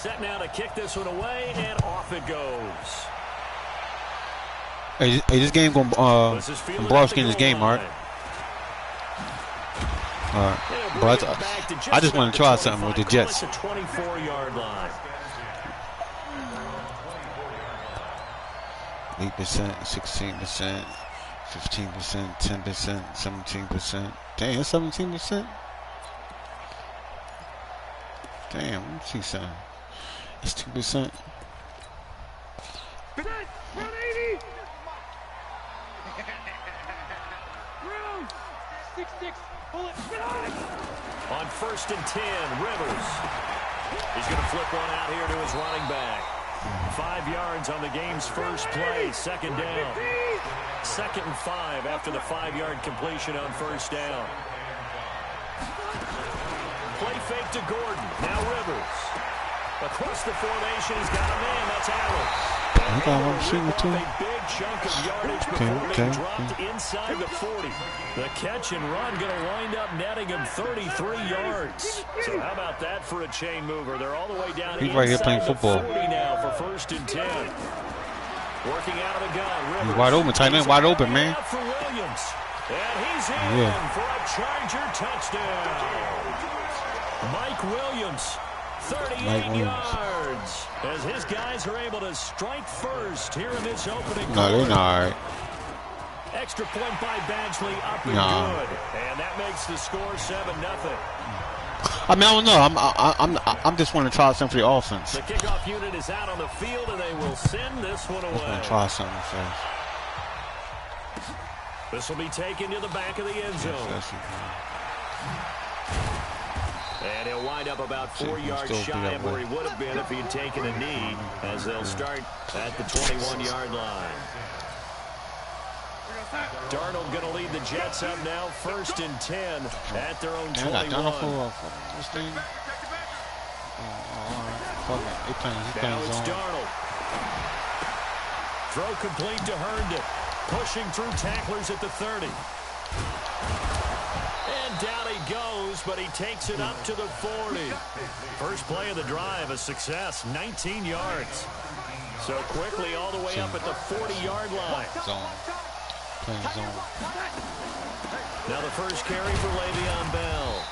Set now to kick this one away, and off it goes. Hey, this game gonna Browski in this game, Mark. But I just want to try something with the Jets. 24-yard line. 8%, 16%, 15%, 10%, 17%. Damn, 17%. Damn, let me see something. It's 2%. On 1st and 10, Rivers. He's going to flip one out here to his running back. 5 yards on the game's first play. 2nd down. 2nd and 5 after the 5-yard completion on 1st down. Play fake to Gordon. Now Rivers. Across the formation, he's got a man. That's Allen. I got one shooting too. A big chunk of yardage before being dropped inside the 40. The catch and run going to wind up netting him 33 yards. So how about that for a chain mover? They're all the way down. He's right here playing football. 40 now for 1st and 10. Working out of the gun. Rivers. He's wide open, tight end, wide open, man. For Williams. And he's in for a Charger touchdown. Mike Williams. 38 yards as his guys are able to strike first here in this opening. No, they're not all right. Extra point by Badgley up and good. And that makes the score 7-0. I mean, I don't know. I'm just want to try something for the offense. The kickoff unit is out on the field, and they will send this one away. I'm going to try something first. This will be taken to the back of the end zone. And he'll wind up about 4 yards shy of where he would have been if he'd taken a knee, as they'll start at the 21-yard line. Darnold going to lead the Jets up now, 1st and 10 at their own 21. Now it's Darnold. Throw complete to Herndon. Pushing through tacklers at the 30. And down he goes, but he takes it up to the 40. First play of the drive, a success, 19 yards. So quickly all the way up at the 40-yard line. Playing zone. Now the first carry for Le'Veon Bell.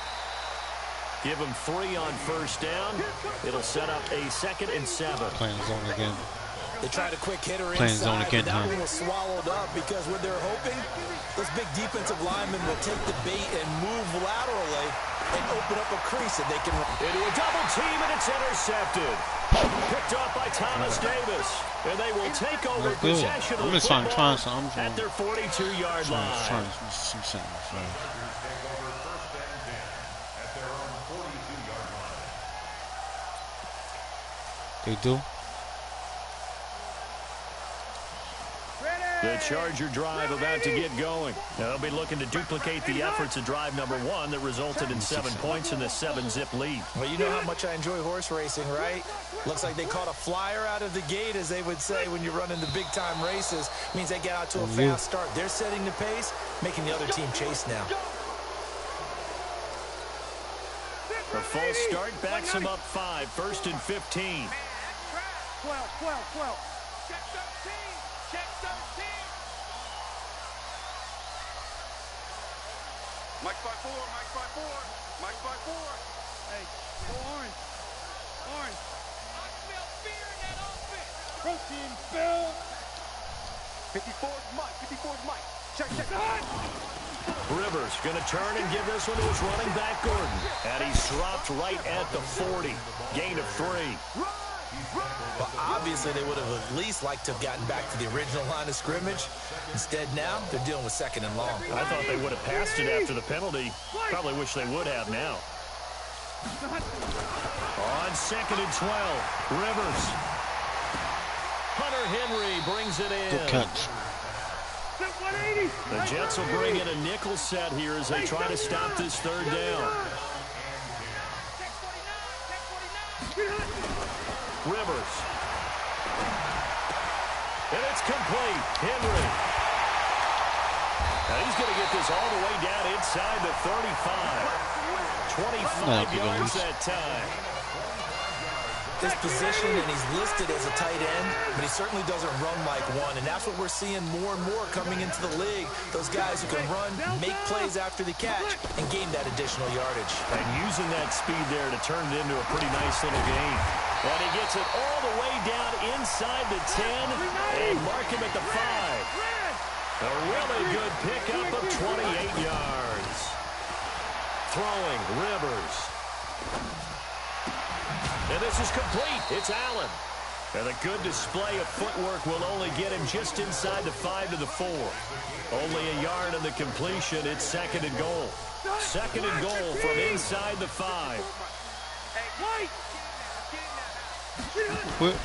Give him 3 on 1st down. It'll set up a 2nd and 7. Playing zone again. They tried a quick hitter playing inside, zone again, but that one was swallowed up because what they're hoping, those big defensive linemen will take the bait and move laterally and open up a crease that they can run. Into a double team, and it's intercepted. Picked off by Thomas Davis. And they will take over possession of the football at their 42-yard line. They do. The Charger drive about to get going. They'll be looking to duplicate the efforts of drive number 1 that resulted in 7 points in the 7-zip lead. Well, you know how much I enjoy horse racing, right? Looks like they caught a flyer out of the gate, as they would say when you're running the big-time races. Means they get out to a fast start. They're setting the pace, making the other team chase now. A false start backs him up 5, 1st and 15. 12. Check 13. Check 13. Mike by 4. Hey, go orange. I smell fear in that offense. Protein, Bill. 54's Mike. Check. Rivers going to turn and give this one to his running back, Gordon. And he's dropped right at the 40. Gain of 3. But obviously they would have at least liked to have gotten back to the original line of scrimmage. Instead now, they're dealing with 2nd and long. I thought they would have passed it after the penalty. Probably wish they would have now. On 2nd and 12, Rivers. Hunter Henry brings it in. Good catch. The Jets will bring in a nickel set here as they try to stop this 3rd down. Rivers. And it's complete. Henry. Now he's going to get this all the way down inside the 35. 25 yards that time. his position, and he's listed as a tight end, but he certainly doesn't run like one, and that's what we're seeing more and more coming into the league. Those guys who can run, make plays after the catch, and gain that additional yardage. And using that speed there to turn it into a pretty nice little gain. And he gets it all the way down inside the 10 and mark him at the 5. A really good pickup of 28 yards. Throwing, Rivers. And this is complete. It's Allen. And a good display of footwork will only get him just inside the 5 to the 4. Only a yard on the completion. It's 2nd and goal. 2nd and goal from inside the 5. What?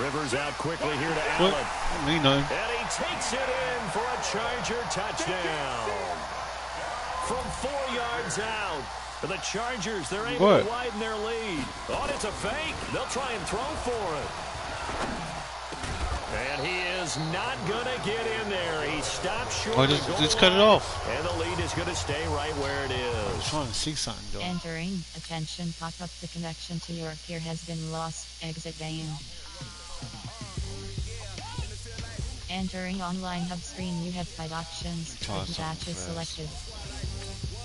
Rivers out quickly here to Allen. What? Me know. And he takes it in for a Charger touchdown. From 4 yards out. The Chargers, they're able to widen their lead. Oh, it's a fake. They'll try and throw for it. And he is not going to get in there. He stops short. Oh, just cut it off. And the lead is going to stay right where it is. I'm trying to see something, though. Entering. Attention, pop up. The connection to your peer has been lost. Exit game. Entering online hub screen. You have 5 options. Batch is selected.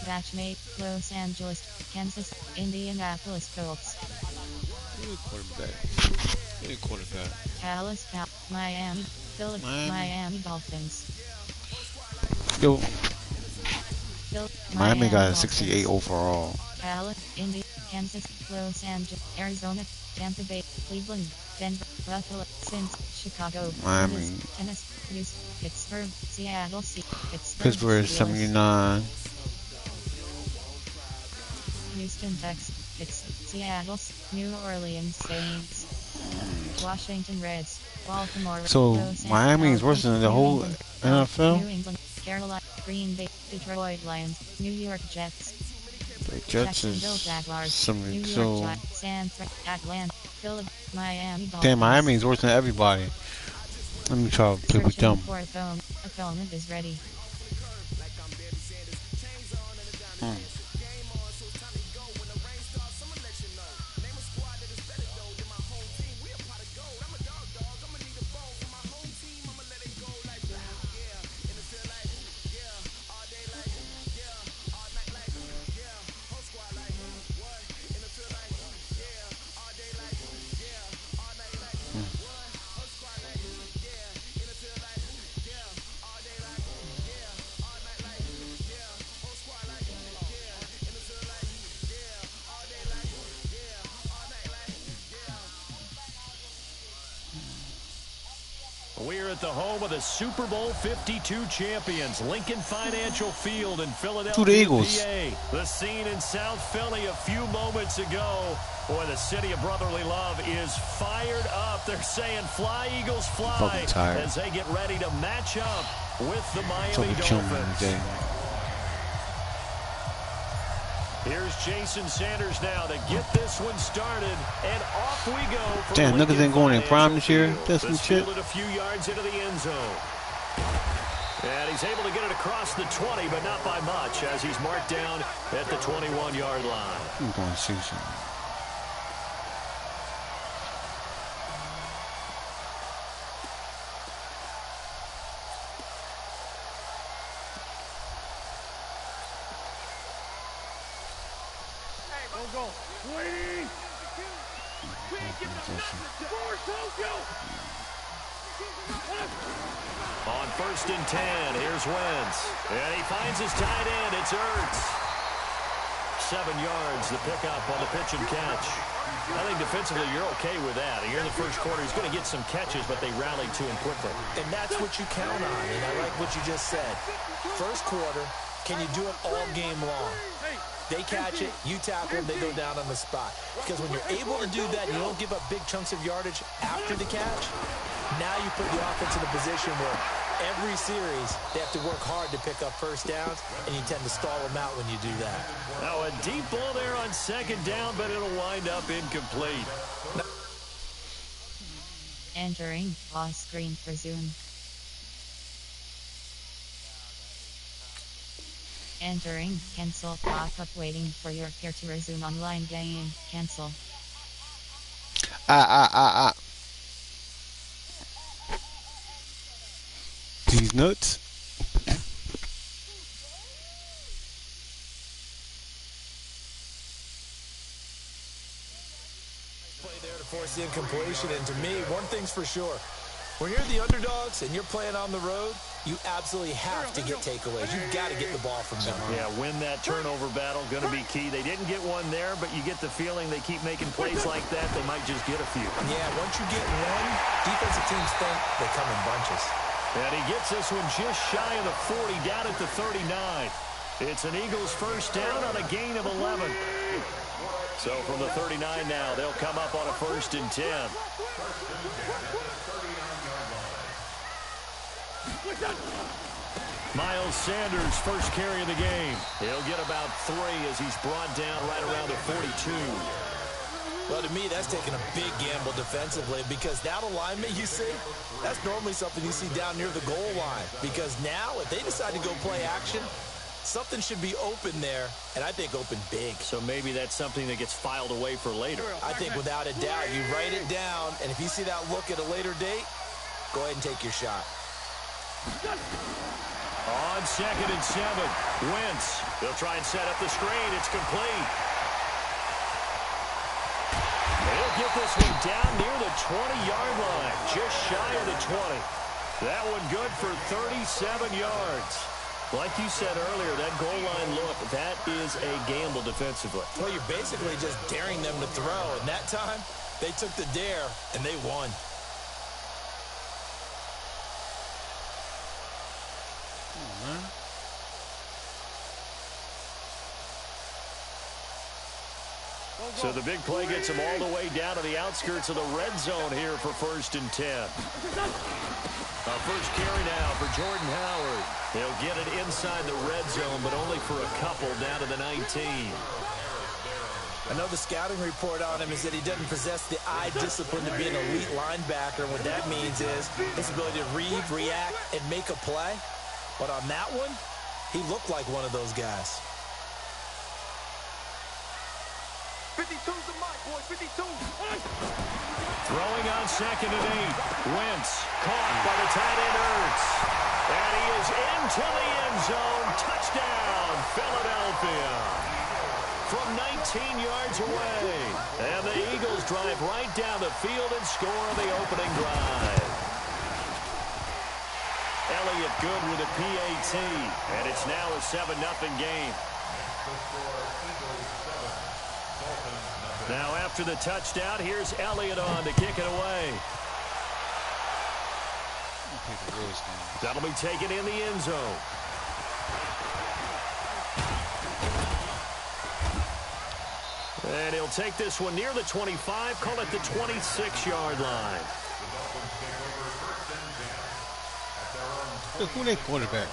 Batchmate, Los Angeles, Kansas, Indianapolis Colts. Quarterback. Dallas, Miami, Philip, Miami Dolphins. Yo, Miami got a Dolphins. 68 overall. Dallas, Indy, Kansas, Los Angeles, Arizona, Tampa Bay, Cleveland, Denver, Buffalo, Cincy, Chicago, Miami. Tennessee, Pittsburgh, Seattle, Pittsburgh is 79. Houston, Texas, Seattle, New Orleans Saints, Washington Reds, Baltimore. So Miami is worse than the whole NFL. New England, Carolina, Green Bay, Detroit Lions, New York Jets. The Jets is Jaguars, 70. New So York Giants, San Francisco, Atlanta, Philadelphia, Miami Dolphins. damn, Miami is worse than everybody. Let me try to play with them. Opponent is ready. We're at the home of the Super Bowl 52 champions, Lincoln Financial Field in Philadelphia, To the Eagles. PA. The scene in South Philly a few moments ago. Boy, the city of brotherly love is fired up. They're saying, "Fly, Eagles, fly," as they get ready to match up with the Miami Dolphins. Here's Jason Sanders now to get this one started, and off we go. Damn, niggas ain't going in prime this year. That's some shit. A few yards into the end zone. And he's able to get it across the 20, but not by much, as he's marked down at the 21-yard line. I'm going to see something. On 1st and 10, here's Wentz. And he finds his tight end. It's Ertz. 7 yards, the pickup on the pitch and catch. I think defensively you're okay with that. Here in the first quarter, he's going to get some catches, but they rallied to him quickly. And that's what you count on, and I like what you just said. First quarter, can you do it all game long? They catch it, you tackle them, they go down on the spot. Because when you're able to do that, you don't give up big chunks of yardage after the catch, now you put the offense in a position where every series they have to work hard to pick up first downs, and you tend to stall them out when you do that. Now a deep ball there on 2nd down, but it'll wind up incomplete. Entering pause screen for Zoom. Entering cancel pop-up waiting for your peer to resume online game. Cancel. These nuts. Play there to force the incompletion, and to me, one thing's for sure. When you're the underdogs and you're playing on the road, you absolutely have to get takeaways. You've got to get the ball from them. Yeah, win that turnover battle, going to be key. They didn't get one there, but you get the feeling they keep making plays like that, they might just get a few. Yeah, once you get one, defensive teams think they come in bunches. And he gets this one just shy of the 40, down at the 39. It's an Eagles first down on a gain of 11. So from the 39 now, they'll come up on a 1st and 10. Miles Sanders, first carry of the game. He'll get about 3 as he's brought down right around the 42. Well, to me, that's taking a big gamble defensively, because that alignment you see, that's normally something you see down near the goal line. Because now, if they decide to go play action, something should be open there, and I think open big. So maybe that's something that gets filed away for later. I think without a doubt, you write it down, and if you see that look at a later date, go ahead and take your shot. On 2nd and 7, Wentz. They'll try and set up the screen. It's complete. They'll get this one down near the 20-yard line, just shy of the 20. That one good for 37 yards. Like you said earlier, that goal line look, that is a gamble defensively. Well, you're basically just daring them to throw, and that time, they took the dare, and they won. So the big play gets him all the way down to the outskirts of the red zone here for 1st and 10. First carry now for Jordan Howard. He'll get it inside the red zone, but only for a couple down to the 19. I know the scouting report on him is that he doesn't possess the eye discipline to be an elite linebacker. What that means is his ability to read, react, and make a play. But on that one, he looked like one of those guys. 52's the mic, boy. 52. Throwing on 2nd and 8. Wentz caught by the tight end Ertz. And he is into the end zone. Touchdown, Philadelphia. From 19 yards away. And the Eagles drive right down the field and score on the opening drive. Elliott good with a PAT. And it's now a 7-0 game. Now after the touchdown, here's Elliott on to kick it away. That'll be taken in the end zone. And he'll take this one near the 25, call it the 26-yard line. Who they quarterback?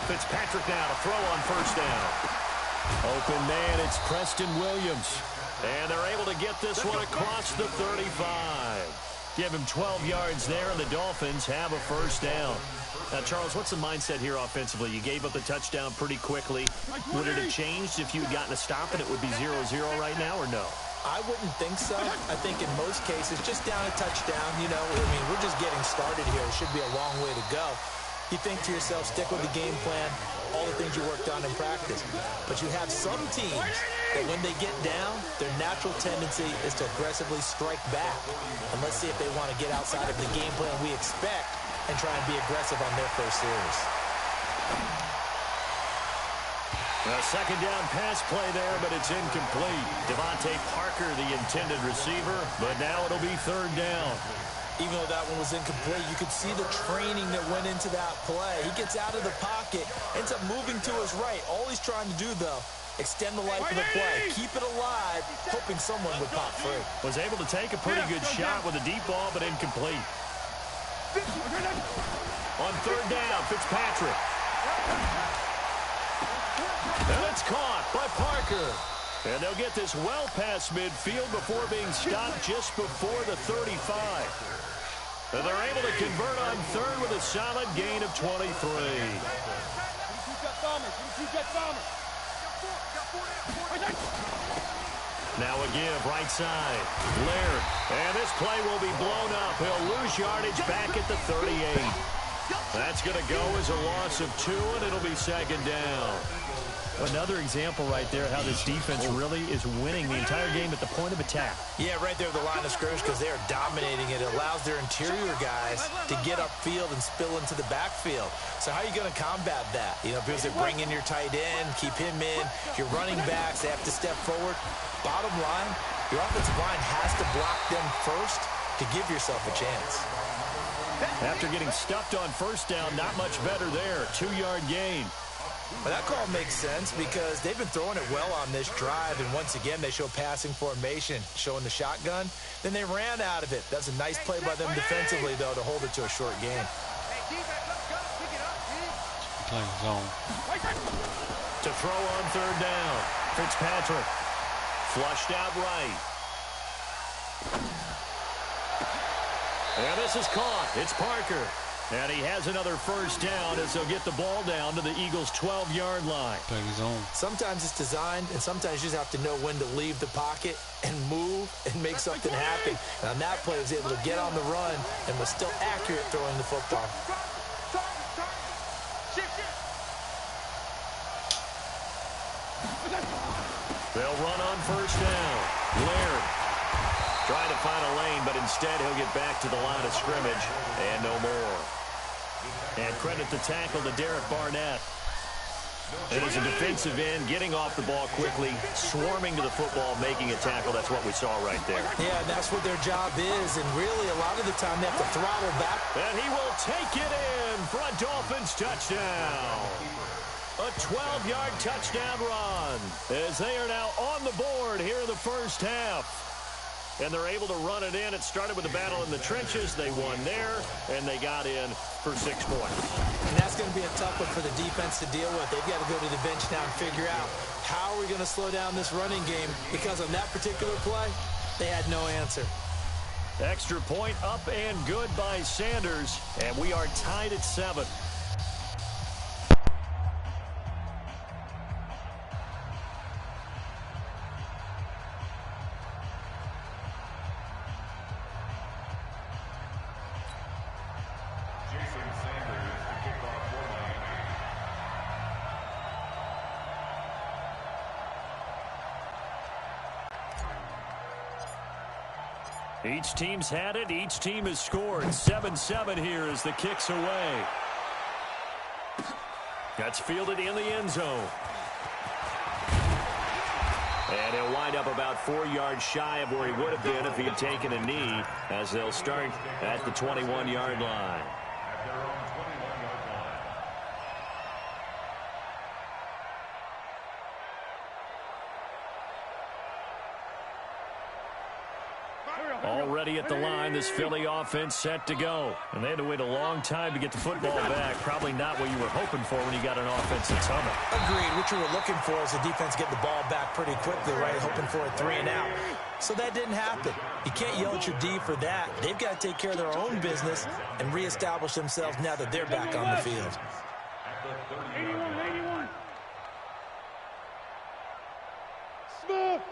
Fitzpatrick now to throw on first down. Open man, it's Preston Williams. And they're able to get this one across the 35. Give him 12 yards there, and the Dolphins have a first down. Now, Charles, what's the mindset here offensively? You gave up the touchdown pretty quickly. Would it have changed if you had gotten a stop and it would be 0-0 right now, or no? I wouldn't think so. I think in most cases, just down a touchdown, you know, I mean, we're just getting started here. It should be a long way to go. You think to yourself, stick with the game plan, all the things you worked on in practice. But you have some teams that when they get down, their natural tendency is to aggressively strike back. And let's see if they want to get outside of the game plan we expect and try and be aggressive on their first series. A second down pass play there, but it's incomplete. Devontae Parker, the intended receiver, but now it'll be third down. Even though that one was incomplete, you could see the training that went into that play. He gets out of the pocket, ends up moving to his right. All he's trying to do, though, extend the life of the play, keep it alive, hoping someone would pop free. Was able to take a pretty good shot with a deep ball, but incomplete. On third down, Fitzpatrick. And it's caught by Parker. And they'll get this well past midfield before being stopped just before the 35. And they're able to convert on third with a solid gain of 23. Now a give, right side. Laird. And this play will be blown up. He'll lose yardage back at the 38. That's going to go as a loss of 2, and it'll be second down. Another example right there how this defense really is winning the entire game at the point of attack. Yeah, right there at the line of scrimmage because they are dominating it. It allows their interior guys to get upfield and spill into the backfield. So how are you going to combat that? You know, because they bring in your tight end, keep him in. Your running backs, they have to step forward. Bottom line, your offensive line has to block them first to give yourself a chance. After getting stuffed on first down, not much better there. 2-yard gain. Well, that call makes sense because they've been throwing it well on this drive, and once again, they show passing formation, showing the shotgun. Then they ran out of it. That's a nice play by them defensively, though, to hold it to a short game. Playing zone. To throw on third down, Fitzpatrick. Flushed out right. And this is caught. It's Parker. And he has another first down as they'll get the ball down to the Eagles' 12-yard line. Playing zone. Sometimes it's designed, and sometimes you just have to know when to leave the pocket and move and make something happen. And on that play, he was able to get on the run and was still accurate throwing the football. They'll run on first down. Laird trying to find a lane, but instead he'll get back to the line of scrimmage and no more. And credit the tackle to Derek Barnett. And as a defensive end, getting off the ball quickly, swarming to the football, making a tackle. That's what we saw right there. Yeah, and that's what their job is. And really, a lot of the time, they have to throttle back. And he will take it in for a Dolphins touchdown. A 12-yard touchdown run as they are now on the board here in the first half. And they're able to run it in. It started with a battle in the trenches. They won there, and they got in for 6 points. And that's going to be a tough one for the defense to deal with. They've got to go to the bench now and figure out how are we going to slow down this running game, because on that particular play, they had no answer. Extra point up and good by Sanders, and we are tied at 7. Each team's had it. Each team has scored. 7-7 here as the kick's away. That's fielded in the end zone. And he'll wind up about 4 yards shy of where he would have been if he had taken a knee, as they'll start at the 21-yard line. Already at the line, this Philly offense set to go. And they had to wait a long time to get the football back. Probably not what you were hoping for when you got an offense that's humming. Agreed. What you were looking for is the defense get the ball back pretty quickly, right? Hoping for a 3 and out. So that didn't happen. You can't yell at your D for that. They've got to take care of their own business and reestablish themselves now that they're back on the field. 81. Smith.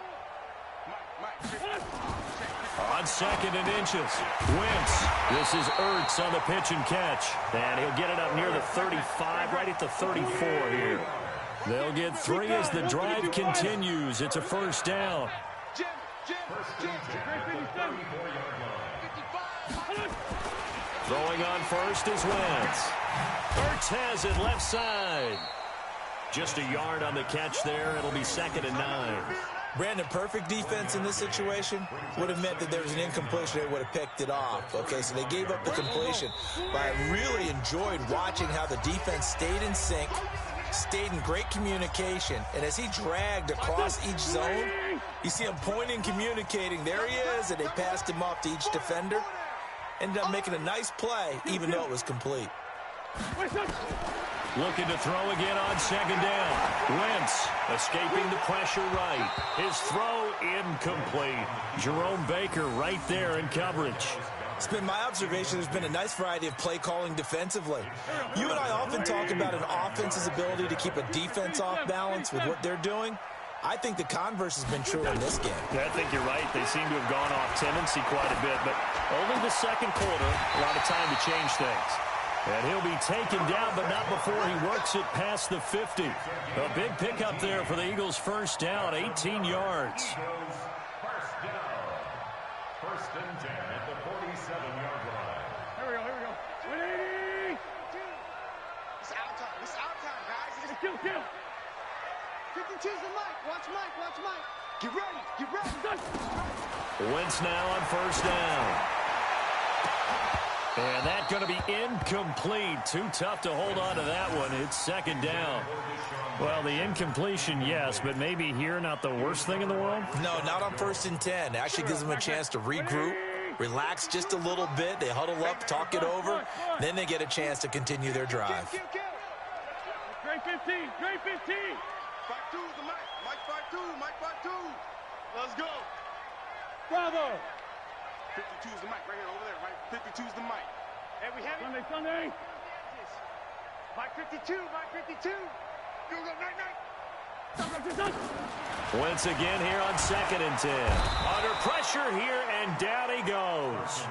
On 2nd and inches, Wentz. This is Ertz on the pitch and catch. And he'll get it up near the 35, right at the 34 here. They'll get 3 as the drive continues. It's a first down. Throwing on first is Wentz. Ertz has it left side. Just a yard on the catch there. It'll be 2nd and 9. Brandon, perfect defense in this situation would have meant that there was an incompletion. They would have picked it off. Okay, so they gave up the completion. But I really enjoyed watching how the defense stayed in sync, stayed in great communication. And as he dragged across each zone, you see him pointing, communicating. There he is, and they passed him off to each defender. Ended up making a nice play, even though it was complete. Looking to throw again on second down. Wentz escaping the pressure right. His throw incomplete. Jerome Baker right there in coverage. It's been my observation there's been a nice variety of play calling defensively. You and I often talk about an offense's ability to keep a defense off balance with what they're doing. I think the converse has been true in this game. Yeah, I think you're right. They seem to have gone off tendency quite a bit, but only the second quarter, a lot of time to change things. And he'll be taken down, but not before he works it past the 50. A big pickup there for the Eagles' first down, 18 yards. First and 10 at the 47-yard line. Here we go. 180. It's our time. It's our time, guys. Kill. 52's the mic. Watch Mike. Get ready. Wentz now on first down. And that's going to be incomplete. Too tough to hold on to that one. It's second down. Well, the incompletion, yes, but maybe here not the worst thing in the world? No, not on first and 10. Actually gives them a chance to regroup, relax just a little bit. They huddle up, talk it over. Then they get a chance to continue their drive. Great 15. 5-2 is the mic. Mike 5-2. Let's go. Bravo. 52 is the mic right here over there, right? 52 is the mic. Hey, we have it. Sunday. Mike 52. Go, night. Wentz again here on second and 10. Under pressure here, and down he goes.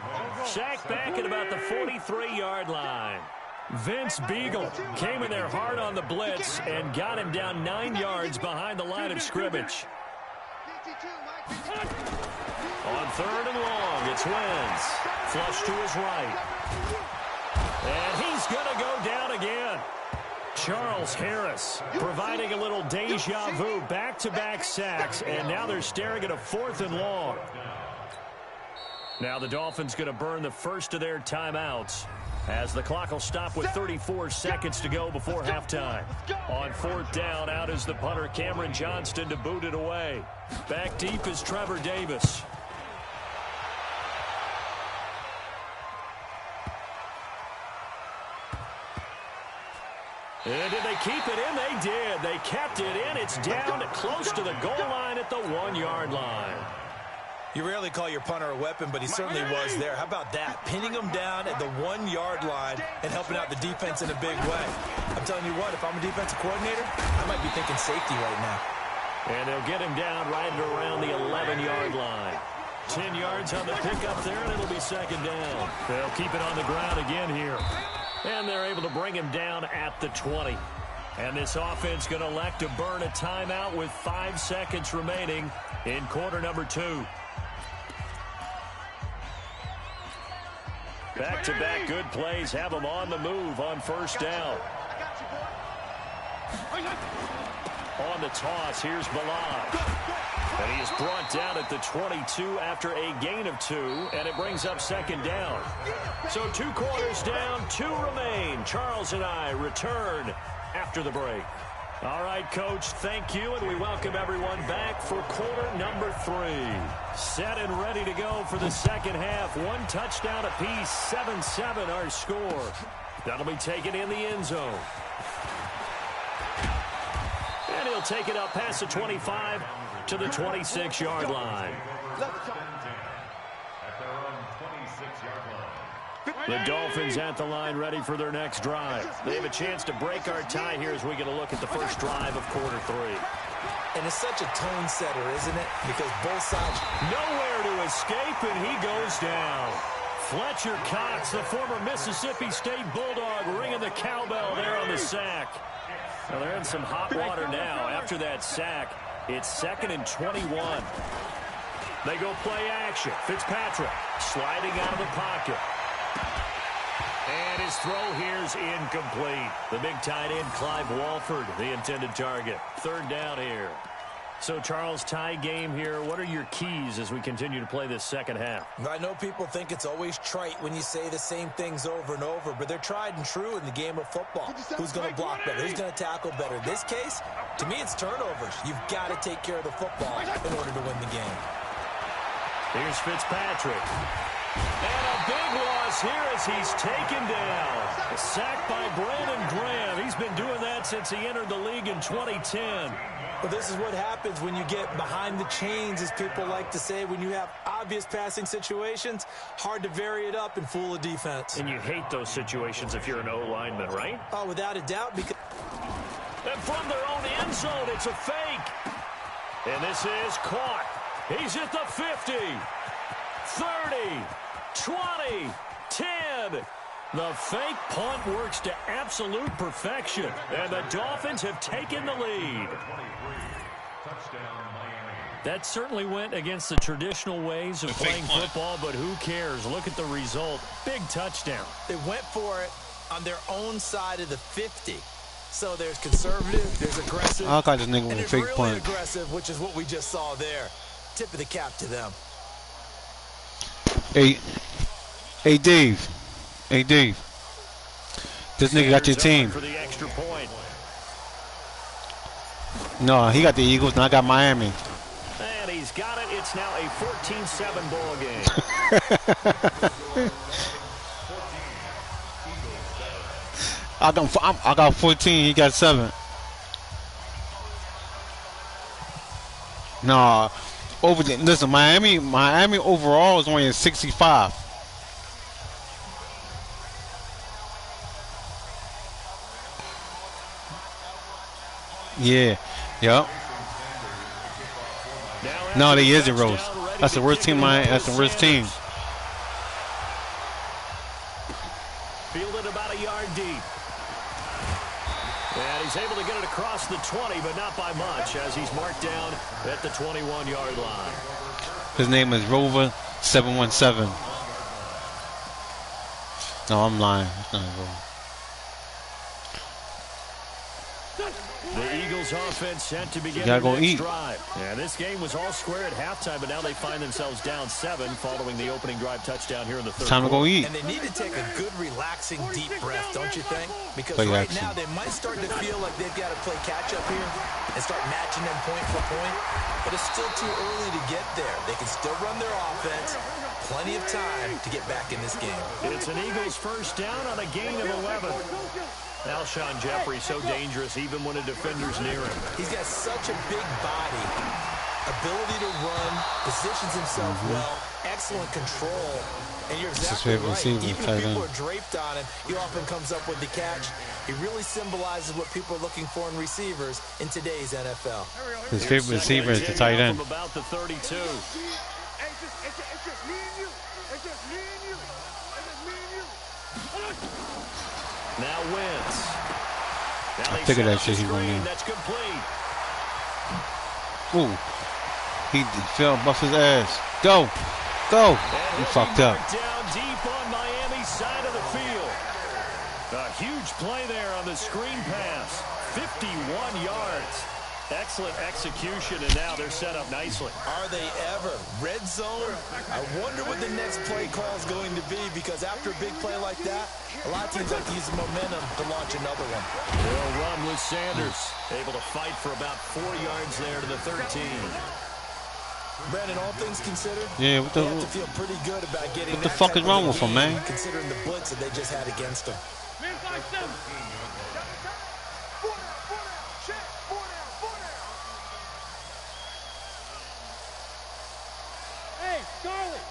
Sacked back at about the 43-yard line. Vince Beagle came in there hard on the blitz and got him down 9 yards behind the line of scrimmage. 52, Mike 52. On third and long, it's Wentz. Flush to his right. And he's going to go down again. Charles Harris providing a little deja vu, back-to-back sacks, and now they're staring at a fourth and long. Now the Dolphins going to burn the first of their timeouts as the clock will stop with 34 seconds to go before halftime. On fourth down, out is the punter Cameron Johnston to boot it away. Back deep is Trevor Davis. And did they keep it in? They did. They kept it in. It's down close to the goal line at the 1-yard line. You rarely call your punter a weapon, but he certainly was there. How about that? Pinning him down at the 1-yard line and helping out the defense in a big way. I'm telling you what, if I'm a defensive coordinator, I might be thinking safety right now. And they'll get him down right around the 11-yard line. 10 yards on the pickup there, and it'll be second down. They'll keep it on the ground again here. And they're able to bring him down at the 20. And this offense going to elect to burn a timeout with 5 seconds remaining in quarter number 2. Back-to-back good plays have them on the move on first down. On the toss, here's Ballard. And he is brought down at the 22 after a gain of 2, and it brings up second down. So 2 quarters down, 2 remain. Charles and I return after the break. All right, Coach, thank you, and we welcome everyone back for quarter number 3. Set and ready to go for the second half. 1 touchdown apiece, 7-7 our score. That'll be taken in the end zone. And he'll take it up past the 25 to the 26-yard line. The Dolphins at the line ready for their next drive. They have a chance to break our tie here as we get a look at the first drive of quarter 3. And it's such a tone setter, isn't it? Because both sides... Nowhere to escape, and he goes down. Fletcher Cox, the former Mississippi State Bulldog, ringing the cowbell there on the sack. Well, they're in some hot water now after that sack. It's second and 21. They go play action. Fitzpatrick sliding out of the pocket. And his throw here is incomplete. The big tight end, Clive Walford, the intended target. Third down here. So, Charles, tie game here. What are your keys as we continue to play this second half? I know people think it's always trite when you say the same things over and over, but they're tried and true in the game of football. Who's going to block better? Who's going to tackle better? In this case, to me, it's turnovers. You've got to take care of the football in order to win the game. Here's Fitzpatrick. And a big one. loss here as he's taken down. A sack by Brandon Graham. He's been doing that since he entered the league in 2010. Well, this is what happens when you get behind the chains, as people like to say. When you have obvious passing situations, hard to vary it up and fool a defense. And you hate those situations if you're an O-lineman, right? Oh, without a doubt. Because and from their own end zone, it's a fake. And this is caught. He's at the 50, 30, 20, 10. The fake punt works to absolute perfection. And the Dolphins have taken the lead. That certainly went against the traditional ways of playing football, but who cares? Look at the result. Big touchdown. they went for it on their own side of the 50. So there's conservative, there's aggressive, I got this nigga with and a it's fake really punt. aggressive, which is what we just saw there. Tip of the cap to them. Hey, Dave. Hey, Dave. This nigga got your team. For the extra point. No, he got the Eagles, and I got Miami. And he's got it. It's now a 14-7 ball game. I got 14. He got 7. Nah, listen, Miami overall is only at 65. Yeah, yep. No, they isn't, Rose. That's the worst team. That's the worst team. Fielded about a yard deep. And he's able to get it across the 20, but not by much, as he's marked down at the 21-yard line. His name is Rover 717. No, I'm lying. It's not Rover. The Eagles offense set to begin Gotta the go next eat. drive. Yeah, this game was all square at halftime, but now they find themselves down 7 following the opening drive touchdown here in the third. Time to go eat. And they need to take a good, relaxing, deep breath, don't you think? Because Play right action. now they might start to feel like they've got to play catch-up here and start matching them point for point. But it's still too early to get there. They can still run their offense. Plenty of time to get back in this game. It's an Eagles first down on a gain of 11. Alshon Jeffrey so dangerous even when a defender's near him. He's got such a big body, ability to run, positions himself well, excellent control. And you're exactly right. Even if people are draped on him, he often comes up with the catch. He really symbolizes what people are looking for in receivers in today's NFL. His favorite receiver is the tight end. From about the 32. It's just me and you. It's just me and you. It's just me and you. Now Wentz. I figured that shit he went in. That's complete. Ooh. He fell, bust his ass. Go. Go. He fucked up. Down deep on Miami's side of the field. A huge play there on the screen pass. 51 yards. Excellent execution, and now they're set up nicely. Are they ever? Red zone? I wonder what the next play call is going to be, because after a big play like that, a lot of teams like to use the momentum to launch another one. They'll run with Sanders, able to fight for about 4 yards there to the 13. Brandon, all things considered, Yeah, what the they have to feel pretty good about getting what the that fuck type is wrong of a with him, game, man? considering the blitz that they just had against them. Man, 5-7. Four down, check. Four down. Hey, Charlie.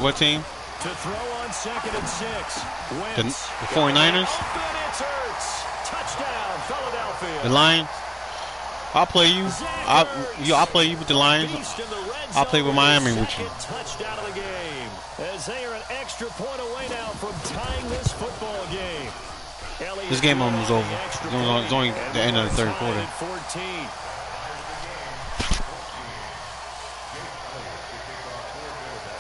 What team? To throw on 2nd and 6. The Wentz. 49ers? Open, it's Hurts. Touchdown, Philadelphia. The Lions? I'll play you. I'll play you with the Lions. I'll play with Miami with you. Touchdown of the game. As they are an extra point away now from tying this football game. This game almost over. It's only the end of the third quarter. 14.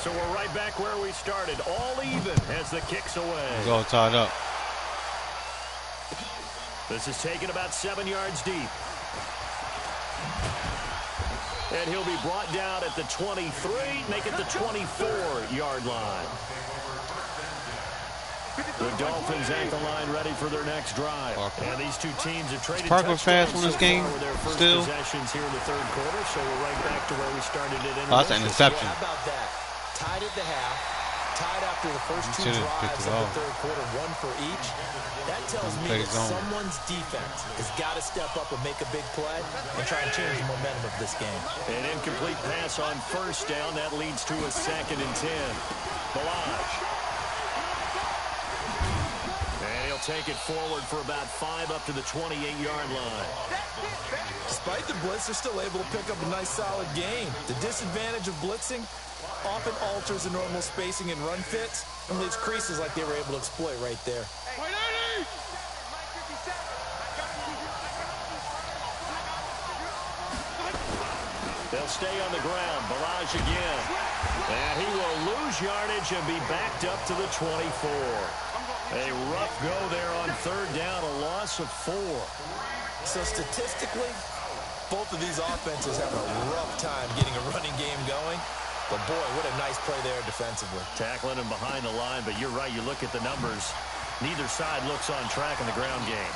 So we're right back where we started. All even as the kick's away. It's all tied up. This is taken about 7 yards deep. And he'll be brought down at the 23, make it the 24-yard line. The Dolphins at the line ready for their next drive. And these two teams have traded Parker fast on this game with their first still. possessions here in the third quarter, so we're right back to where we started at intermission. Oh, that's an interception. Yeah, how about that? Tied at the half, tied after the first two drives of the third quarter, one for each. That tells me that someone's defense has got to step up and make a big play and try and change the momentum of this game. An incomplete pass on first down. That leads to a 2nd and 10. Balaj. And he'll take it forward for about 5 up to the 28-yard line. Despite the blitz, they're still able to pick up a nice, solid gain. The disadvantage of blitzing often alters the normal spacing and run fits and leaves creases like they were able to exploit right there. They'll stay on the ground. Balaj again. And he will lose yardage and be backed up to the 24. A rough go there on third down, a loss of 4. So statistically, both of these offenses have a rough time getting a running game going. But boy, what a nice play there defensively. Tackling him behind the line, but you're right. You look at the numbers. Neither side looks on track in the ground game.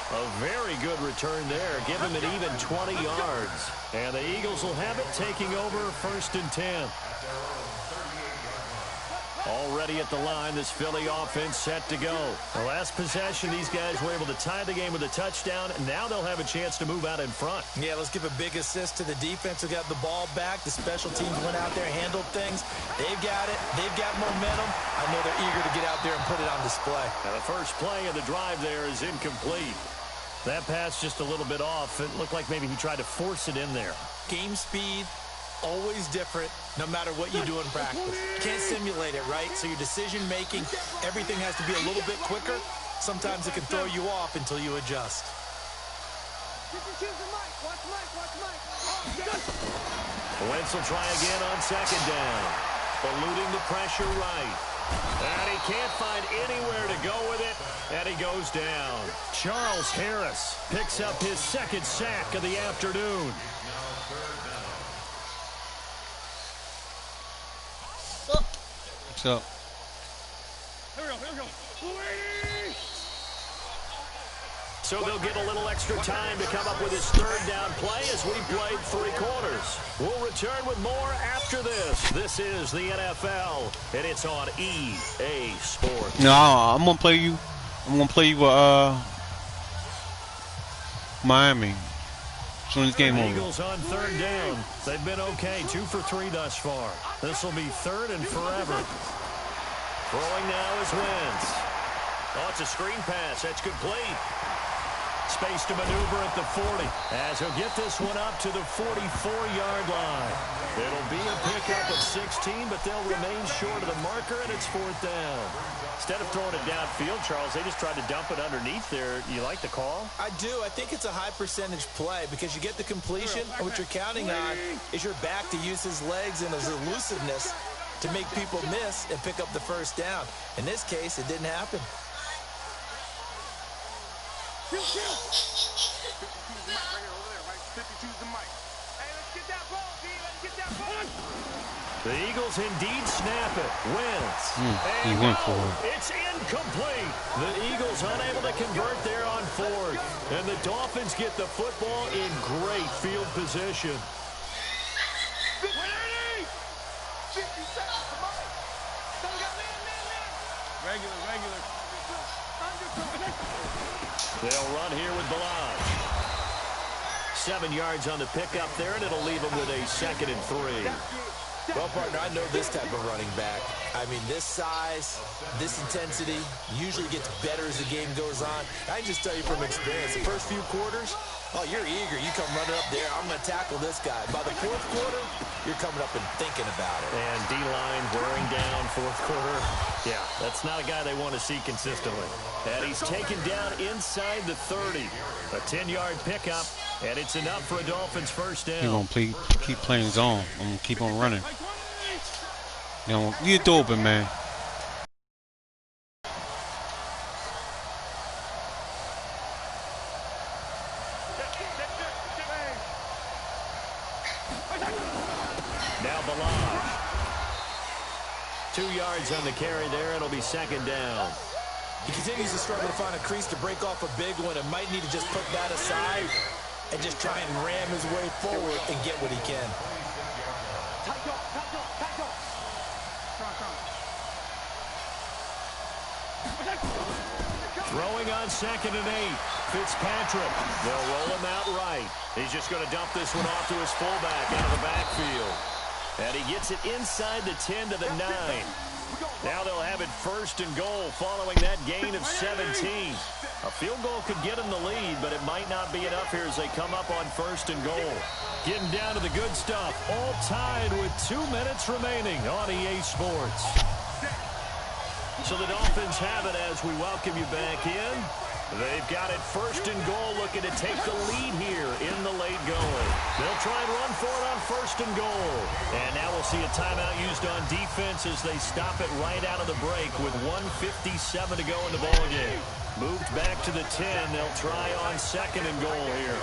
A very good return there. Give him an even 20 yards. And the Eagles will have it, taking over 1st and 10. Already at the line, this Philly offense set to go. The last possession, these guys were able to tie the game with a touchdown, and now they'll have a chance to move out in front. Yeah, let's give a big assist to the defense who got the ball back. The special teams went out there, handled things. They've got it. They've got momentum. I know they're eager to get out there and put it on display. Now the first play of the drive there is incomplete. That pass just a little bit off. It looked like maybe he tried to force it in there. Game speed, always different, no matter what you do in practice. Can't simulate it, right? So your decision-making, everything has to be a little bit quicker. Sometimes it can throw you off until you adjust. Wentz will try again on 2nd down. Eluding the pressure right. And he can't find anywhere to go with it, and he goes down. Charles Harris picks up his 2nd sack of the afternoon. What's up? Here we go. So they'll get a little extra time to come up with his 3rd down play as we played 3 quarters. We'll return with more after this. This is the NFL, and it's on EA Sports. No, I'm gonna play you. I'm gonna play you with Miami. As soon as this game over. Eagles on 3rd down. They've been okay, 2 for 3 thus far. This will be 3rd and forever. Throwing now is Wentz. Oh, it's a screen pass. That's complete. Space to maneuver at the 40 as he'll get this one up to the 44-yard line. It'll be a pickup of 16, but they'll remain short of the marker, and it's 4th down. Instead of throwing it downfield, Charles, they just tried to dump it underneath there. You like the call? I do. I think it's a high percentage play because you get the completion, and what you're counting on is your back to use his legs and his elusiveness to make people miss and pick up the 1st down. In this case, it didn't happen. Right here over there, right? 52's the mic. Hey, let's get that ball, D. Let's get that ball. The Eagles indeed snap it. Wentz. He went for it. It's incomplete. The Eagles unable to convert there on 4th. And the Dolphins get the football in great field position. 50 seconds, come on. So we got man. Regular. They'll run here with Balaj. 7 yards on the pickup there, and it'll leave them with a 2nd and 3. Well, partner, I know this type of running back. I mean, this size, this intensity usually gets better as the game goes on. I can just tell you from experience, the first few quarters, oh, you're eager. You come running up there. I'm going to tackle this guy. By the 4th quarter, you're coming up and thinking about it. And D-line wearing down 4th quarter. Yeah, that's not a guy they want to see consistently. And he's taken down inside the 30. A 10-yard pickup, and it's enough for a Dolphins 1st down. He's gonna keep playing zone. I'm gonna keep on running. You know, you open, man. Now Balaj. 2 yards on the carry there. It'll be second down. He continues to struggle to find a crease to break off a big one and might need to just put that aside and just try and ram his way forward and get what he can. Throwing on 2nd and 8. Fitzpatrick. They'll roll him out right. He's just going to dump this one off to his fullback out of the backfield. And he gets it inside the 10 to the 9. Now they'll have it 1st and goal following that gain of 17. A field goal could get them the lead, but it might not be enough here as they come up on 1st and goal. Getting down to the good stuff. All tied with 2 minutes remaining on EA Sports. So the Dolphins have it as we welcome you back in. They've got it 1st and goal, looking to take the lead here in the late going. They'll try and run for it on 1st and goal. And now we'll see a timeout used on defense as they stop it right out of the break with 1:57 to go in the ballgame. Moved back to the 10. They'll try on 2nd and goal here.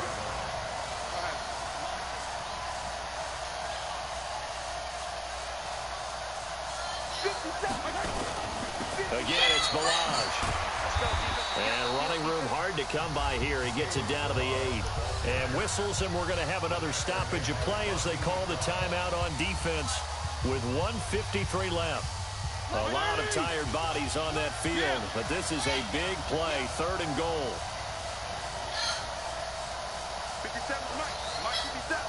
Again, it's Balaj. And running room hard to come by here. He gets it down to the 8. And whistles, and we're going to have another stoppage of play as they call the timeout on defense with 1:53 left. A lot of tired bodies on that field, but this is a big play. 3rd and goal. 57 Mike. Mike 57.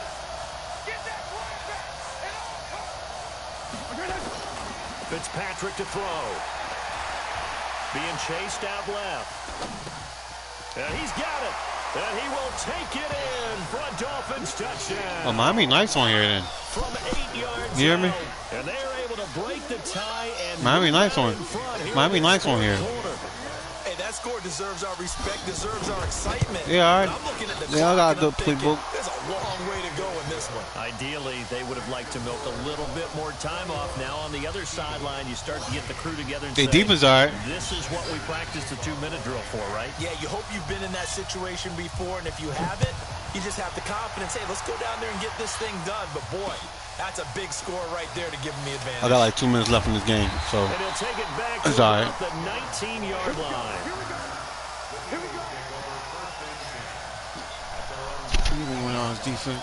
Get that quarterback. Fitzpatrick to throw. Being chased out left. And he's got it. And he will take it in for a Dolphins touchdown. Oh, Miami nice on here then. From 8 yards You hear me? out, and they're able to break the tie and Miami nice on. Miami nice on here. Hey, that score deserves our respect, deserves our excitement. Yeah, all right. I'm looking at the Yeah, I got a clock good and I'm playbook. thinking, there's a long way to go in this one. Ideally, they would have liked to milk a little bit more time off. Now on the other sideline, you start to get the crew together and They say, defense all right. this is what we practiced the 2-minute drill for, right? Yeah, you hope you've been in that situation before, and if you haven't, you just have the confidence, hey, let's go down there and get this thing done. But, boy, that's a big score right there to give them the advantage. I got like 2 minutes left in this game, so And he'll take it back it's to all right. about the 19-yard line. Even went on his defense.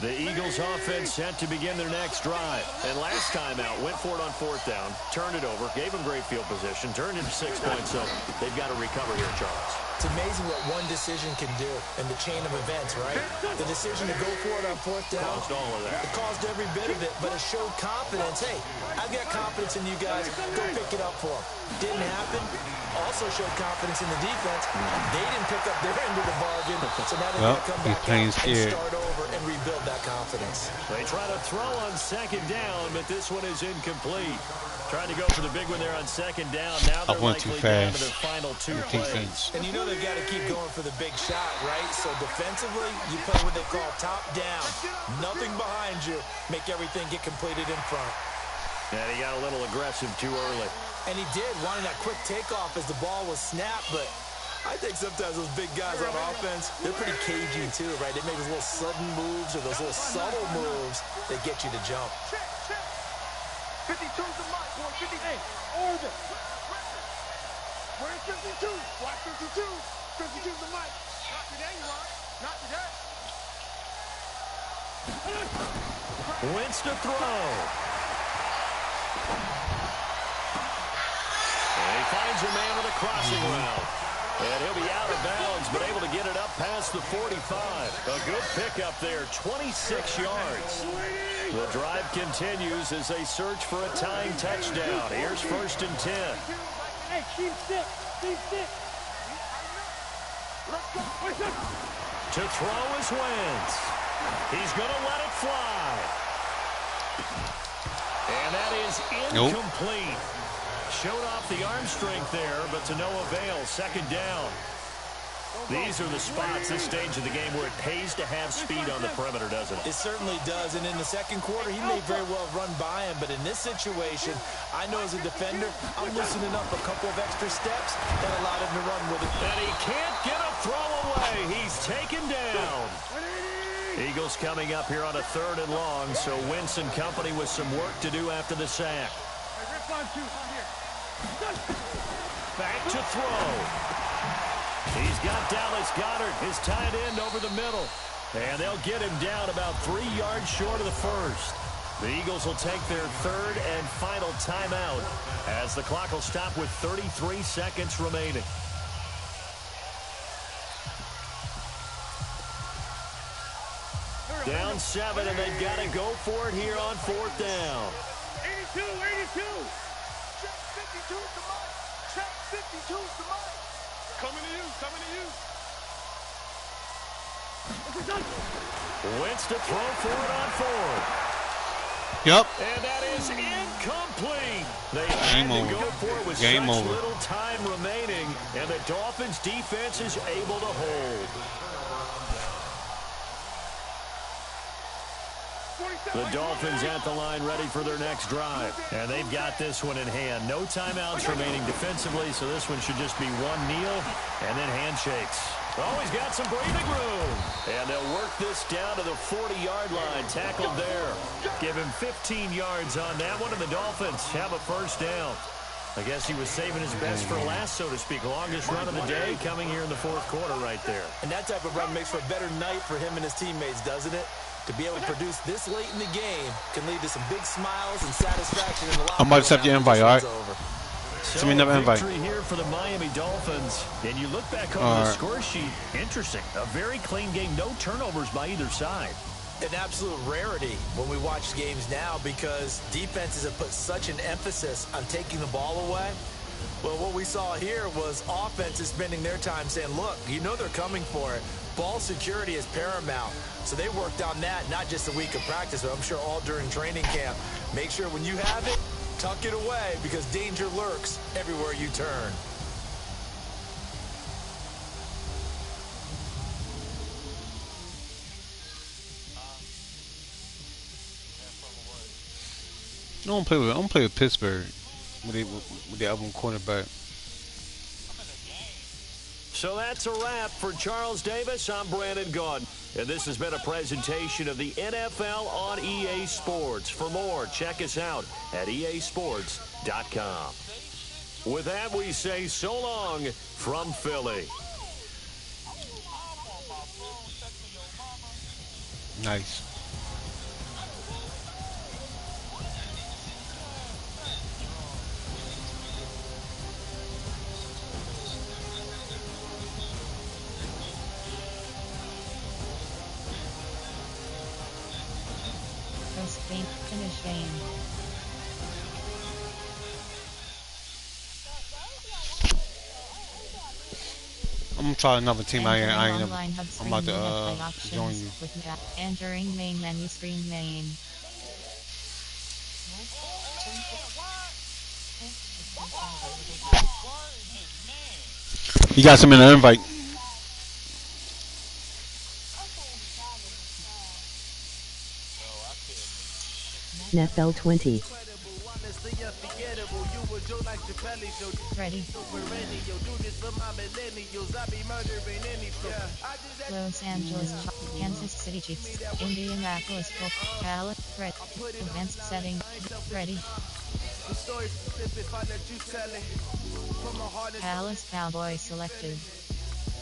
The Eagles offense set to begin their next drive. And last time out, went for it on 4th down, turned it over, gave them great field position, turned into 6 points, so they've got to recover here, Charles. It's amazing what one decision can do in the chain of events, right? The decision to go for it on 4th down. Caused all of that. It caused every bit of it, but it showed confidence. Hey, I've got confidence in you guys. Go pick it up for them. Didn't happen. Also showed confidence in the defense. They didn't pick up their end of the bargain, so now they've got to come back out and start over and rebuild that confidence. They try to throw on 2nd down, but this one is incomplete. Trying to go for the big one there on 2nd down. Now they're likely down to their final 2 plays. And you know they've got to keep going for the big shot, right? So defensively, you play what they call top down. Nothing behind you. Make everything get completed in front. And he got a little aggressive too early. And he did, wanting that quick takeoff as the ball was snapped, but I think sometimes those big guys on offense, they're pretty cagey too, right? They make those little sudden moves or those little subtle moves that get you to jump. 52's the mic, boy. 50. Hey, order. Where's 52? Watch 52. 52's the mic. Not today, Ron. Not today. Wentz to throw. And he finds a man with a crossing route. And he'll be out of bounds, but able to get it up past the 45. A good pickup there, 26 yards. The drive continues as they search for a tying touchdown. Here's 1st and 10. Hey, keep stick. Keep stick. To throw is Wentz. He's going to let it fly. And that is incomplete. Showed off the arm strength there, but to no avail. 2nd down. These are the spots, this stage of the game, where it pays to have speed on the perimeter, doesn't it? It certainly does, and in the second quarter, he may very well run by him, but in this situation, I know as a defender, I'm loosening up a couple of extra steps that allowed him to run with it. And he can't get a throw away. He's taken down. Eagles coming up here on a 3rd and long, so Wentz and company with some work to do after the sack. Back to throw. He's got Dallas Goedert, his tight end, over the middle. And they'll get him down about 3 yards short of the first. The Eagles will take their 3rd and final timeout as the clock will stop with 33 seconds remaining. Down 7, and they've got to go for it here on 4th down. 82, 82. Check 52 to Mike. Check 52 to Mike. Coming to you, coming to you. Wentz to throw for it on 4th. Yep. And that is incomplete. They had to go for it with Game such over. little time remaining, and the Dolphins' defense is able to hold. The Dolphins at the line ready for their next drive. And they've got this one in hand. No timeouts remaining defensively, so this one should just be one kneel and then handshakes. Oh, he's got some breathing room. And they'll work this down to the 40-yard line. Tackled there. Give him 15 yards on that one, and the Dolphins have a first down. I guess he was saving his best for last, so to speak. Longest run of the day coming here in the 4th quarter right there. And that type of run makes for a better night for him and his teammates, doesn't it? To be able to produce this late in the game can lead to some big smiles and satisfaction in the locker room. I'm about to accept your invite, all right? So Send me another invite. victory here for the Miami Dolphins. And you look back on the score sheet. Interesting. A very clean game. No turnovers by either side. An absolute rarity when we watch games now because defenses have put such an emphasis on taking the ball away. Well, what we saw here was offenses spending their time saying, look, you know they're coming for it. Ball security is paramount. So they worked on that not just a week of practice, but I'm sure all during training camp. Make sure when you have it, tuck it away because danger lurks everywhere you turn. I'm gonna play with Pittsburgh with the album quarterback. So that's a wrap for Charles Davis. I'm Brandon Gaudin. And this has been a presentation of the NFL on EA Sports. For more, check us out at easports.com. With that, we say so long from Philly. Nice. Finish game. I'm gonna try another team. I ain't never. I'm about to join you. Entering main menu screen main. You got some in the invite. NFL 20. Ready. Los Angeles, Kansas City Chiefs, Indianapolis, Dallas, Red, advanced setting, ready. Dallas Cowboys selected.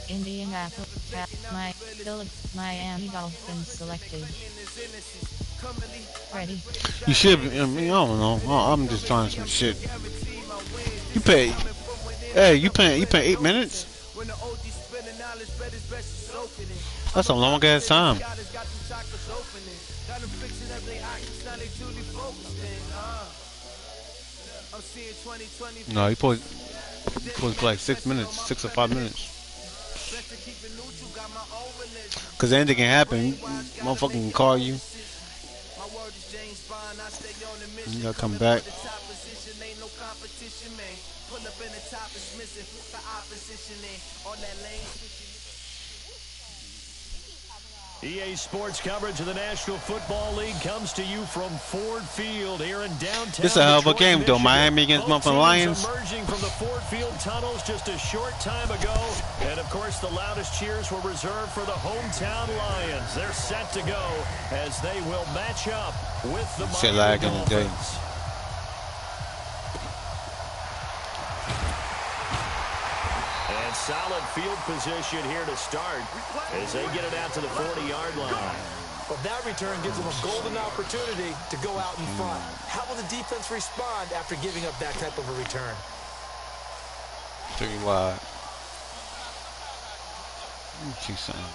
Indianapolis, Miami Dolphins selected. Ready. You should. I mean, I don't know. I'm just trying some shit. You pay. Hey, you paying 8 minutes? That's a long ass time. No, you supposed to like 6 minutes, 6 or 5 minutes. Cause anything can happen. Motherfucker can call you. You gotta come back. EA Sports coverage of the National Football League comes to you from Ford Field here in downtown. This is a hell of a Detroit, game, though. Michigan. Miami against motherfucking Lions. Emerging from the Ford Field tunnels just a short time ago. And, of course, the loudest cheers were reserved for the hometown Lions. They're set to go as they will match up with the Miami Dolphins. And solid field position here to start as they get it out to the 40-yard line. Well, that return gives them a golden opportunity to go out in front. How will the defense respond after giving up that type of a return? 3 wide. Let me see something.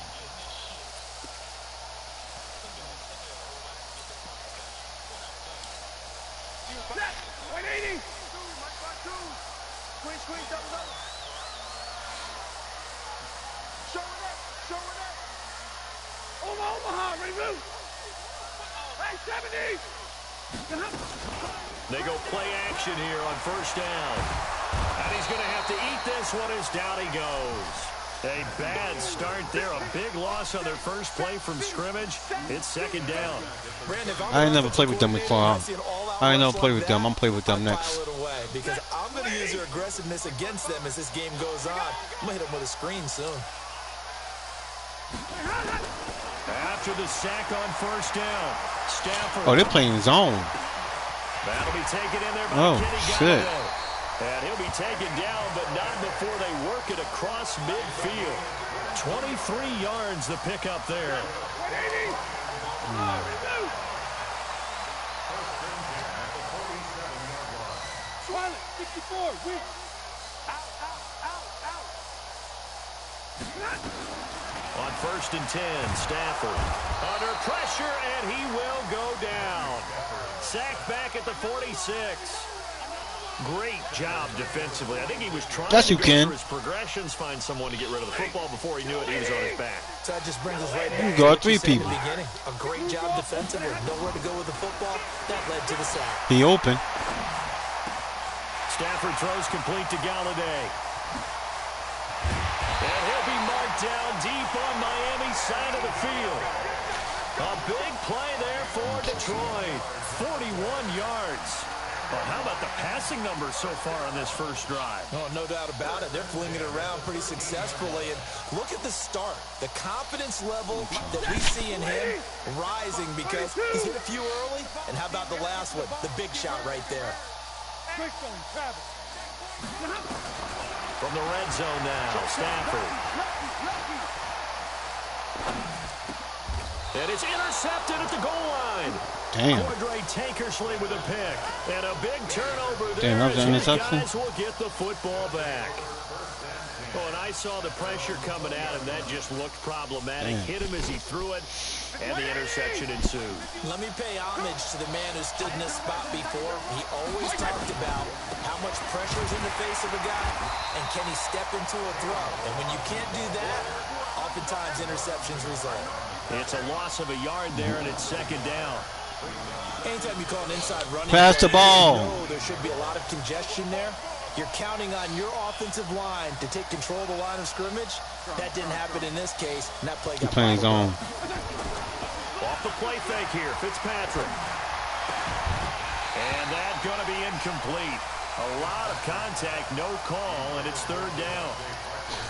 Set. 180. Squeeze, double. Show it up. Omaha, remove. Hey, 70. They go play action here on first down. And he's going to have to eat this one as down he goes. A bad start there. A big loss on their first play from scrimmage. It's second down. I ain't never played with them before. I ain't never played with them. I'm playing with them next. Because I'm going to use their aggressiveness against them as this game goes on. I'm going to hit them with a screen soon. After the sack on first down, Stafford. Oh, they're playing zone. That'll be taken in there by Oh, Kenny shit. Galladay. And he'll be taken down, but not before they work it across midfield. 23 yards the pickup there. 64, weak. On first and 10, Stafford under pressure, and he will go down. Sacked back at the 46. Great job defensively. I think he was trying to go through his progressions, find someone to get rid of the football. Before he knew it, he was on his back. So that just brings us right back You got to what you 3 said people. at the beginning. A great job defensively. Nowhere to go with the football. That led to the sack. He open. Stafford throws complete to Galladay. And he'll be marked down deep on Miami's side of the field. A big play there for Detroit. 41 yards. Well, how about the passing numbers so far on this first drive? Oh, no doubt about it. They're flinging it around pretty successfully. And look at the start. The confidence level that we see in him rising because he's hit a few early. And how about the last one? The big shot right there. From the red zone now, Stafford. And it's intercepted at the goal line. Damn. Cordray Tankersley with a pick. And a big turnover there. Damn, that was an interception? Guys will get the football back. Oh, and I saw the pressure coming at him. That just looked problematic. Damn. Hit him as he threw it, and the interception ensued. Let me pay homage to the man who stood in this spot before. He always talked about how much pressure is in the face of a guy, and can he step into a throw. And when you can't do that, oftentimes interceptions result. It's a loss of a yard there, and it's second down. Anytime you call an inside running Pass the back, ball. you know there should be a lot of congestion there. You're counting on your offensive line to take control of the line of scrimmage. That didn't happen in this case, and that play got Playing zone. Off the play fake here, Fitzpatrick. And that's going to be incomplete. A lot of contact, no call, and it's third down.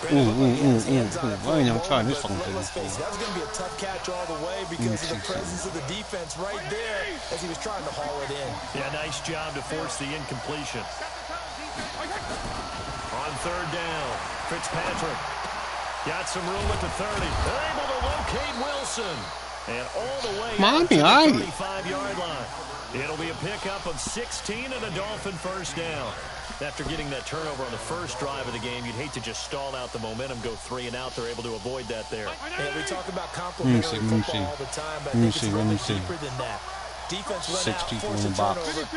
I ain't never tried this fucking thing. That was going to be a tough catch all the way because of the presence of the defense right there as he was trying to haul it in. Yeah, nice job to force the incompletion. On third down, Fitzpatrick got some room at the 30. They're able to locate Wilson. And all the way up to the 35-yard line. It'll be a pickup of 16 and a Dolphin first down. After getting that turnover on the first drive of the game, you'd hate to just stall out the momentum, go 3 and out. They're able to avoid that there. And we talk about complementary football all the time, but I think it's a little bit deeper than that. Defense went out, forced a turnover,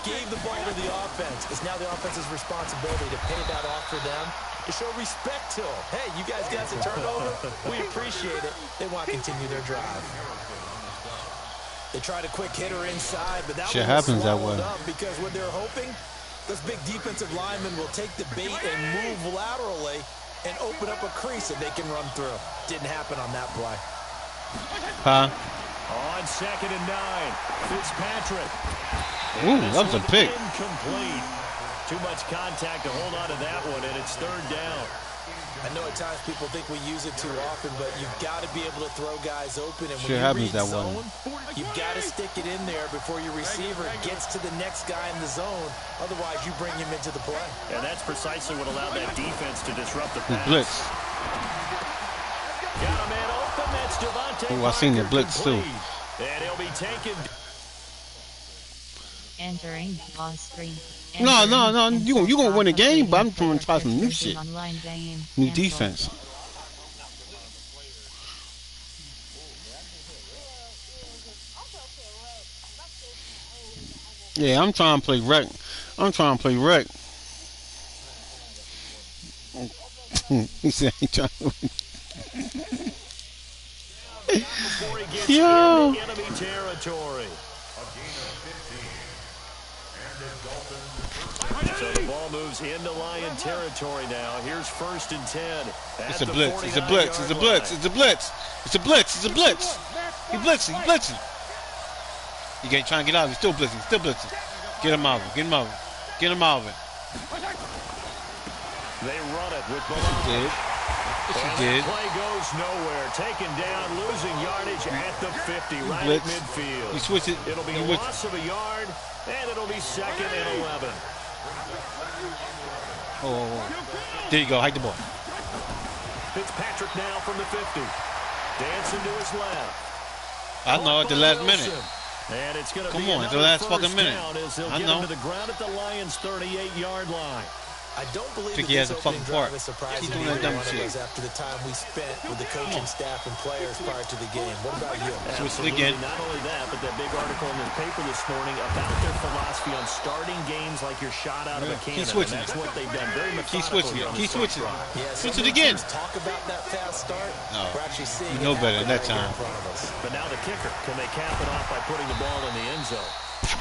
gave the ball to the offense. It's now the offense's responsibility to pay that off for them, to show respect to them. Hey, you guys got the turnover. We appreciate it. They want to continue their drive. They tried a quick hitter inside, but that shit one was happens that way. swallowed up because what they're hoping, this big defensive lineman will take the bait and move laterally and open up a crease that they can run through. Didn't happen on that play. Huh? On 2nd and 9, Fitzpatrick. Ooh, that was a pick. Incomplete. Too much contact to hold on to that one, and it's 3rd down. I know at times people think we use it too often, but you've got to be able to throw guys open. And when Shit you happens read that zone, one. you've got to stick it in there before your receiver gets to the next guy in the zone. Otherwise, you bring him into the play. And that's precisely what allowed that defense to disrupt the pass. Blitz. Got a man open. That's Devontae. Oh, I seen the blitz too. And he'll be taken. Entering pause screen. No. You gonna win the game, but I'm trying to try some new shit. New defense. Yeah, I'm trying to play rec. He said he trying to win. Before he gets Yo. into enemy territory. So the ball moves into Lion territory now. Here's 1st and 10. It's a blitz. It's a blitz. It's a blitz. It's a blitz. It's a blitz. It's a blitz. He blitzing. He blitzing. You can't try and get out. He's still blitzing. Still blitzing. Get him out of it. Get him out of it. Get him out of it. They run it with Yes, he did. Yes, he did. Play goes nowhere. Taken down, losing yardage at the 50, right Blitz. at midfield. You switch it. It'll be a loss of a yard, and it'll be 2nd and 11. Oh. There you go. Hike the ball. Fitzpatrick now from the 50. Dancing to his left. I know at the last minute. And it's going to Come be on, it's the another last fucking first minute. down as they'll I get know. him to the ground at the Lions' 38-yard line. I don't believe Think that he has this a fucking opening drive part. is surprising He's to doing either that dumb one of shit. us after the time we spent with the coaching staff and players prior to the game. What about you? Switch it Absolutely. again. Not only that, but that big article in the paper this morning about their philosophy on starting games like you're shot out of a cannon. Keep switching And that's what they've done. Very Keep methodical switching it. on Keep the switching it. Yeah, Switch some it again. teams talk about that fast start. No. We're actually seeing You know it better happen that right here time. in front of us. But now the kicker. Can they cap it off by putting the ball in the end zone?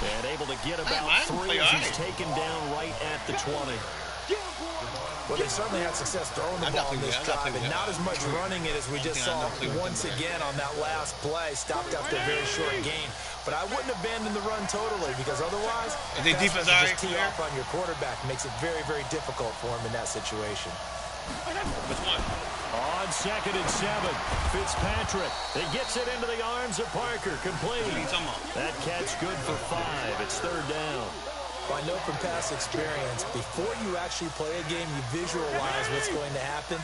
And able to get about 3 as he's taken down right at the 20. Well, they certainly had success throwing the ball in this drive, and not as much running it as we just saw once again on that last play. Stopped after a very short gain. But I wouldn't abandon the run totally, because otherwise, they defense just tee off on your quarterback makes it very, very difficult for him in that situation. On 2nd and 7, Fitzpatrick. He gets it into the arms of Parker. Complete. That catch good for 5. It's 3rd down. Well, I know from past experience, before you actually play a game, you visualize what's going to happen.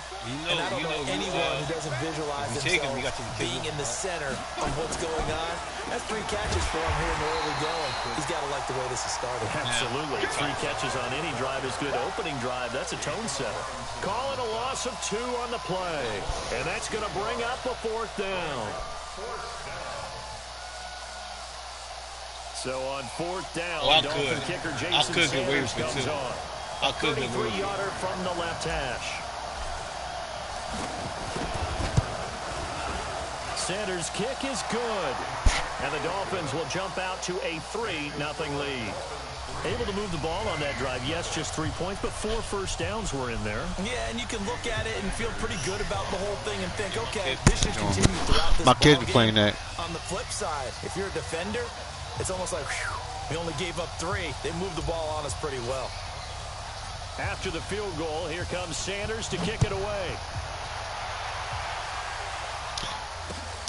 And I don't know anyone who doesn't visualize themselves being in the center of what's going on. That's 3 catches for him here in the early going. He's got to like the way this is started. Absolutely. 3 catches on any drive is good. Opening drive, that's a tone setter. Calling a loss of 2 on the play. And that's going to bring up a 4th down. So on 4th down, Dolphin kicker Jason Sanders comes on. I could be 33-yarder from the left hash. Sanders' kick is good. And the Dolphins will jump out to a 3-0 lead. Able to move the ball on that drive. Yes, just 3 points, but 4 first downs were in there. Yeah, and you can look at it and feel pretty good about the whole thing and think, okay, this should continue throughout this My kids ball are playing game. that. On the flip side, if you're a defender, it's almost like, whew, we only gave up 3. They moved the ball on us pretty well. After the field goal, here comes Sanders to kick it away.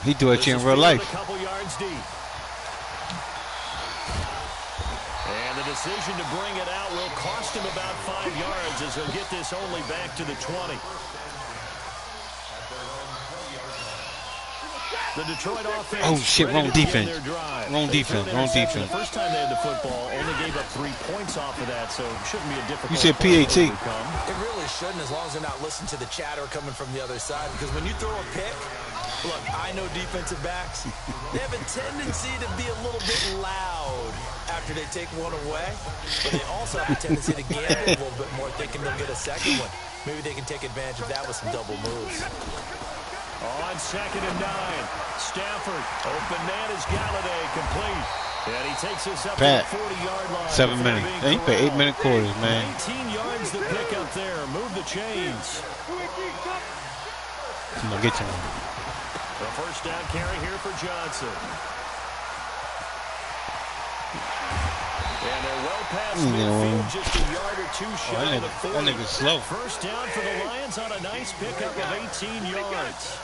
He do it in real life. A couple yards deep. And the decision to bring it out will cost him about 5 yards as he'll get this only back to the 20. The Detroit offense. Oh shit, wrong defense. Wrong defense. Wrong The defense. first time they had the football, only gave up 3 points off of that, so it shouldn't be a difficult. You said play to PAT. overcome. It really shouldn't, as long as they're not listening to the chatter coming from the other side, because when you throw a pick, look, I know defensive backs, they have a tendency to be a little bit loud after they take one away, but they also have a tendency to gamble a little bit more, thinking they'll get a second one. Maybe they can take advantage of that with some double moves. On 2nd and 9, Stafford, open man is Galladay, complete. And he takes us up Pat, to the 40-yard line. 7 minutes. They ain't pay 8-minute quarters, man. 19 yards to pick up there. Move the chains. Come on, get to him. The first down carry here for Johnson. And they're well past midfield, just a yard or two shy of the 40. That nigga's slow. First down for the Lions on a nice pickup of 18 yards.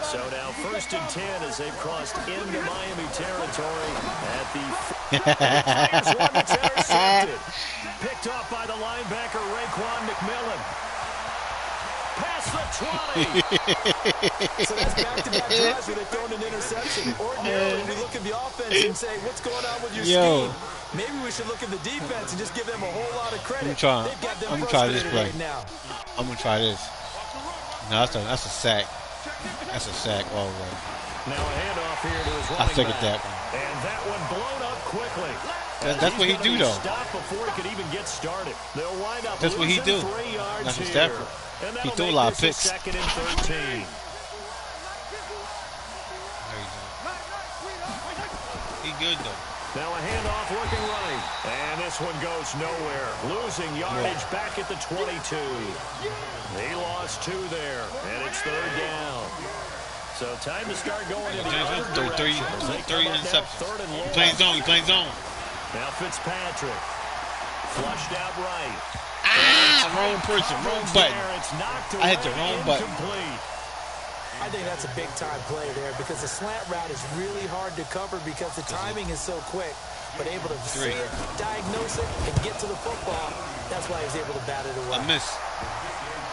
So now 1st and 10 as they've crossed into Miami territory at the Lions one that's intercepted. Picked off by the linebacker Raekwon McMillan. Past the 20. So that's back-to-back drives where they've thrown an interception. Ordinarily, we look at the offense and say, what's going on with your scheme? Maybe we should look at the defense and just give them a whole lot of credit. I'm gonna try this play. Right now. I'm gonna try this. No, that's a sack. That's a sack all the way. Now a handoff here to his running I figured back. that one. And that one blown up quickly. That's what he do though. Stop before he could even get started. They'll wind up That's what he do. 3 yards That's here. Stafford. And He threw a lot of picks. 2nd and 13. He good though. Now a handoff working right. And this one goes nowhere. Losing yardage back at the 22. He lost 2 there. And it's 3rd down. So time to start going in the other direction. Three interceptions. He playing zone. He playing zone. Now Fitzpatrick. Flushed out right. Wrong person. Wrong button. I hit the wrong button. I think that's a big-time play there because the slant route is really hard to cover because the timing is so quick. But able to see it, diagnose it, and get to the football, that's why he was able to bat it away. I missed.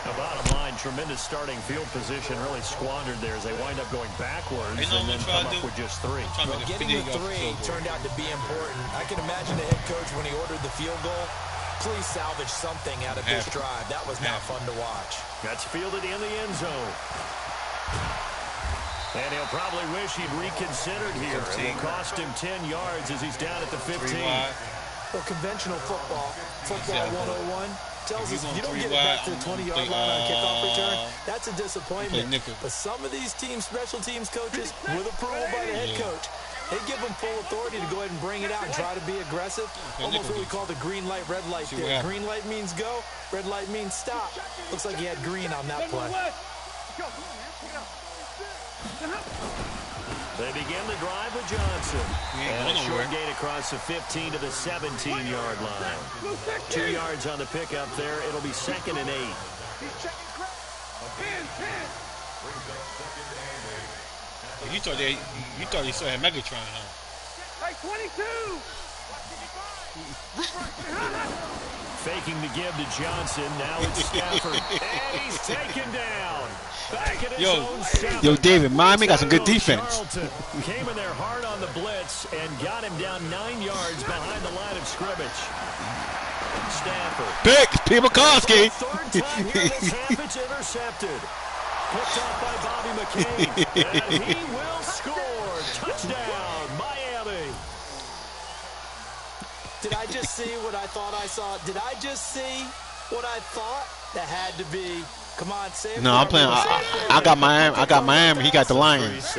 The bottom line, tremendous starting field position, really squandered there as they wind up going backwards and then come up with just 3. Well, getting the 3 turned out to be important. I can imagine the head coach when he ordered the field goal, please salvage something out of this drive. That was not fun to watch. That's fielded in the end zone. And he'll probably wish he'd reconsidered here. It will cost him 10 yards as he's down at the 15. Well, conventional football 101, tells us if you don't get it back to the 20-yard line on kickoff return, that's a disappointment. But some of these teams, special teams coaches, with approval by the head coach, they give them full authority to go ahead and bring it out and try to be aggressive. Almost what we call the green light, red light there. Green light means go, red light means stop. Looks like he had green on that play. They begin the drive with Johnson. And a short gain across the 15 to the 17-yard line. 2 yards on the pickup there. It'll be 2nd and 8. You thought he saw him Megatron, huh? Hey, 22! Faking the give to Johnson. Now it's Stafford. And he's taken down. Back at his own 7. Yo, David, Miami got some good defense. Came in there hard on the blitz and got him down 9 yards behind the line of scrimmage. Stafford. Pick, P. McCoskey. Third time here this half, it's intercepted. Picked off by Bobby McCain. And he will score. Touchdown, Miami. Did I just see what I thought I saw? Did I just see what I thought? That had to be. Come on, save. No, I'm playing. I got Miami. I got Miami. He got the Lions.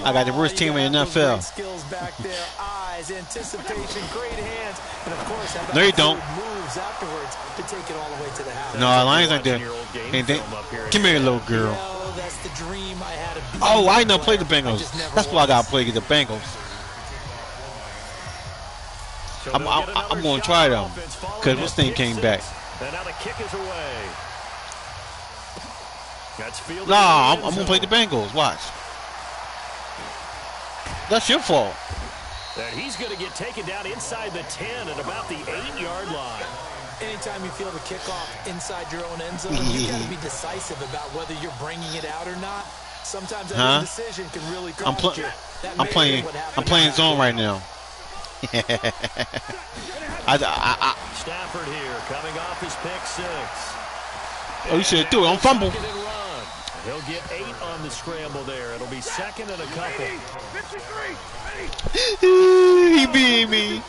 I got the worst team in the NFL. Skills back there, eyes, anticipation, great hands, and of course, no, you don't. Moves afterwards to take it all the way to the house. No, the Lions aren't there. Come here, little girl. That's the dream I had. Oh, I know. Play the Bengals. That's why I got to play the Bengals. I'm going to try them because this thing came back. And now the kick is away. Nah, I'm going to play the Bengals. Watch. That's your fault. And he's going to get taken down inside the 10 at about the 8-yard line. Anytime you feel the kickoff inside your own end zone, you got to be decisive about whether you're bringing it out or not. Sometimes that decision can really cost you. I'm playing zone right now. Stafford here coming off his pick 6. Oh, you should do it on fumble. He'll get 8 on the scramble there. It'll be 2nd and a couple. He beat me.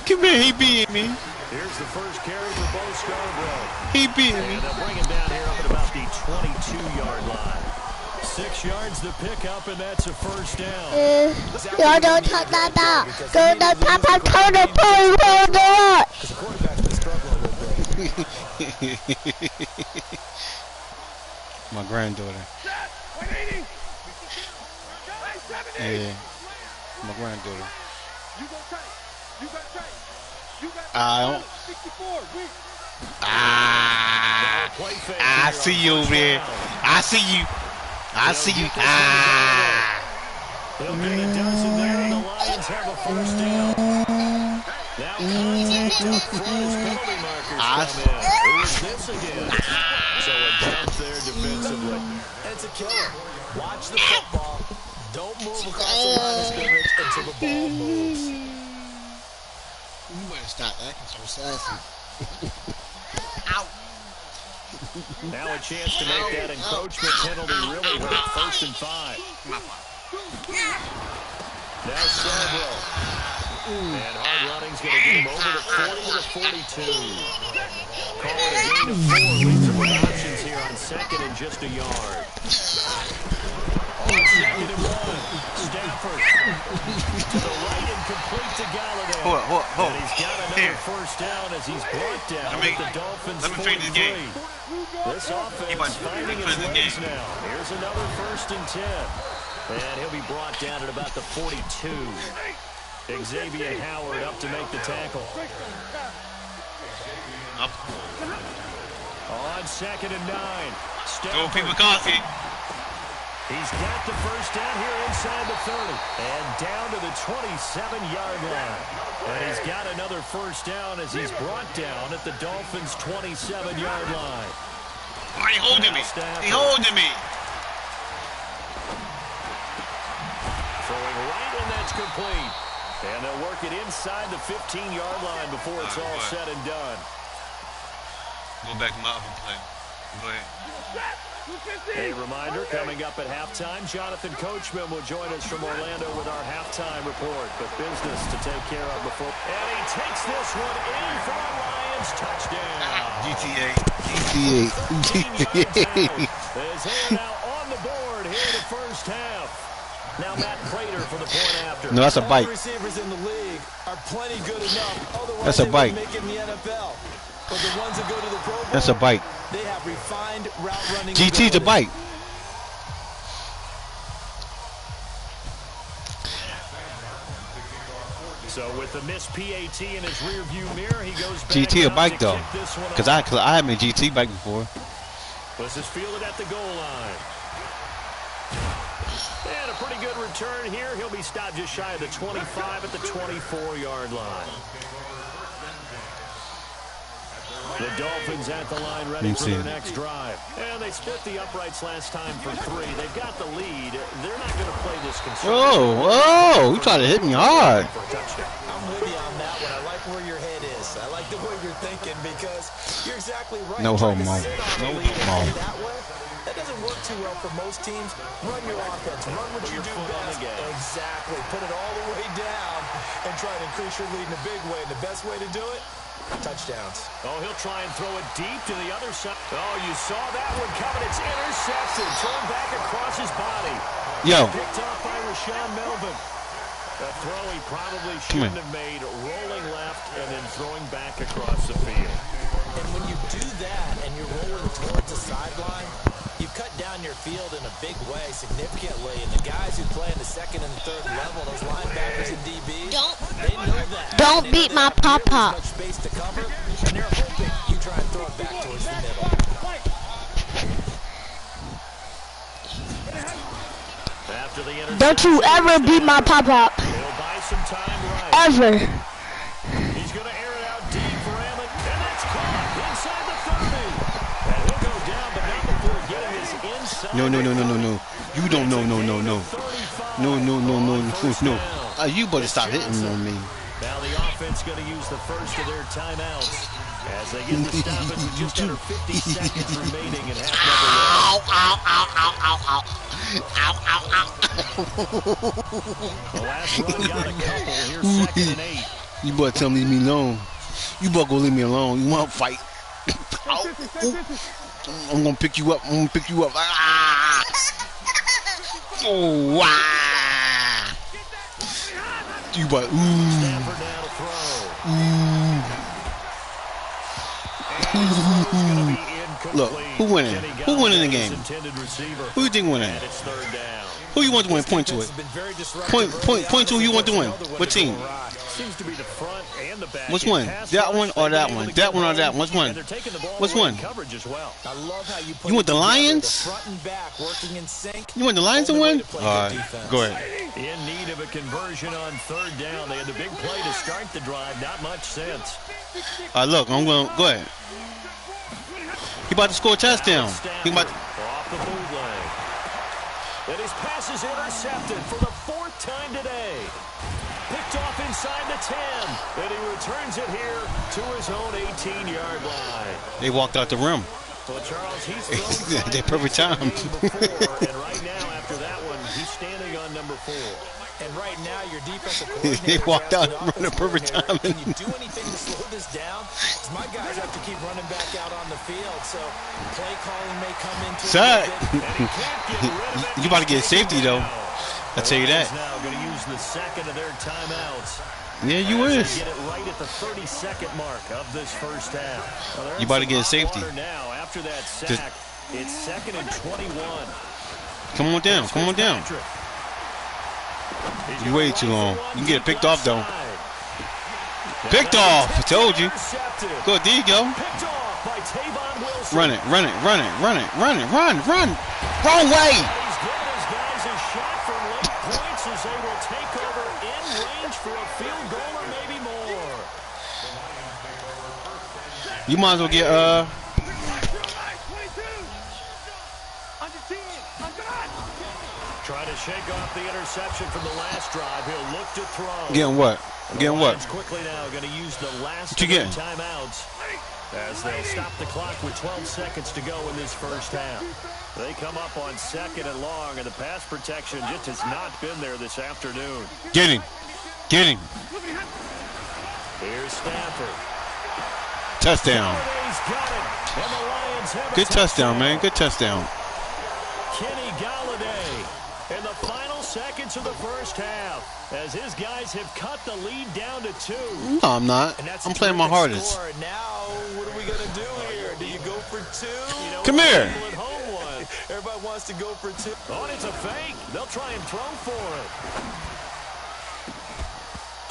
Come here, he beat me. Here's the first carry for Bo Scarborough. He beat me. And they'll bring him down here up at about the 22-yard line. 6 yards to pick up, and that's a first down. Y'all don't touch that down. Go to Papa Turner, please hold it. Because the quarterback's been struggling a little bit. My granddaughter. Yeah. My granddaughter. You go tight. You got tight. You got I don't. 64. Weak. I see you over there. I see you. I see you. They'll get a dozen there, and the Lions have a first down. Now contact up front as penalty markers come in. Who is this again? So a dump there defensively. It's a killer. Watch the football. Don't move across the line of scrimmage until the ball moves. You better stop acting so sassy. Ow. Now a chance to make that encroachment penalty really hurt. 1st and 5. Now Scarborough. And hard running's going to get him over the 40 to 42. Call it a gain of 4. Leaves him with options here on 2nd and just a yard. On 2nd and 1. Stafford to the right and complete to Galladay. Hold. And he's got another first down as he's brought down at the Dolphins 43. This offense finding its legs now. Here's another 1st and 10. And he'll be brought down at about the 42. Xavier Howard up to make the tackle. Up. On 2nd and 9. Go people coffee. He's got the first down here inside the 30. And down to the 27-yard line. And he's got another first down as he's brought down at the Dolphins' 27-yard line. Oh, he holding me. He holding me. Throwing right, and that's complete. And they'll work it inside the 15-yard line before it's all said and done. Go back to my other play. Go ahead. A reminder, coming up at halftime, Jonathan Coachman will join us from Orlando with our halftime report. But business to take care of before. And he takes this one in for a Lions touchdown. GTA. Is here now on the board here in the first half. Now Matt Prater for the point after. No, that's a bite. Receivers in the league are plenty good enough. Otherwise, that's a bite. They would make it in the NFL. But the ones that go to the Pro Bowl, that's a bite. They have refined route running. GT's a bite. So with the missed PAT in his rearview mirror, he goes back GT a bike though, because I haven't been GT bike before. This is fielded at the goal line. And a pretty good return here. He'll be stopped just shy of the 25 at the 24-yard line. The Dolphins at the line ready for their next drive. And they split the uprights last time for 3. They've got the lead. They're not going to play this conservative. Whoa, you trying to hit me hard. I'm with you on that one. I like where your head is. I like the way you're thinking because you're exactly right. No homo. No homo. That doesn't work too well for most teams. Run your offense. Run what you do best. Exactly. Put it all the way down and try to increase your lead in a big way. And the best way to do it? Touchdowns. Oh, he'll try and throw it deep to the other side. Oh, you saw that one coming. It's intercepted. Thrown back across his body. Yo. Picked off by Rashawn Melvin. A throw he probably shouldn't have made. Rolling left and then throwing back across the field. And when you do that and you're rolling towards the sideline, you cut down your field in a big way, significantly. And the guys who play in the 2nd and 3rd level, those linebackers and DBs, they know that. Don't beat my papa. Space to cover, and they're hoping you try and throw it back towards the middle. After the Don't you ever beat my papa. He'll buy some time right. Ever. He's going to air it out deep for Emmett, and that's caught inside the 30. And he'll go down, but not before getting his inside. No. You don't know. No. You better stop hitting on me. Now the offense going to use the first of their timeouts as they get the stoppage with just under 50 seconds remaining in half number 1. The last run got a couple. Here's 2nd and 8. You better tell me to leave me alone. You better go leave me alone. You want to fight? I'm gonna pick you up. Ah! Oh, wow! You better. Stafford now to throw. Look, who winning? Who winning the game? Who you think winning? And it's 3rd down. Who you want to win? Point to it. Point to who you want to win. What team? Seems to be the front and the back. Which one? That one or that one? That one or that one? Which one? Which one? You want the Lions? You want the Lions to win? All right, go ahead. In need of a conversion on third down. They had the big play to start the drive. Not much sense. Look, I'm going to go ahead. He about to score a touchdown. He about to... Off the bootleg. And his pass is intercepted for the 4th time today. Picked off inside the 10. And he returns it here to his own 18-yard line. They walked out the rim. Well, Charles, he's thrown they perfect time. before, and right now, after that one, he's standing on number 4. And right now, your defensive coordinator they walked out in the perfect time. Can you do anything to slow this down? Because my guys have to keep running back out on the field, so play calling may come into it. You about to get safety, though. I'll tell you that. Now going to use the second of their timeouts. Yeah, you is. Get it right at the 32nd mark of this first half. Well, you about to get safety. Now, after that sack, it's 2nd and 21. Come on down. Come on down. You waited too long. You can get it picked off, though. Picked off. I told you. Good. There you go. Run it. Run it. Run it. Run it. Run it. Run. Run. Wrong way. He's giving his guys a shot for late points as they will take over in range for a field goal or maybe more. You might as well get Try to shake off the interception from the last drive. He'll look to throw. Getting what? Getting what? Quickly now, going to use the last what you getting? Timeouts as they'll stop the clock with 12 seconds to go in this first half. They come up on 2nd and long, and the pass protection just has not been there this afternoon. Get him. Get him. Here's Stafford. Touchdown. Good touchdown, man. Good touchdown. Kenny Galladay in the final seconds of the first half as his guys have cut the lead down to 2. No, I'm not. I'm playing my hardest. Now, what are we going to do here? Do you go for 2? You know, come here. Everybody wants to go for 2. Oh, it's a fake. They'll try and throw for it.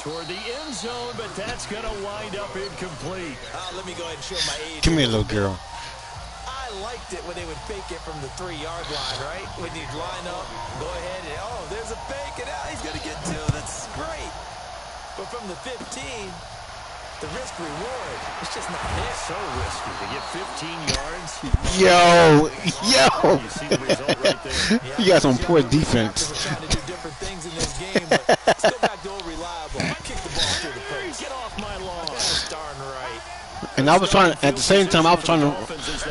Toward the end zone, but that's going to wind up incomplete. Let me go ahead and show my age. Come here, little girl. I liked it when they would fake it from the 3-yard line, right? When you'd line up, go ahead, and there's a fake, and he's going to get 2. That's great. But from the 15, the risk-reward, it's just not there. So risky to get 15 yards. Yo. You see the result right there. You got some poor defense. We're trying to do different things in this game, but let's go back to old reliable. Kick the ball through the post. Get off my lawn. That's darn right. And I was trying, at the same time, I was trying to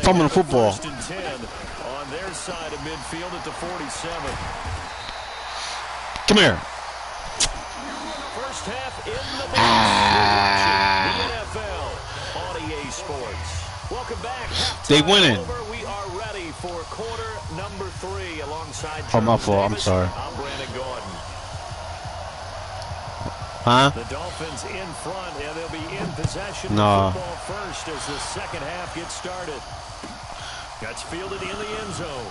fumble the football. On their side of midfield at the 47. Come here. First half in the NFL on EA Sports. Welcome back. They winning. We are ready for quarter number 3 alongside. Oh, my fault. I'm sorry. I'm Brandon Gordon. Huh? The Dolphins in front, and they'll be in possession No. of the football first as the second half gets started. Gets fielded in the end zone.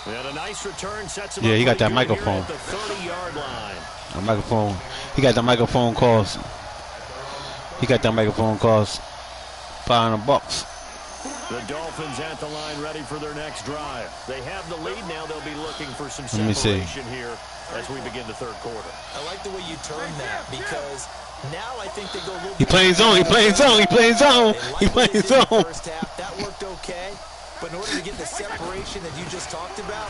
And a nice return sets him up. He got that good microphone. here at the 30-yard line. A microphone. He got the microphone calls. He got that microphone calls. $500. The Dolphins at the line ready for their next drive. They have the lead now. They'll be looking for some Let me see. separation here as we begin the third quarter. I like the way you turn that because now I think they go a little He playing zone. He playing zone. He playing zone. He playing zone. First half, that worked okay. But in order to get the separation that you just talked about,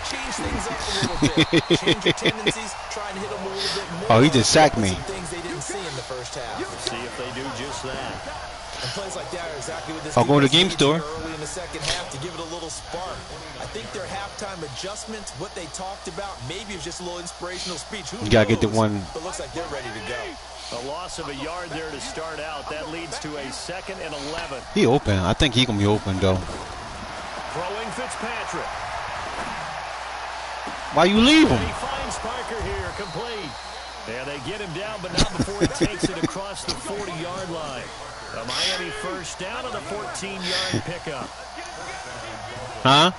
change things up a little bit. Change your tendencies. Try and hit them a little bit more. Oh, he just sacked me. Some things they didn't see in the first half. See if they do just that. And plays like that are exactly what this I'll go to the defense game needs store. early in the second half to give it a little spark. I think their halftime adjustments, what they talked about, maybe it was just a little inspirational speech. Who You gotta get the knows? one. But looks like they're ready to go. A loss of a yard there to start out. That leads to a 2nd and 11. He open. I think he gonna be open though. Throwing Fitzpatrick. Why you leave him? He finds Parker here, complete. And they get him down, but not before he takes it across the 40-yard line. A Miami first down on the 14-yard pickup. Huh?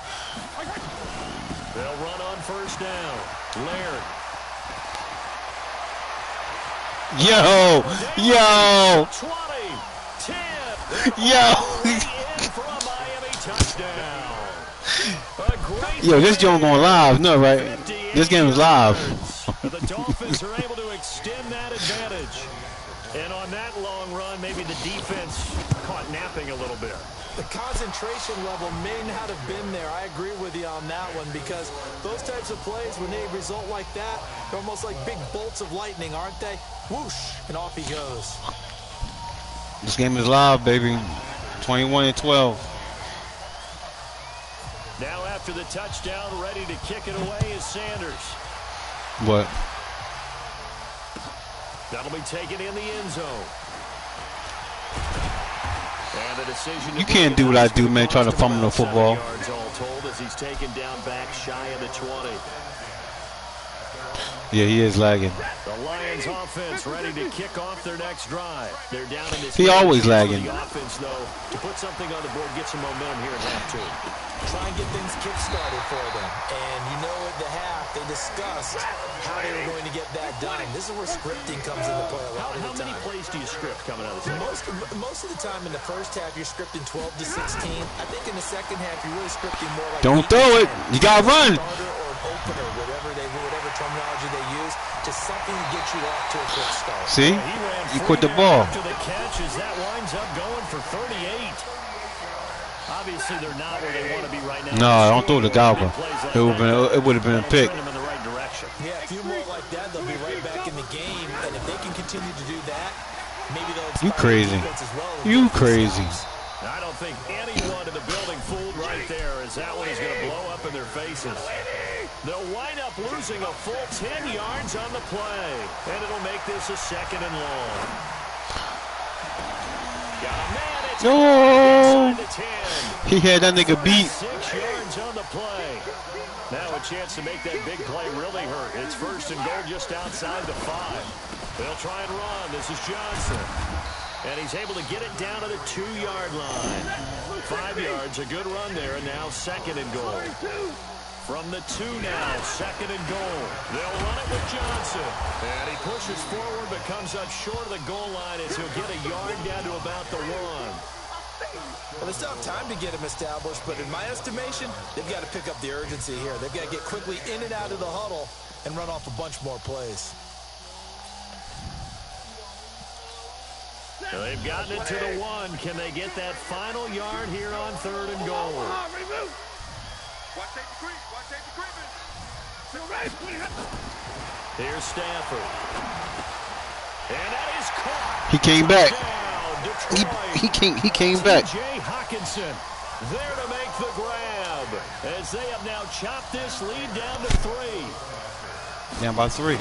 They'll run on first down. Laird. Yo! Yo! 20, 10. Yo! In for a Miami touchdown. A great Yo, this joint going live. No, right? This game is live. The Dolphins are able to extend that advantage. And on that long run, maybe the defense caught napping a little bit. The concentration level may not have been there. I agree with you on that one because those types of plays, when they result like that, they're almost like big bolts of lightning, aren't they? Whoosh, and off he goes. This game is live, baby. 21-12. Now after the touchdown, ready to kick it away is Sanders. What? That'll be taken in the end zone. And the decision You can't do what I do, man, trying to fumble the football. Yards all told as he's taken down back shy of the 20. Yeah, he is lagging. The Lions offense ready to kick off their next drive. They're down in this. He always lagging. The offense, though, to put something on the board, get some momentum here in half two. Try and get things kick-started for them. And you know at the half, they discussed how they were going to get that done. This is where scripting comes into play a lot of the time. How many plays do you script coming out of the second? Most of the time in the first half, you're scripting 12 to 16. I think in the second half, you're really scripting more like... Don't throw it. You got to run. Starter or an opener, whatever terminology they use, to something to get you off to a quick start. See? You quit the ball. After the catch, as that winds up going for 38. Obviously, they're not where they want to be right now. No, don't throw the gobble. It would have been a pick. Yeah, a few more like that, they'll be right back in the game. And if they can continue to do that, maybe they'll... You crazy. You crazy. I don't think anyone in the building fooled right there, as that one is going to blow up in their faces. They'll wind up losing a full 10 yards on the play. And it'll make this a second and long. Got a man. No. He had that nigga beat. 6 yards on the play. Now a chance to make that big play really hurt. It's first and goal just outside the 5. They'll try and run. This is Johnson. And he's able to get it down to the 2-yard line. 5 yards, a good run there, and now second and goal. From the 2 now, second and goal. They'll run it with Johnson. And he pushes forward, but comes up short of the goal line as he'll get a yard down to about the 1. Well, they still have time to get him established, but in my estimation, they've got to pick up the urgency here. They've got to get quickly in and out of the huddle and run off a bunch more plays. So they've gotten it to the 1. Can they get that final yard here on third and goal? Here's Stafford. And that is caught. He came back. He came back. Jay Hawkinson there to make the grab as they have now chopped this lead down to 3. Down by 3.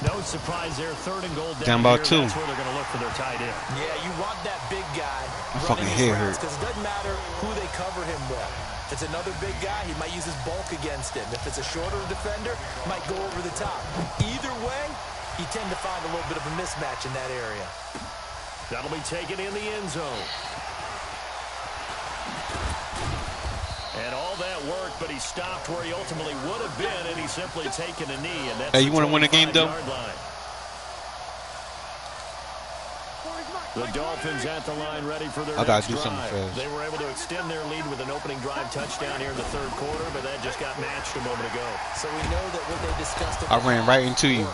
No surprise there. Third and goal down by 2. That's where they're going to look for their tight end. Yeah, you want that big guy. My fucking hair hurts. Because it doesn't matter who they cover him with. If it's another big guy, he might use his bulk against him. If it's a shorter defender, might go over the top. Either way, you tend to find a little bit of a mismatch in that area. That'll be taken in the end zone. And all that work, but he stopped where he ultimately would have been, and he's simply taken a knee. And that's hey, you want to win a game, though? The Dolphins at the line ready for their next drive. Fast. They were able to extend their lead with an opening drive touchdown here in the third quarter, but that just got matched a moment ago. So we know that what they discussed... I ran right into you.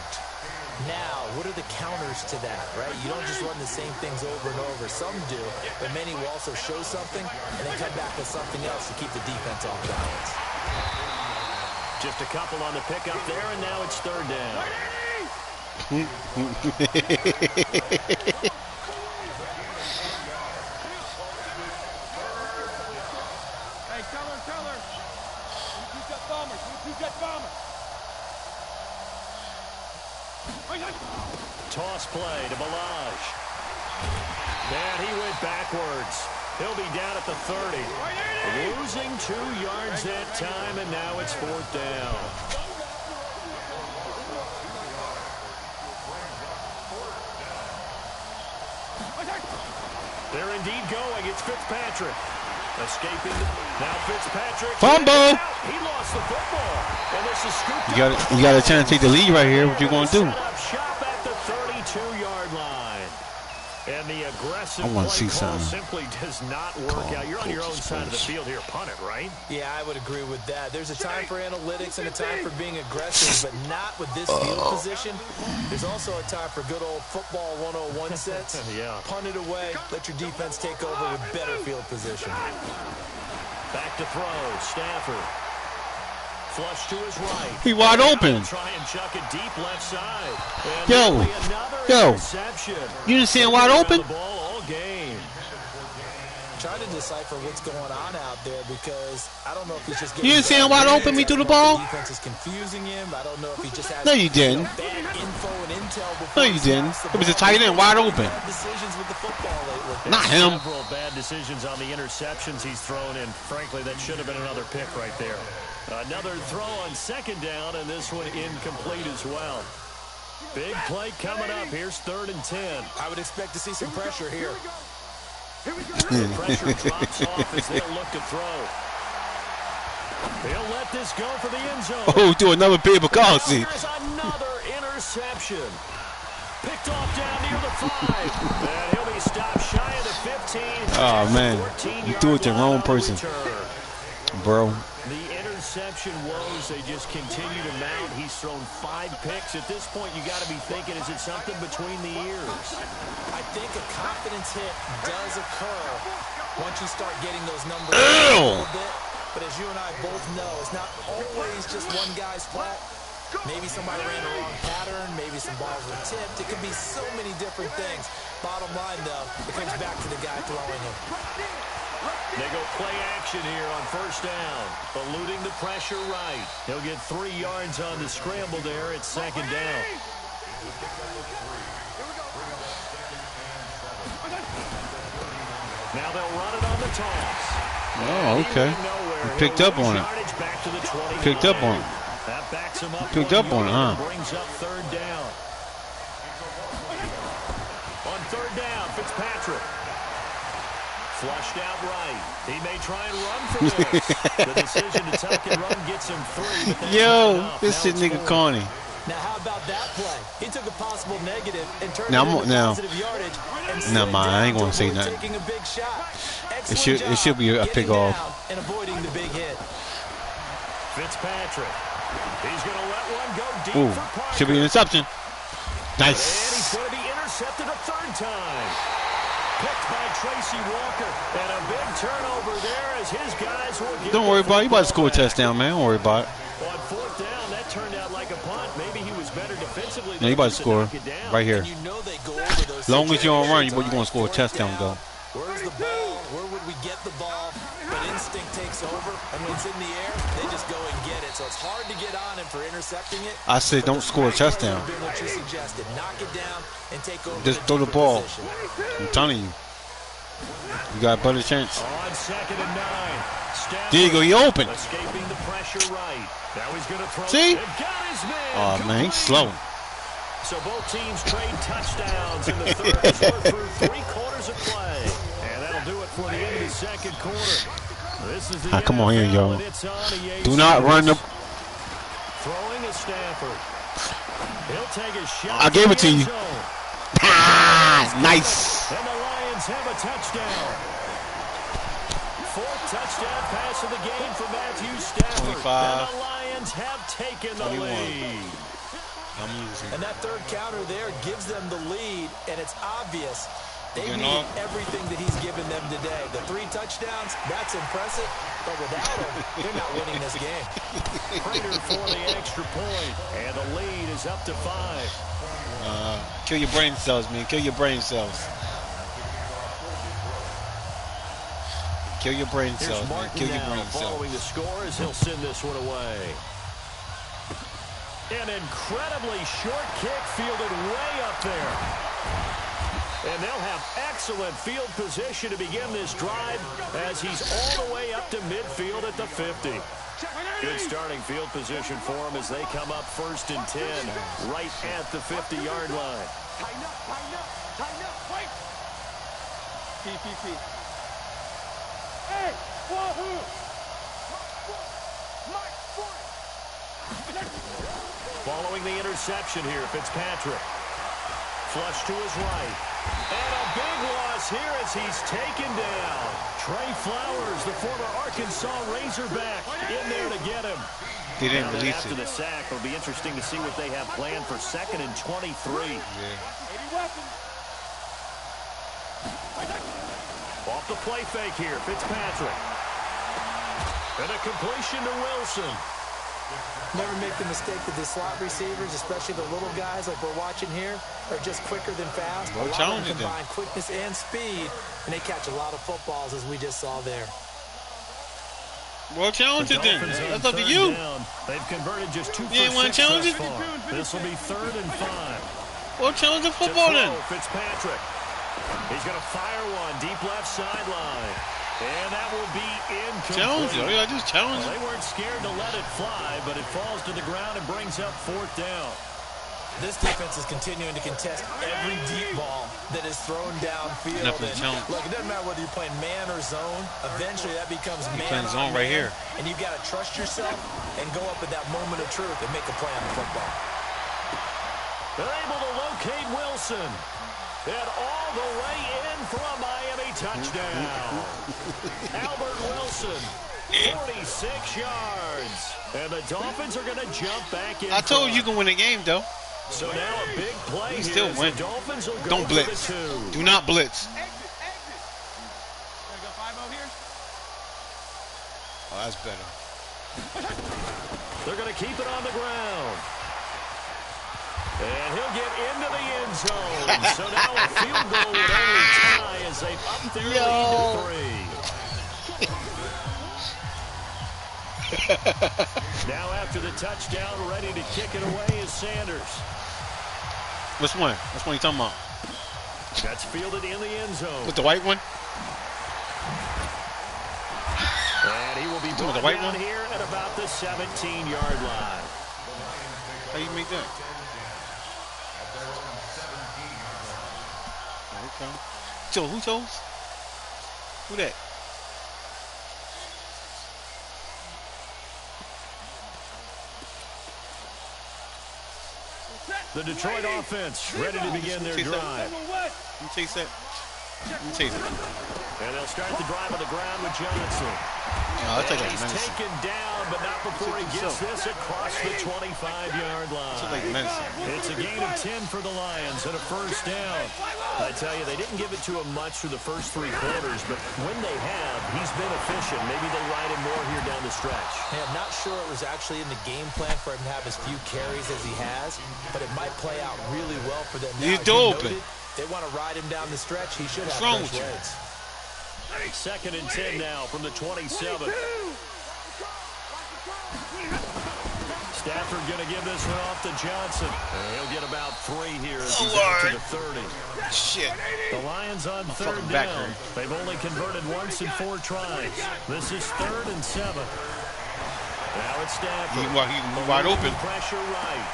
Now, what are the counters to that, right? You don't just run the same things over and over. Some do, but many will also show something and then come back with something else to keep the defense off balance. Just a couple on the pickup there, and now it's third down. Hey, tell her. We got bombers. Toss play to Balaj. And he went backwards. He'll be down at the 30. Losing 2 yards that time, and now it's fourth down. They're indeed going. It's Fitzpatrick. Escaping. Now Fitzpatrick. Fumble. He lost the football. And this is scooped You got a chance to take the lead right here. What you gonna do? Set up shop at the 32-yard line. And the aggressive I want to see play call something. simply does not work out. You're on your own side of the field here. Punt it, right? Yeah, I would agree with that. There's a time for analytics and a time for being aggressive, but not with this field position. There's also a time for good old football 101 sets. Yeah. Punt it away. Let your defense take over with better field position. Back to throw. Stafford. Flush to his right. He wide open. Try and chuck it deep left side. And Yo. interception. You didn't see him wide open? The ball all game. Trying to decipher what's going on out there because I don't know if he's just You didn't see him wide open, me through the ball? The defense is confusing him. I don't know if he just has No, you didn't. bad info and intel before No, you didn't. It was a tight end wide open. Decisions with the football lately. Not him. Several bad decisions on the interceptions he's thrown in. Frankly, that should have been another pick right there. Another throw on second down, and this one incomplete as well. Big play coming up. Here's 3rd and 10. I would expect to see some pressure here. The pressure drops off as they'll look to throw. They'll let this go for the end zone. Oh, do another big McCarthy. There's another interception. Picked off down near the 5. And he'll be stopped shy of the 15. Oh, man. You threw it to the wrong person. Bro. The interception woes, they just continue to mount. He's thrown 5 picks. At this point, you got to be thinking, is it something between the ears? I think a confidence hit does occur once you start getting those numbers Ew. a little bit. But as you and I both know, it's not always just one guy's fault. Maybe somebody ran the wrong pattern. Maybe some balls were tipped. It could be so many different things. Bottom line, though, it comes back to the guy throwing it. They go play action here on 1st down. Eluding the pressure right. He'll get 3 yards on the scramble there at 2nd down. Now they'll run it on the toss. Oh, okay. He picked up on it. Picked up on it. That backs him up. Picked up on it, huh? Brings up 3rd down. On 3rd down, Fitzpatrick. Flushed out right. He may try and run for this. The decision to tuck and run gets him 3. But Yo, this shit nigga corny. Now, how about that play? He took a possible negative and turned Now, it into positive yardage. Nah, man, I ain't gonna say nothing. Taking a big shot. It should be a pick off. And avoiding the big hit. Fitzpatrick. He's going to let one go deep Ooh, for Parker. should be an interception. And he's Nice. going to be intercepted a 3rd time. Picked by Tracy Walker. And a big turnover there as his guys will get. Don't worry about it. You about to score a touchdown, man. Don't worry about it. On 4th down, that turned out like a punt. Maybe he was better defensively. Yeah, you about to score right here. You know they go over those As long as you don't run, you're situations. going to score a touchdown, though. Where's the ball? Where would we get the ball? But instinct takes over, and when it's in the air, they just go and get it. So it's hard to get on him for intercepting it. I said don't score a touchdown. What you suggested, knock it down and take over. Just throw the ball. I'm telling you. You got a better chance. On 2nd and 9. Stafford There you go. He open. escaping the pressure right. Now he's going to throw. See? They've got his man. Oh, man, he's slow. So both teams trade touchdowns in the 3rd as we're through 3 quarters of play. And that'll do it for the end of the 2nd quarter. This is the Come on here, NFL, yo. and it's on the Do not run the. Throwing a Stafford. He'll take a shot. I gave it to in the you. end zone. Ah, nice. And the Lions have a touchdown. 4th touchdown pass of the game for Matthew Stafford. 25. And the Lions have taken the 21. lead. I'm losing. And that 3rd counter there gives them the lead, and it's obvious. They You need know? everything that he's given them today. The 3 touchdowns, that's impressive, but without him, they're not winning this game. Prater for the extra point, and the lead is up to 5. Kill your brain cells, man. Kill your brain cells. Kill your brain Here's cells, man. Martin Kill your now brain following cells. the score as he'll send this one away. An incredibly short kick fielded way up there. And they'll have excellent field position to begin this drive as he's all the way up to midfield at the 50. Good starting field position for him as they come up 1st and 10 right at the 50-yard line. Tighten up, wait. PPP. Hey, Wahoo! Following the interception here, Fitzpatrick. Flush to his right. And a big loss here as he's taken down. Trey Flowers, the former Arkansas Razorback, in there to get him. They didn't release after it. the sack, it'll be interesting to see what they have planned for 2nd and 23. Yeah. Off the play fake here, Fitzpatrick. And a completion to Wilson. Never make the mistake that the slot receivers, especially the little guys like we're watching here, are just quicker than fast. Well, a lot of them challenging them. combine quickness and speed, and they catch a lot of footballs, as we just saw there. Well, challenge it then. That's up to you. They've converted just 2 You ain't want to challenge it? This will be 3rd and 5. Well, challenge the football then. Fitzpatrick. He's going to fire one deep left sideline. And that will be incomplete. Challenge it. All you got to do is challenge it. They weren't scared to let it fly, but it falls to the ground and brings up 4th down. This defense is continuing to contest every deep ball that is thrown downfield. Look, it doesn't matter whether you're playing man or zone. Eventually, that becomes man playing zone right here. And you've got to trust yourself and go up at that moment of truth and make a play on the football. They're able to locate Wilson. And all the way in for a Miami touchdown. Albert Wilson, 46 yards. And the Dolphins are going to jump back in. I told you can win the game, though. So now a big play you here. Still win. The Dolphins will go Don't blitz. Do not blitz. Oh, that's better. They're going to keep it on the ground. And he'll get into the end zone. So now a field goal would only tie as they up their lead to 3. Now after the touchdown, ready to kick it away is Sanders. Which one? Which one you talking about? That's fielded in the end zone. With the white one? And he will be brought down here at about the 17-yard line. How you make that? Okay. So who told? Who that? The Detroit offense ready to begin their drive. Let me chase that. Let me chase it. And they'll start the drive on the ground with Johnson. No, that's like he's taken down, but not before he gets this across the 25-yard line. It's a gain of 10 for the Lions and a first down. I tell you, they didn't give it to him much through the first 3 quarters, but when they have, he's been efficient. Maybe they ride him more here down the stretch. Yeah, I'm not sure it was actually in the game plan for him to have as few carries as he has, but it might play out really well for them. He's open. They want to ride him down the stretch. He should have fresh legs. 2nd and 10 now from the 27. Stafford going to give this one off to Johnson. And he'll get about 3 here as he's out to the 30. Shit. The Lions on 3rd down. They've only converted once in 4 tries. This is 3rd and 7. Now it's Stafford. He's wide open. Pressure right.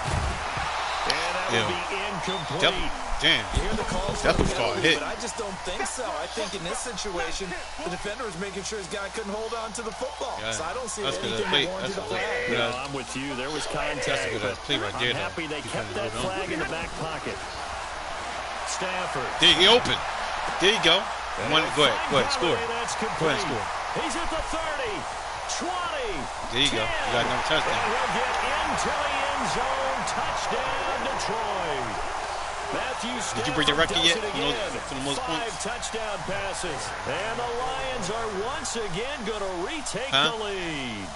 And that will be incomplete. Damn. You hear the calls that was far hit. But I just don't think so. I think in this situation, the defender was making sure his guy couldn't hold on to the football. Yeah. So I don't see anything that warranted a flag. No, I'm with you. There was contact. That's a good play right there. I'm happy they kept that flag in the back pocket. Stafford. There he open. There you go. Go ahead. Score. Go ahead, score. He's at the 30. 20. There you go. You got another touchdown. And he'll get into the end zone. Touchdown, Detroit. Did you break the record yet for the most 5 points? touchdown passes. And the Lions are once again going to retake the lead.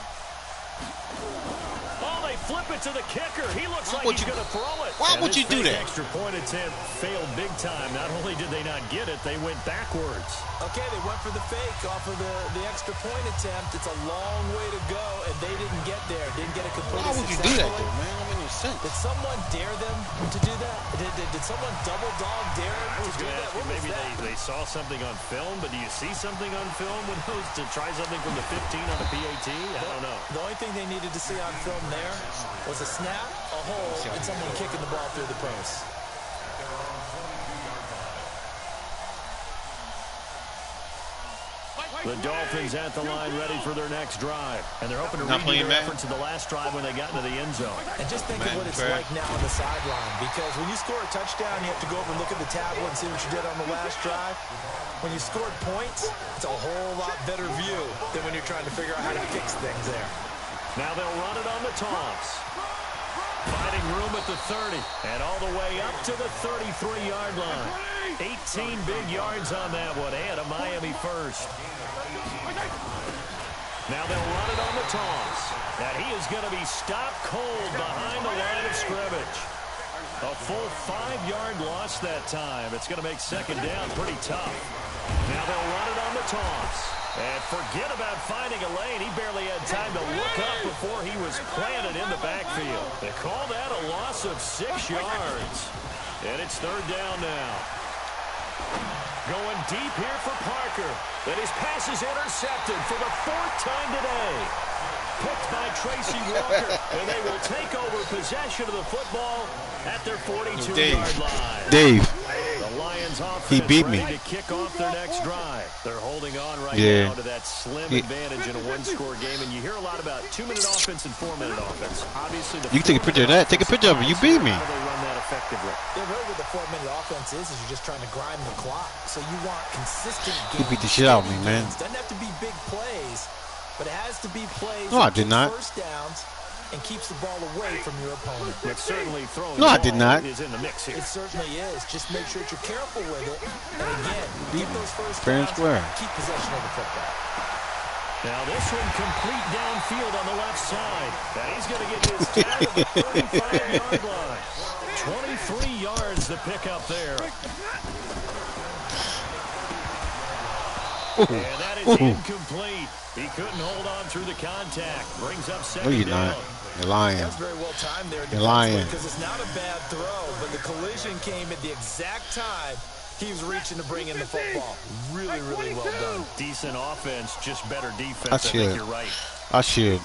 Oh, they flip it to the kicker. He looks like he's going to throw it. Why would you do that? Extra point attempt failed big time. Not only did they not get it, they went backwards. Okay, they went for the fake off of the extra point attempt. It's a long way to go, and they didn't get there. Didn't get a complete. Why would you do that, though, man? That makes no sense. Did someone dare them to do that? Did someone double dog dare them to do that? Maybe they saw something on film, but do you see something on film when those to try something from the 15 on the PAT? I don't know. The only thing they needed to see on film there was a snap, a hole, and someone kicking the ball through the post. The Dolphins at the line ready for their next drive. And they're hoping to redo their efforts in the last drive when they got into the end zone. And just think of what it's like now on the sideline. Because when you score a touchdown, you have to go over and look at the tablet and see what you did on the last drive. When you scored points, it's a whole lot better view than when you're trying to figure out how to fix things there. Now they'll run it on the toss. Finding room at the 30. And all the way up to the 33-yard line. 18 big yards on that one. And a Miami first. Now they'll run it on the toss. And he is going to be stopped cold behind the line of scrimmage. A full 5-yard loss that time. It's going to make second down pretty tough. Now they'll run it on the toss. And forget about finding a lane. He barely had time to look up before he was planted in the backfield. They call that a loss of 6 yards. And it's third down now. Going deep here for Parker. And his pass is intercepted for the 4th time today. Picked by Tracy Walker. And they will take over possession of the football at their 42-yard line. Dave. The Lions offense he beat me. to kick off their next drive. They're holding on right now to that slim advantage in a one-score game. And you hear a lot about 2-minute offense and 4-minute offense. Obviously, you can take a picture of that. Take a picture of it. You beat me. How do they run that effectively? Yeah, really what the 4-minute offense is you're just trying to grind the clock. So you want consistent games. You beat the shit out of me, man. Doesn't have to be big plays, but it has to be plays. No, I did not. First downs and keeps the ball away from your opponent. But certainly throwing no, I did not. Is in the mix here. It certainly is. Just make sure that you're careful with it. And again, get those first fair and square. Keep possession of the football. Now this one complete downfield on the left side. And he's going to get his tag at the 35-yard line. 23 yards to pick up there. And that is incomplete. He couldn't hold on through the contact. Brings up second down. You're lying. That's very well timed there. You're lying. Because it's not a bad throw, but the collision came at the exact time he was reaching to bring in the football. Really, really well done. Decent offense, just better defense. I think you're right. I should.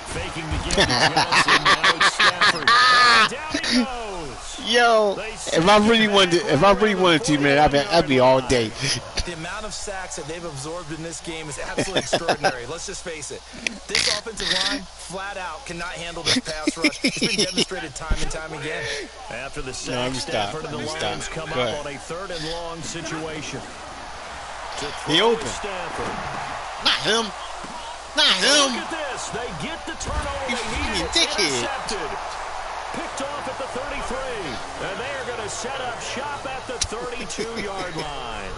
Faking the give to Johnson. Now it's Stafford. Down he goes. Yo, if I really wanted to, man, I'd be all day. The amount of sacks that they've absorbed in this game is absolutely extraordinary. Let's just face it. This offensive line, flat out, cannot handle this pass rush. It's been demonstrated time and time again. After the sack, Stafford and the Lions come up on a 3rd and long situation. He open. Stafford. Not him. Not him. Look at this. They get the turnover they need. Intercepted. Picked off at the 33. And they are going to set up shop at the 32-yard line.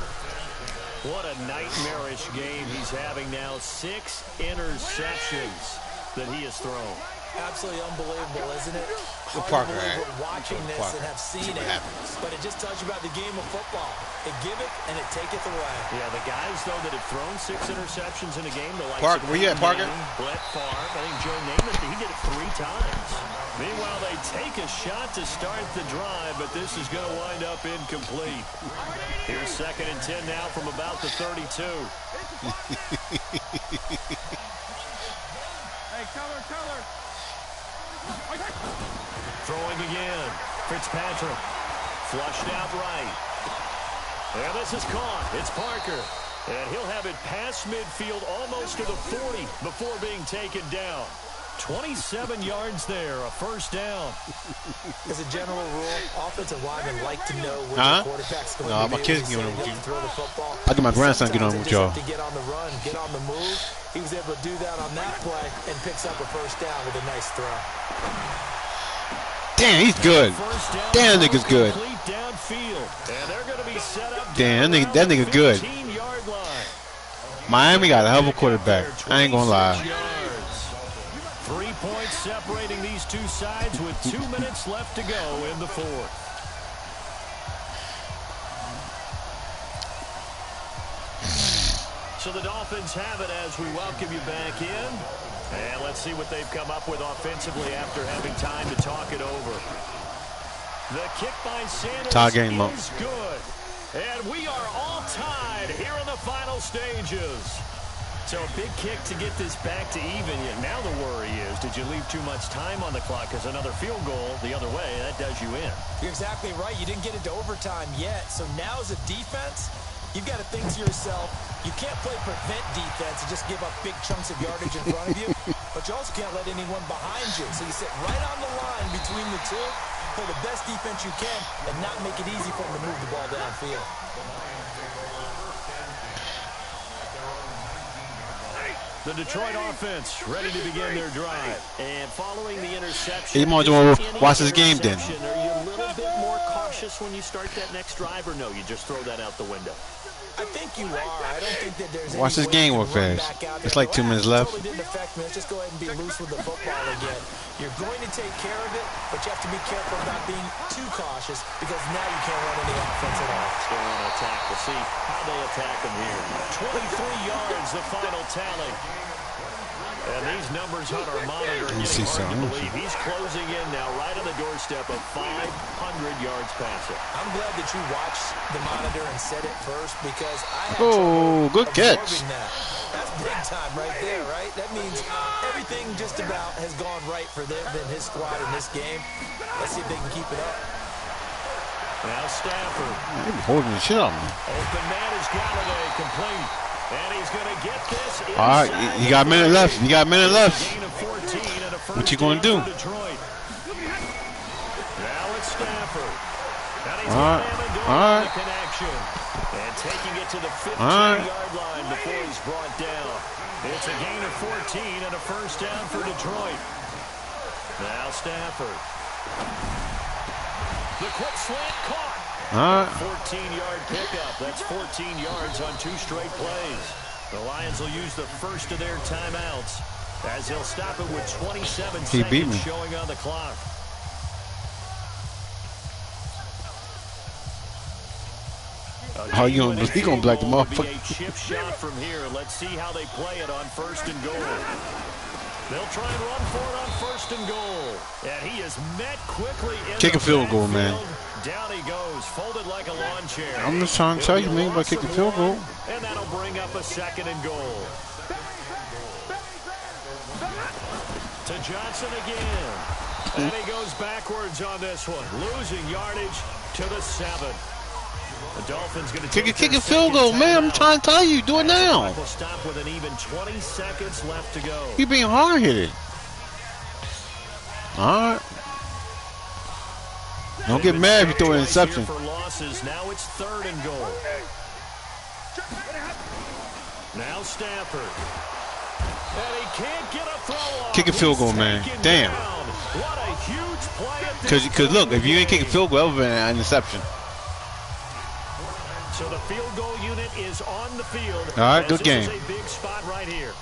What a nightmarish game he's having now. 6 interceptions that he has thrown. Absolutely unbelievable, isn't it? Parker, watching this and have seen it, but it just tells you about the game of football. It give it and it taketh away. Yeah, the guys though that have thrown 6 interceptions in a game, the likes Parker, of where you at, Parker? Brett Favre, I think Joe Namath, he did it 3 times. Meanwhile, they take a shot to start the drive, but this is going to wind up incomplete. Here's 2nd and 10 now from about the 32. Hey, color. Throwing again. Fitzpatrick. Flushed out right. And this is caught. It's Parker. And he'll have it past midfield almost to the 40 before being taken down. 27 yards there, a first down. As a general rule, offensive linemen like to know where the quarterback's going to be. My kids get on with you. Throw the football. I get my grandson get on with y'all. To get on the run, get on the move. He was able to do that on that play and picks up a first down with a nice throw. Damn, he's good. Damn, that nigga's good. Damn, that nigga good. Miami got a hell of a quarterback. I ain't gonna lie. 3 points separating these two sides with 2 minutes left to go in the 4th. So the Dolphins have it as we welcome you back in. And let's see what they've come up with offensively after having time to talk it over. The kick by Sanders is good. And we are all tied here in the final stages. So a big kick to get this back to even. Yet now the worry is, did you leave too much time on the clock? Because another field goal the other way, that does you in. You're exactly right. You didn't get into overtime yet. So now as a defense, you've got to think to yourself, you can't play prevent defense and just give up big chunks of yardage in front of you, but you also can't let anyone behind you. So you sit right on the line between the two, play the best defense you can, and not make it easy for them to move the ball downfield. The Detroit offense ready to begin their drive. And following the interception, Hey, watch this game then. Are you a little bit more cautious when you start that next drive, or no, you just throw that out the window? I think you are. I don't think that there's watch this game real fast. It's like 2 minutes left. Totally didn't affect me. Let's just go ahead and be loose with the football again. You're going to take care of it, but you have to be careful about being too cautious because now you can't run any offense at all. Still on attack. We'll see how they attack them here. 23 yards, the final tally. And these numbers on our monitor are getting hard to believe. He's closing in now, right on the doorstep of 500 yards passing. I'm glad that you watched the monitor and said it first because I had good catch. That. That's big time right there, right? That means everything just about has gone right for them and his squad in this game. Let's see if they can keep it up. Now Stafford. They're holding the shit on me. Open man is Galladay, complete. And he's going to get this. All right, you got a minute left. You got a minute left. What you going to do? Now it's Stafford. All right. Connection. And taking it to the 15-yard line before he's brought down. It's a gain of 14 and a first down for Detroit. Now Stafford. The quick slant caught. 14-yard pickup. That's 14 yards on 2 straight plays. The Lions will use the first of their timeouts as they'll stop it with 27 seconds showing on the clock. Oh, he gonna black the motherfucker. A chip shot from here. Let's see how they play it on first and goal. They'll try and run for it on first and goal. And he is met quickly in kick a field goal, man. Down he goes, folded like a lawn chair. I'm just trying to tell you, man, about kicking field goal. And that'll bring up a second and goal. To Johnson again. And he goes backwards on this one. Losing yardage to the 7. The Dolphins going to kick a field goal, man. I'm trying to tell you, do it now. Will stop with an even 20 seconds left to go. You're being hard-headed. All right. Don't get mad if you throw an interception. For losses. Now it's 3rd and goal. Now Stafford. And he can't get a throw off. Kick a field goal, man. Damn. What a huge play at this. Because look, if you ain't kick a field goal, it would have been an interception. So the field goal unit is on the field. All right, good game. This is a big spot right here.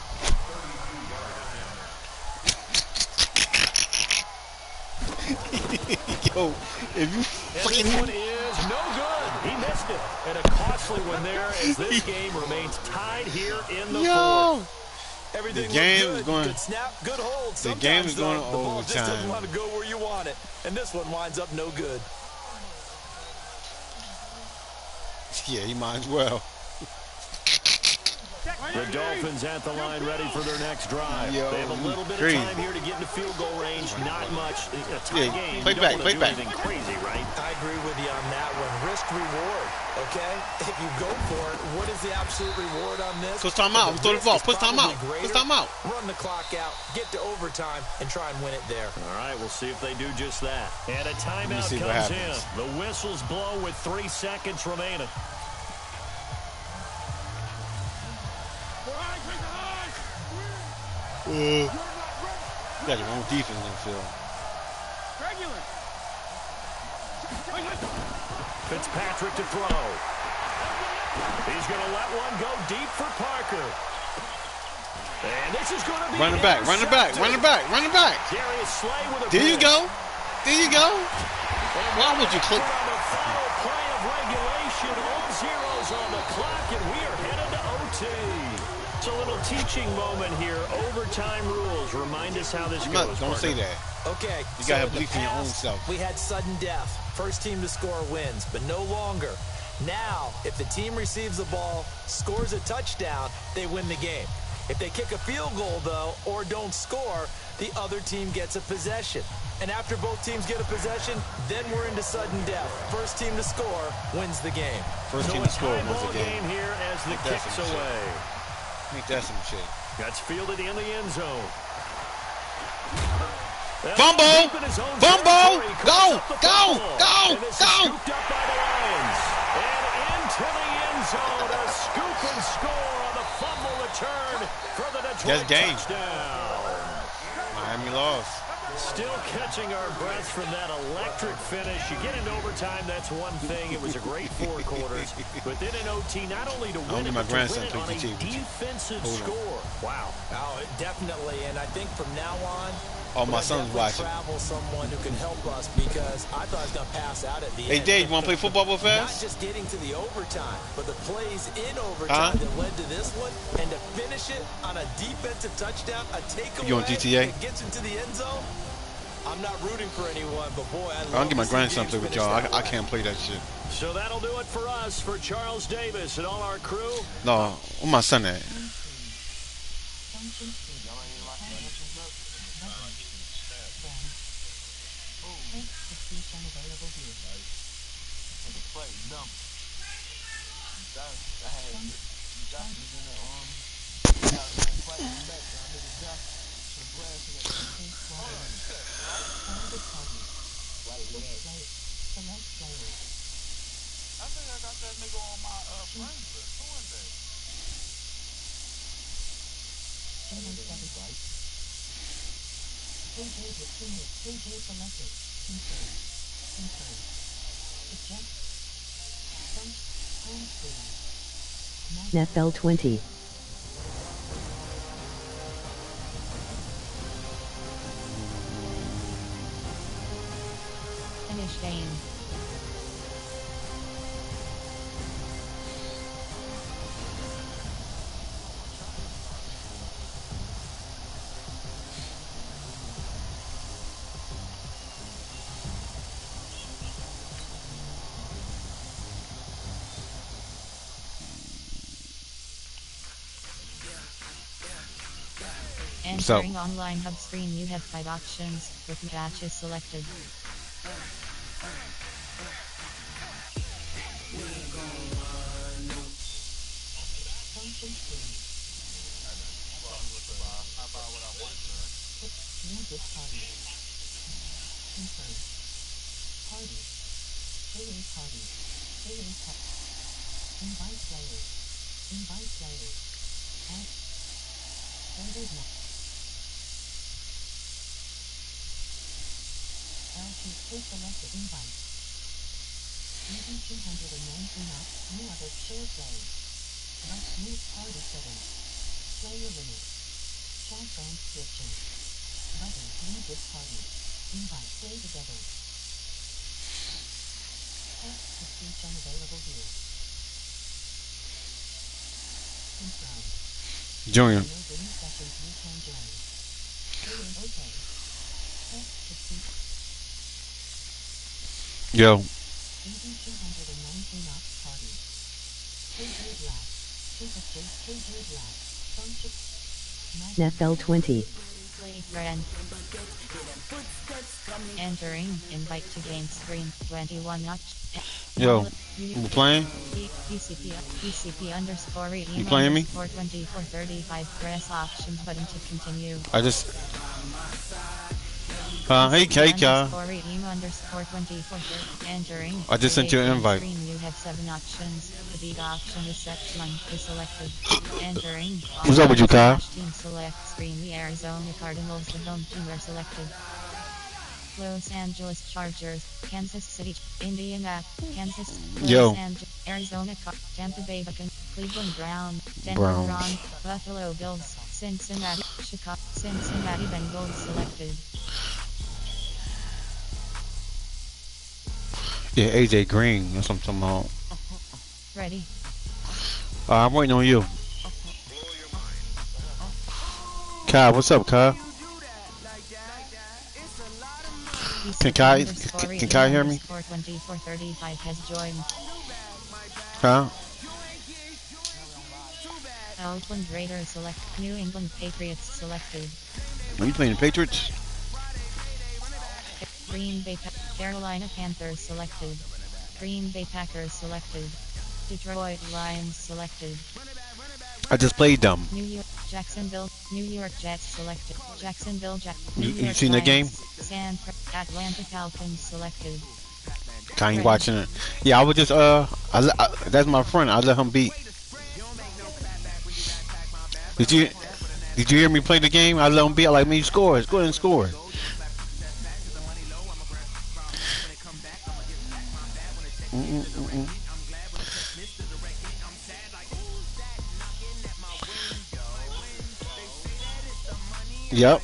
Yo, if you fucking... This one is no good. He missed it. And a costly one there as this game remains tied here in the 4th. Everything the game good. is going. Good snap, good hold. The game is going to the ball just doesn't overtime. want to go where you want it, and this one winds up no good. Yeah, he might as well. The Dolphins at the line ready for their next drive. Yo, they have a little bit of time here to get into field goal range. Not much. A tie game. Play back. Anything crazy, right? I agree with you on that one. Risk reward, okay? If you go for it, what is the absolute reward on this? Push time out. Throw the ball. Push time out. Push time out. Run the clock out. Get to overtime and try and win it there. All right, we'll see if they do just that. And a timeout comes in. The whistles blow with 3 seconds remaining. You got your own defense in the field. Fitzpatrick to throw. He's going to let one go deep for Parker. And this is going to be running back. Darius Slay with a There you go. Why would you click? On the final play of regulation, all zeros on the clock, and we are headed to OT. It's a little teaching moment here. Overtime rules. Remind us how this goes. Don't say that. Okay. You got to believe in your own self. We had sudden death. First team to score wins, but no longer. Now, if the team receives the ball, scores a touchdown, they win the game. If they kick a field goal, though, or don't score, the other team gets a possession. And after both teams get a possession, then we're into sudden death. First team to score wins the game. First team to score wins the game. Here as the kicks away. Ain't that some shit? That's fielded in the end zone. Fumble! Fumble! Go! Go! Go! And this is Go! scooped up by the Lions. And into the end zone. A scoop and score on the fumble return for the Detroit touchdown. Miami lost. Still catching our breaths from that electric finish. You get into overtime, that's one thing. It was a great 4 quarters. But then in OT, not only to win it, but to win it on a defensive score. Wow. Oh, definitely. And I think from now on, oh, my son's watching. Travel someone who can help us because I thought I was going to pass out at the end. Hey, Dave, you want to play football with us? Not just getting to the overtime, but the plays in overtime that led to this one, and to finish it on a defensive touchdown, a takeaway you on GTA? that gets into the end zone. I'm not rooting for anyone, but boy, I'll get my grandson to play with y'all. I can't play that shit. So that'll do it for us, for Charles Davis and all our crew. No, where my son at? I think I got that nigga on my friends list. Who is that? NFL 20. Finish game. Entering online hub screen, you have 5 options with matches selected. Selected invite. Eazy219opp's new other share play. Let's move party settings. Player limit. Chat transcription. Button. Leave this party. Invite. Play together. Text to speech unavailable here. Confirm. Junior. No green sessions you can join. Okay. Text to speech. Yo. Eazy219opp's party. KJ Black. KJ Black. Function. NFL 20. Play friend. Entering invite to game screen 21 notch. Yo, you playing? PCP underscore you playing me? 2435 press options button to continue. I just hey y'all. I just sent you an invite. You have 7 options. The big option is section is selected. Entering. What's up with you, Kyle? Team select screen. The Arizona Cardinals, the home team, are selected. Los Angeles Chargers, Kansas City, Indianapolis, Kansas, Los Angeles, Arizona, Tampa Bay Buccaneers, Cleveland Browns, Denver Broncos, Buffalo Bills, Cincinnati, Chicago, Cincinnati Bengals selected. Yeah, AJ Green. That's what I'm talking about. Ready? I'm waiting on you. Kyle, what's up, Kyle? Can Kai hear me? 2435 has joined. Huh? Oakland Raiders select. New England Patriots selected. Are you playing the Patriots? Green Bay Carolina Panthers selected. Green Bay Packers selected. Detroit Lions selected. I just played them. New York Jets selected. Jacksonville You seen that game? Atlanta Falcons selected. I ain't watching it. Yeah, I was just that's my friend. I let him beat. Did you hear me play the game? I let him beat. I like, man, you score. Go ahead and score. Yep.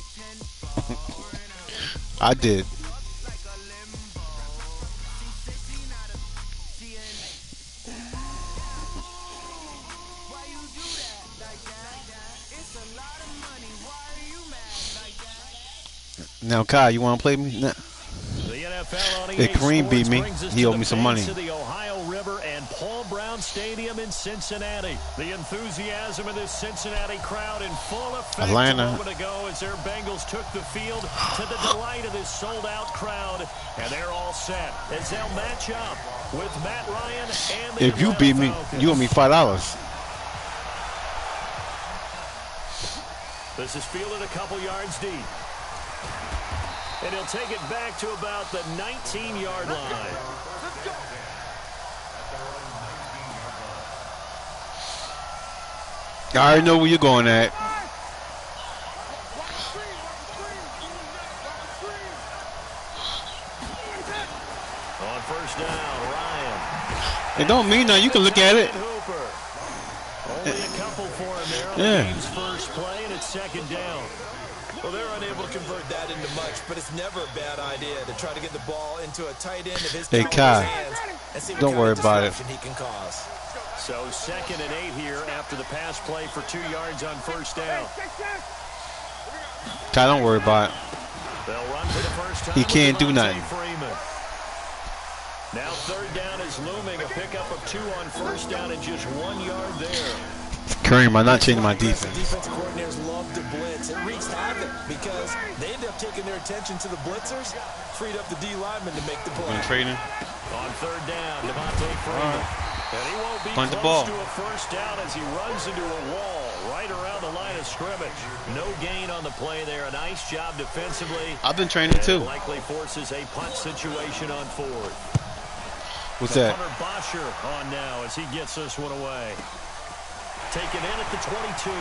I did. Now, Kai, you want to play me? Nah. If Kareem beat me, he owed me some money. The Ohio River and Paul Brown Stadium in Cincinnati. The enthusiasm of this Cincinnati crowd in full effect Atlanta. a moment ago as their Bengals took the field to the delight of this sold-out crowd. And they're all set as they'll match up with Matt Ryan and the If you beat me, you owe me $5. This is fielded a couple yards deep. And he'll take it back to about the 19-yard line. I already know where you're going at. On first down, Ryan. It don't mean nothing. You can look at it. Only a couple for him there on the game's first play, and it's second down. Well, they're unable to convert that into much, but it's never a bad idea to try to get the ball into a tight end of his hands and see what don't worry about it. He can cause. So 2nd and 8 here after the pass play for 2 yards on first down. Ty, don't worry about it. They'll run for the first time. He can't do nothing. Now 3rd down is looming. A pickup of 2 on first down and just 1 yard there. Kareem, I'm not changing my defense. Defensive coordinators love to blitz. It wreaks havoc because they end up taking their attention to the blitzers, freed up the D lineman to make the play. Trading. On 3rd down, Devontae Freeman. And he won't be Punt the close ball. to a first down as he runs into a wall right around the line of scrimmage. No gain on the play there. A nice job defensively. I've been training too. Likely forces a punt situation on 4th. What's that? Hunter Bosher on now as he gets this one away. Taken in at the 22.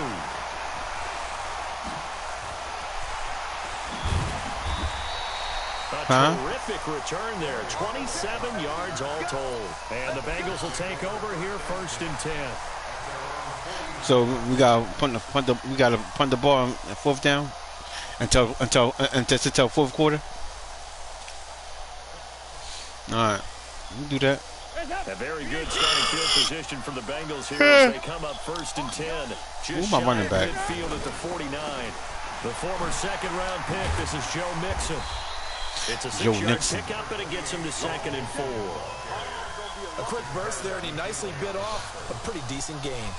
A terrific return there. 27 yards all told. And the Bengals will take over here 1st and 10. So we got to punt the ball on 4th down until 4th quarter. All right, we do that. A very good starting field position for the Bengals here as they come up 1st and 10. Just my running back? Midfield at the 49. The former 2nd-round pick. This is Joe Mixon. It's a 6-yard pickup, and it gets him to 2nd and 4. A quick burst there, and he nicely bit off a pretty decent gain.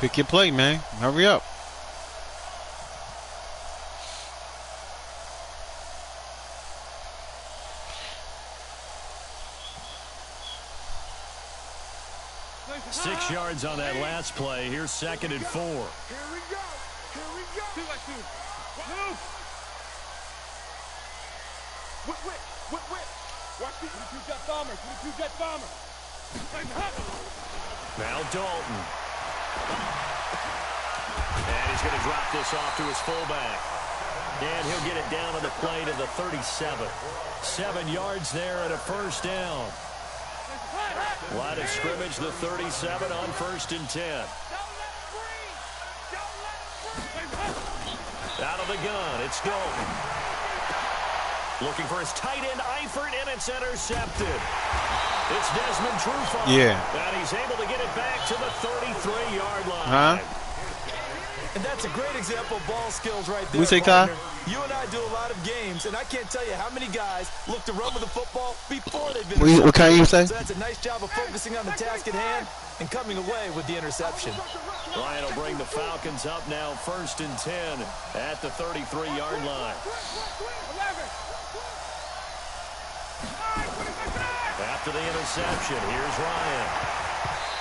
Pick your play, man. Hurry up. Six yards on that last play. Here's 2nd and 4. Here we go. Here we go. 2-by-2. Move. Whip. Watch me. 22 jet bomber. 22 jet bomber. Now Dalton. And he's going to drop this off to his fullback. And he'll get it down on the play to the 37. 7 yards there and a first down. Line of scrimmage, the 37 on 1st and 10. Out of the gun, it's Dalton. Looking for his tight end, Eifert, and it's intercepted. It's Desmond Trufant. Yeah. And he's able to get it back to the 33-yard line. And that's a great example of ball skills right there, We say, Kai? partner. You and I do a lot of games, and I can't tell you how many guys look to run with the football before they've been intercepted. What kind you say? So that's a nice job of focusing on the task at hand and coming away with the interception. Ryan will bring the Falcons up now, 1st and 10 at the 33-yard line. After the interception, here's Ryan.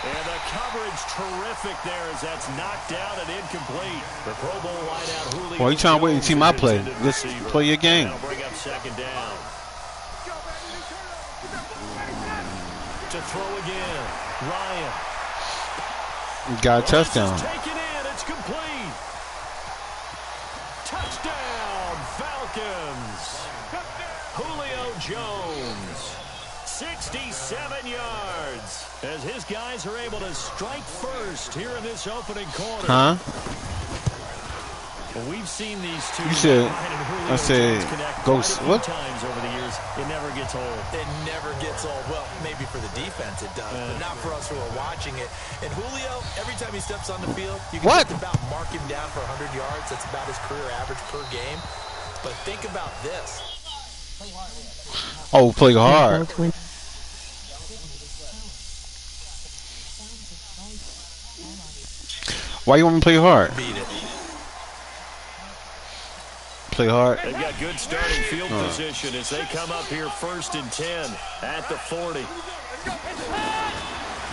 And the coverage terrific there as that's knocked down and incomplete. The Pro Bowl wideout Julio. Well, you trying to wait and see my play. Just play your game. That'll bring up 2nd down. To throw again. Ryan. Got a touchdown. Taken in. It's complete. Touchdown, Falcons. Julio Jones. 67 yards as his guys are able to strike first here in this opening quarter. Huh? Well, we've seen these two. You said, I said, ghost. What? Times over the years, it never gets old. It never gets old. Well, maybe for the defense it does, but not for us who are watching it. And Julio, every time he steps on the field, you can just about mark him down for 100 yards. That's about his career average per game. But think about this. Oh, play hard. Why you want me to play hard? Beat it. Play hard. They've got good starting field position as they come up here 1st and 10 at the 40.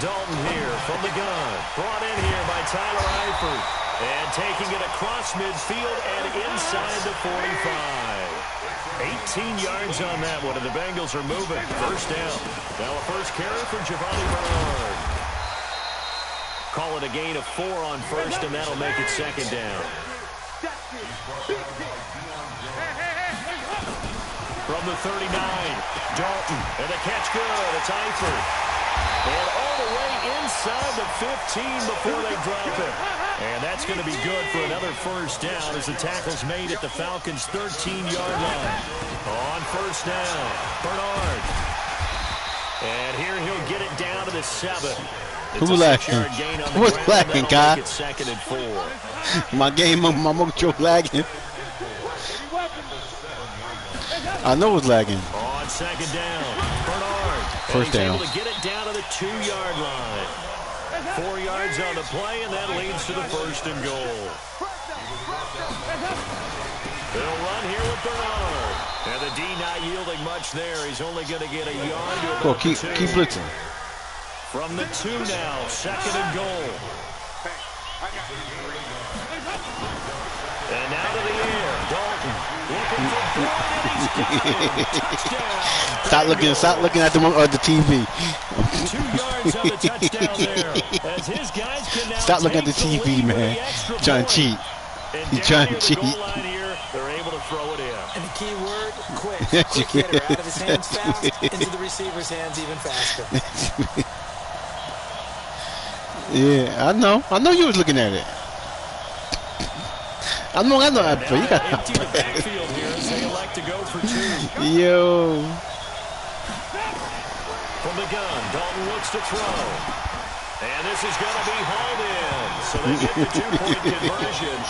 Dalton here from the gun. Brought in here by Tyler Eifert. And taking it across midfield and inside the 45. 18 yards on that one, and the Bengals are moving. 1st down. Now a first carry for Giovanni Bernard. Call it a gain of 4 on 1st, and that'll make it 2nd down. From the 39, Dalton, and the catch good. It's Eifert. And all the way inside the 15 before they drop it. And that's going to be good for another 1st down as the tackle's made at the Falcons' 13-yard line. On 1st down, Bernard. And here he'll get it down to the 7. Who's lagging? Who's lagging, guy? 2nd and 4. My game, my mojo lagging. I know it's lagging. On 2nd down, Bernard. 1st down. Able to get it down to the 2-yard line. 4 yards on the play, and that leads to the 1st and goal. They'll run here with Bernard. And the D not yielding much there. He's only going to get a yard to Go, about keep 2. blitzing. From the 2 now, 2nd and goal. And now to the air, Dalton looking for Boyd, and he's touchdown. Stop looking at the TV. 2 yards on the touchdown there. As his guys can now Stop looking at the take TV, lead with man. the extra Trying to point. cheat. And He's down trying near to the goal cheat. line here, they're able to throw it in. And the key word, quick. Quick hitter, out of his hands fast, into the receiver's hands even faster. Yeah, I know you was looking at it. I know that play. You got empty the backfield here as they elect to go for 2. Yo. From the gun, Dalton looks to throw. And this is going to be hauled in. So they get the 2-point conversion.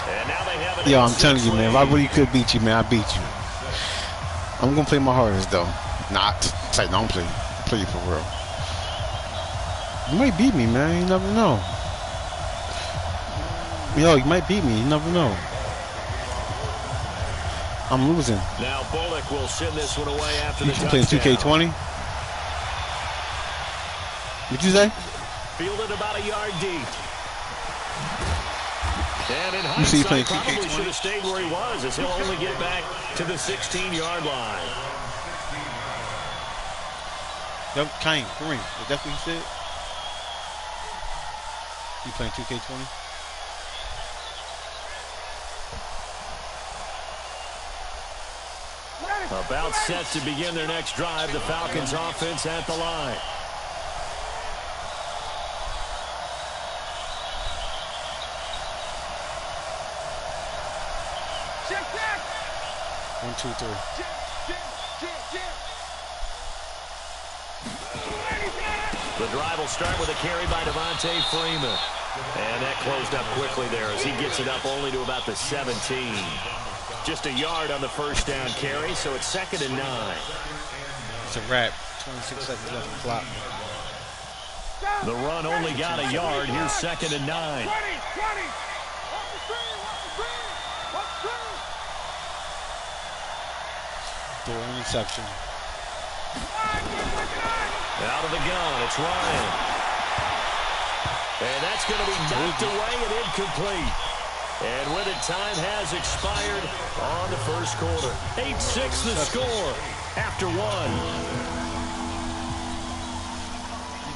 And now they have an Yo, I'm telling you, man, if I really could beat you, man, I beat you. I'm going to play my hardest, though. Not. Say, don't play. Play for real. You might beat me, man. You never know. Yo, you might beat me. You never know. I'm losing. Now Bullock will send this one away after the touchdown. Playing 2K20? What'd you say? Fielded about a yard deep. And in You see, hindsight, playing probably 2K20? should have stayed where he was as he'll only get back to the 16-yard line. Yep, Kareem. That's what you said? You playing 2K20? About set to begin their next drive. The Falcons offense at the line. Check, check. 1, 2, 3. The drive will start with a carry by Devontae Freeman. And that closed up quickly there as he gets it up only to about the 17. Just a yard on the first down carry, so it's 2nd and 9. It's a wrap. 26 seconds left on the clock. The run only got a yard. Here's 2nd and 9. Throw interception. Out of the gun, it's Ryan. And that's going to be knocked away and incomplete. And with it, time has expired on the first quarter. 8-6 the score after one.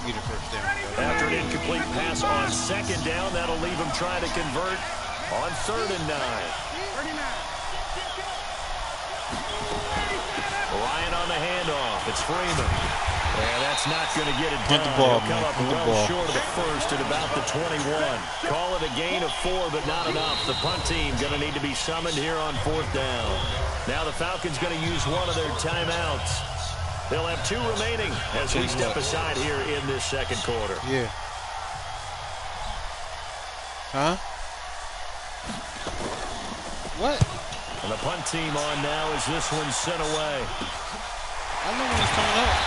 Get a first down. After an incomplete pass on 2nd down, that'll leave him trying to convert on 3rd and 9. Ryan on the handoff. It's Freeman. And that's not going to get it done. Ball, He'll come up well short of the first at about the 21. Call it a gain of 4, but not enough. The punt team going to need to be summoned here on 4th down. Now the Falcons going to use one of their timeouts. They'll have 2 remaining as we step aside here in this 2nd quarter. Yeah. Huh? What? And the punt team on now as this one's sent away. I know when it's coming up.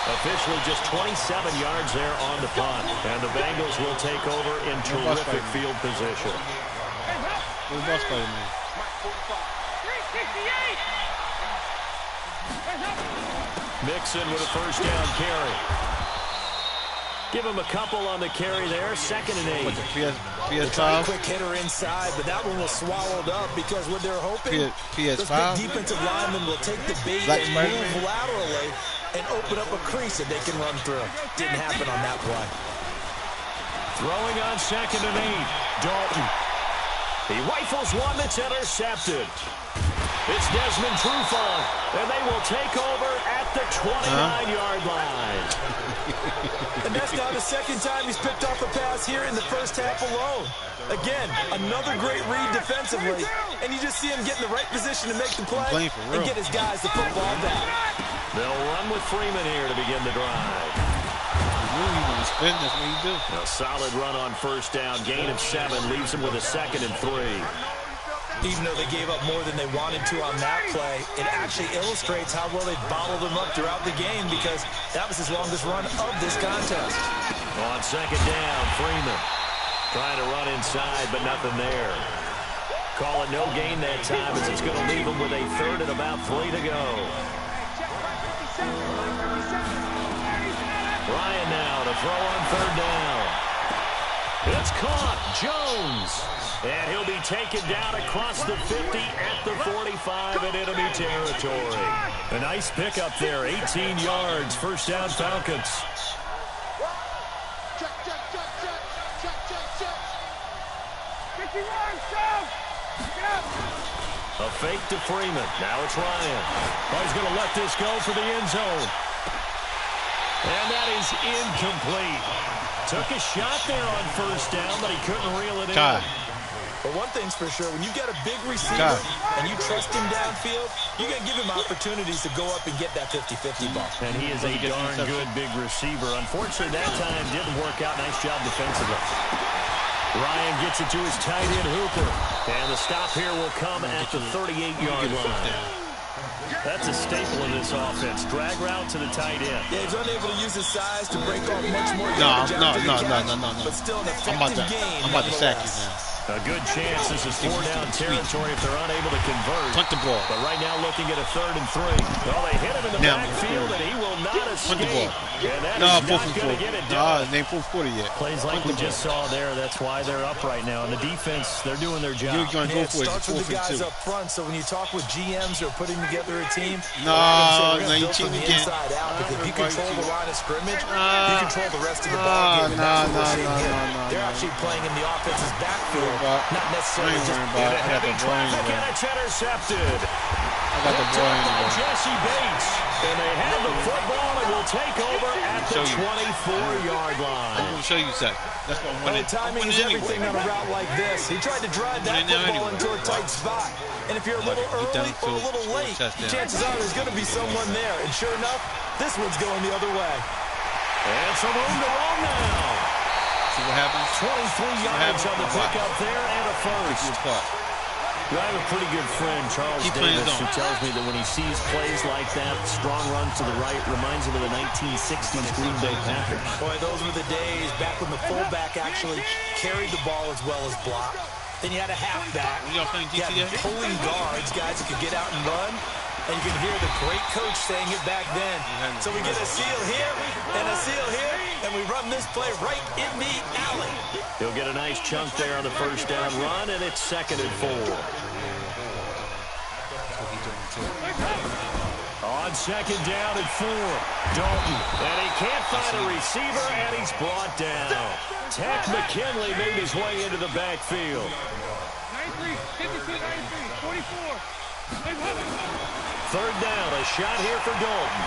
Officially just 27 yards there on the punt. And the Bengals will take over in terrific field position. Where's the bus player, man? 368. Mixon with a first down carry. Give him a couple on the carry there. 2nd and 8. What's it, PS5? PS5? Quick hitter inside, but that one was swallowed up because what they're hoping, PS5? those big defensive linemen will take the bait and move laterally and open up a crease that they can run through. Didn't happen on that play. Throwing on 2nd and 8. Dalton. He rifles one that's intercepted. It's Desmond Trufant, and they will take over at the 29-yard line. And that's now the 2nd time he's picked off a pass here in the first half alone. Again, another great read defensively, and you just see him get in the right position to make the play and get his guys the football back. They'll run with Freeman here to begin the drive. Spin, that's what you do. A solid run on first down. Gain of 7 leaves him with a 2nd and 3. Even though they gave up more than they wanted to on that play, it actually illustrates how well they bottled them up throughout the game because that was his longest run of this contest. On 2nd down, Freeman trying to run inside, but nothing there. Call it no gain that time as it's going to leave him with a 3rd and about 3 to go. Ryan now to throw on 3rd down. It's caught. Jones. And he'll be taken down across the 50 at the 45 in enemy territory. A nice pickup there. 18 yards. First down, Falcons. A fake to Freeman. Now it's Ryan. Oh, he's going to let this go for the end zone. And that is incomplete. Took a shot there on first down, but he couldn't reel it in. But one thing's for sure, when you got a big receiver and you trust him downfield, you got to give him opportunities to go up and get that 50-50 ball. And he is a darn good big receiver. Unfortunately, that time didn't work out. Nice job defensively. Ryan gets it to his tight end, Hooper. And the stop here will come at the 38-yard line. That's a staple in this offense. Drag route to the tight end. Yeah, he's unable to use his size to break off much more. No. But still an effective game. I'm about to sack you now. A good chance this is 4-down territory if they're unable to convert. Punt the ball. But right now looking at a 3rd and 3. Well, they hit him in the backfield, and he will not escape. Punt the ball. And that is not going to get it done. It ain't 4th quarter yet. Plays like we just saw there. That's why they're up right now. And the defense, they're doing their job. You're going to go for it. It starts with the guys up front, so when you talk with GMs who are putting together a team, you cheating again. Inside out, because if you control the line of scrimmage, you control the rest of the ball game. They're actually playing in the offense's backfield, not necessarily just heavy traffic, and it's intercepted. I got the ball in Jesse Bates, and they have the football and will take over at the 24-yard line. I'm going to show you something. That's what I wanted. Timing is everything on a route like this. He tried to drive that football into a tight spot. And if you're a little early or a little late, chances are there's going to be someone there. And sure enough, this one's going the other way. And some room to roam now. See what happens? 23 yards on the pickup there and a first. Well, I have a pretty good friend, Charles Davis, who tells me that when he sees plays like that, strong runs to the right, reminds him of the 1960s Green Bay Packers. Boy, those were the days back when the fullback actually carried the ball as well as blocked. Then you had a halfback. Y'all playing GTA? You had pulling guards, guys that could get out and run. And you can hear the great coach saying it back then. So we get a seal here and a seal here, and we run this play right in the alley. He'll get a nice chunk there on the first down run, and it's 2nd and 4. On 2nd down and 4, Dalton. And he can't find a receiver, and he's brought down. Tech McKinley made his way into the backfield. 93, 52, 93, 44. 3rd down, a shot here for Dalton.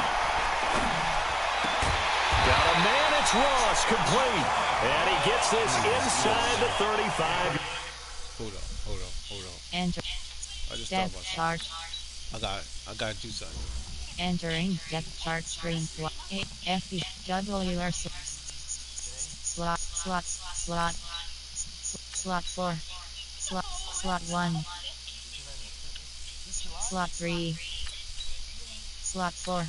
Got a man, it's Ross, complete. And he gets this inside the 35. Hold on. Enter. I just Depth thought chart. about I gotta do something. Entering depth chart screen. FBWR slot 4 slot 1 slot 3 slot 4.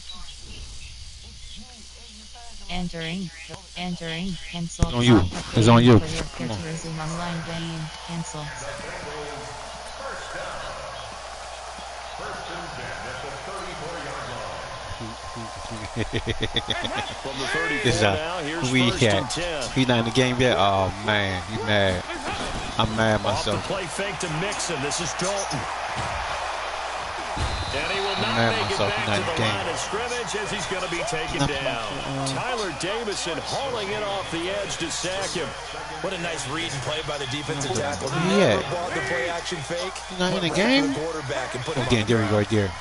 Entering cancel. It's on you. It's on you. Come on. Resume online game. Cancel. From the 34 This is now, here's we 1st and cat. 10. He's not in the game yet. Oh man, he's mad. I'm mad Off the myself. play fake to Mixon. This is Dalton. And he will not mad make it myself. back He's not to in the the game. line of scrimmage as he's going to be taken down. Tyler Davison hauling it off the edge to sack him. What a nice read and play by the defensive tackle. Yeah. Never bought the play action fake. He's not in the Went right game? to the quarterback and put him Again, on there the we go, right there.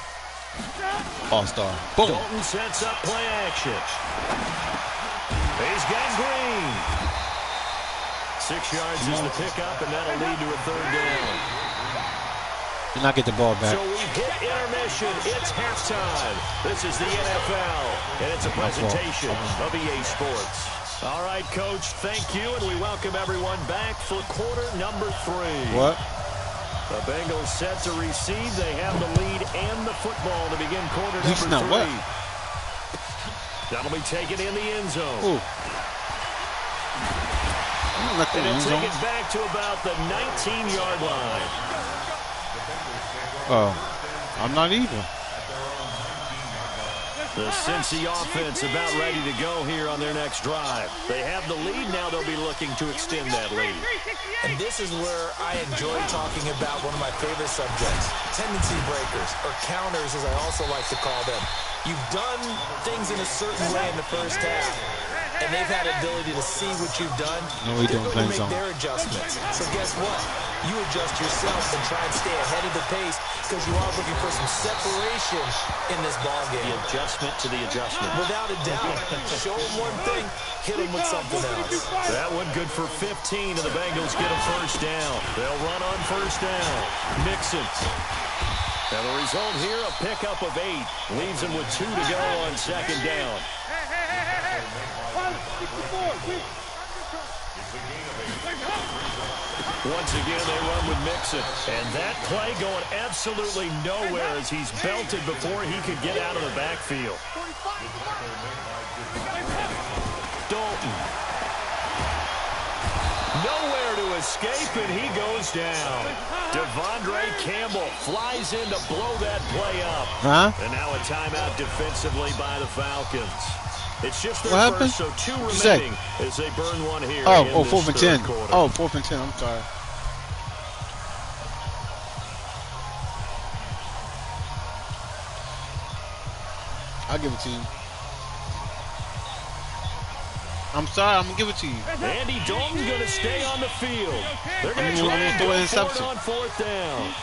All-star. Boom. Dalton sets up play action. He's got Green. 6 yards is the pickup, and that'll lead to a 3rd down. And I get the ball back. So we've hit intermission. It's halftime. This is the NFL, and it's a presentation of EA Sports. All right, Coach, thank you, and we welcome everyone back for quarter number 3. What? The Bengals set to receive. They have the lead and the football to begin quarter He's number 3. not what? That'll be taken in the end zone. Ooh. And it'll take it back to about the 19-yard line. Oh, I'm not even. The Cincy offense about ready to go here on their next drive. They have the lead. Now they'll be looking to extend that lead. And this is where I enjoy talking about one of my favorite subjects, tendency breakers, or counters as I also like to call them. You've done things in a certain way in the first half, and they've had the ability to see what you've done. No, we They're don't going to play make zone. their adjustments. So guess what? You adjust yourself and try and stay ahead of the pace because you are looking for some separation in this ball game. The adjustment to the adjustment. Without a doubt. Show them one thing, hit them with something else. That one good for 15, and the Bengals get a first down. They'll run on first down. Mixon. And the result here, a pickup of 8. Leaves him with 2 to go on 2nd down. Once again, they run with Mixon. And that play going absolutely nowhere as he's belted before he could get out of the backfield. Dalton. Nowhere to escape, and he goes down. Devondre Campbell flies in to blow that play up. Huh? And now a timeout defensively by the Falcons. It's just their What first, happened? so 2 What'd you say? remaining as they burn one here. Oh, in oh, this 4th and 10. third quarter. Oh, 4th and 10. I'm sorry. I'll give it to you. I'm sorry, I'm gonna give it to you. Andy Dalton's going to stay on the field. They're going to I'm try gonna and throw go an for it interception. on 4th down.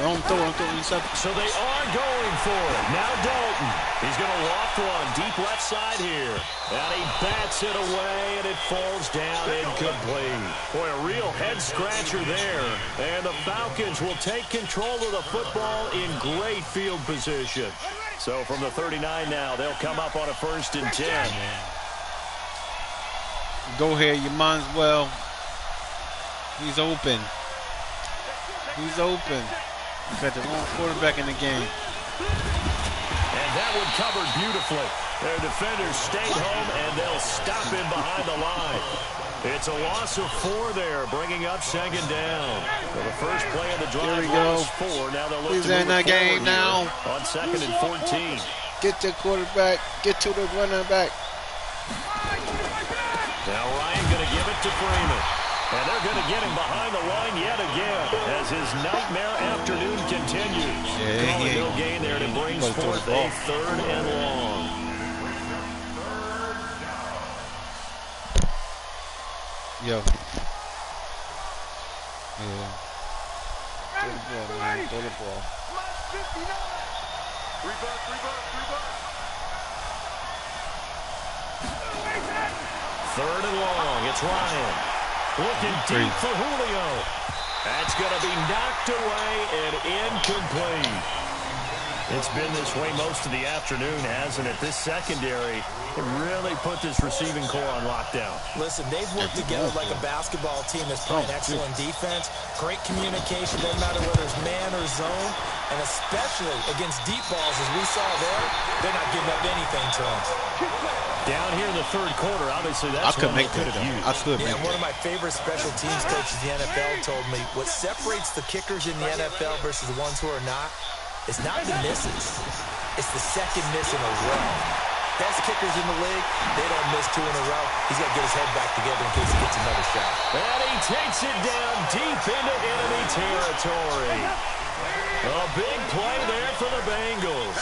I'm throwing interception. So they are going for it. Now Dalton. He's going to loft one deep left side here. And he bats it away, and it falls down incomplete. Boy, a real head-scratcher there. And the Falcons will take control of the football in great field position. So from the 39 now, they'll come up on a 1st and 10. Go ahead, you might as well. He's open. He's open. He's got the wrong quarterback in the game. And that one covered beautifully. Their defenders stayed home, and they'll stop him behind the line. It's a loss of 4 there, bringing up second down. So the first play of the drive Here we go. was 4. Now they'll look He's to in move the game now. on 2nd and 14. Get the quarterback. Get to the running back. Now Ryan going to give it to Freeman. And they're going to get him behind the line yet again as his nightmare afternoon continues. Calling no gain there, and it brings forth a 3rd and long. Yo. Yeah. Throw the ball, man. Throw the ball. 3rd and long. It's Ryan. Looking deep for Julio. That's going to be knocked away and incomplete. It's been this way most of the afternoon, hasn't it? This secondary really put this receiving core on lockdown. Listen, they've worked together like a basketball team that's playing excellent defense. Great communication, doesn't matter whether it's man or zone. And especially against deep balls, as we saw there, they're not giving up anything to them. Down here in the 3rd quarter, obviously that's one they could have used. I could make one of my favorite special teams coaches in the NFL told me what separates the kickers in the NFL versus the ones who are not, it's not the misses. It's the second miss in a row. Best kickers in the league, they don't miss 2 in a row. He's got to get his head back together in case he gets another shot. And he takes it down deep into enemy territory. A big play there for the Bengals.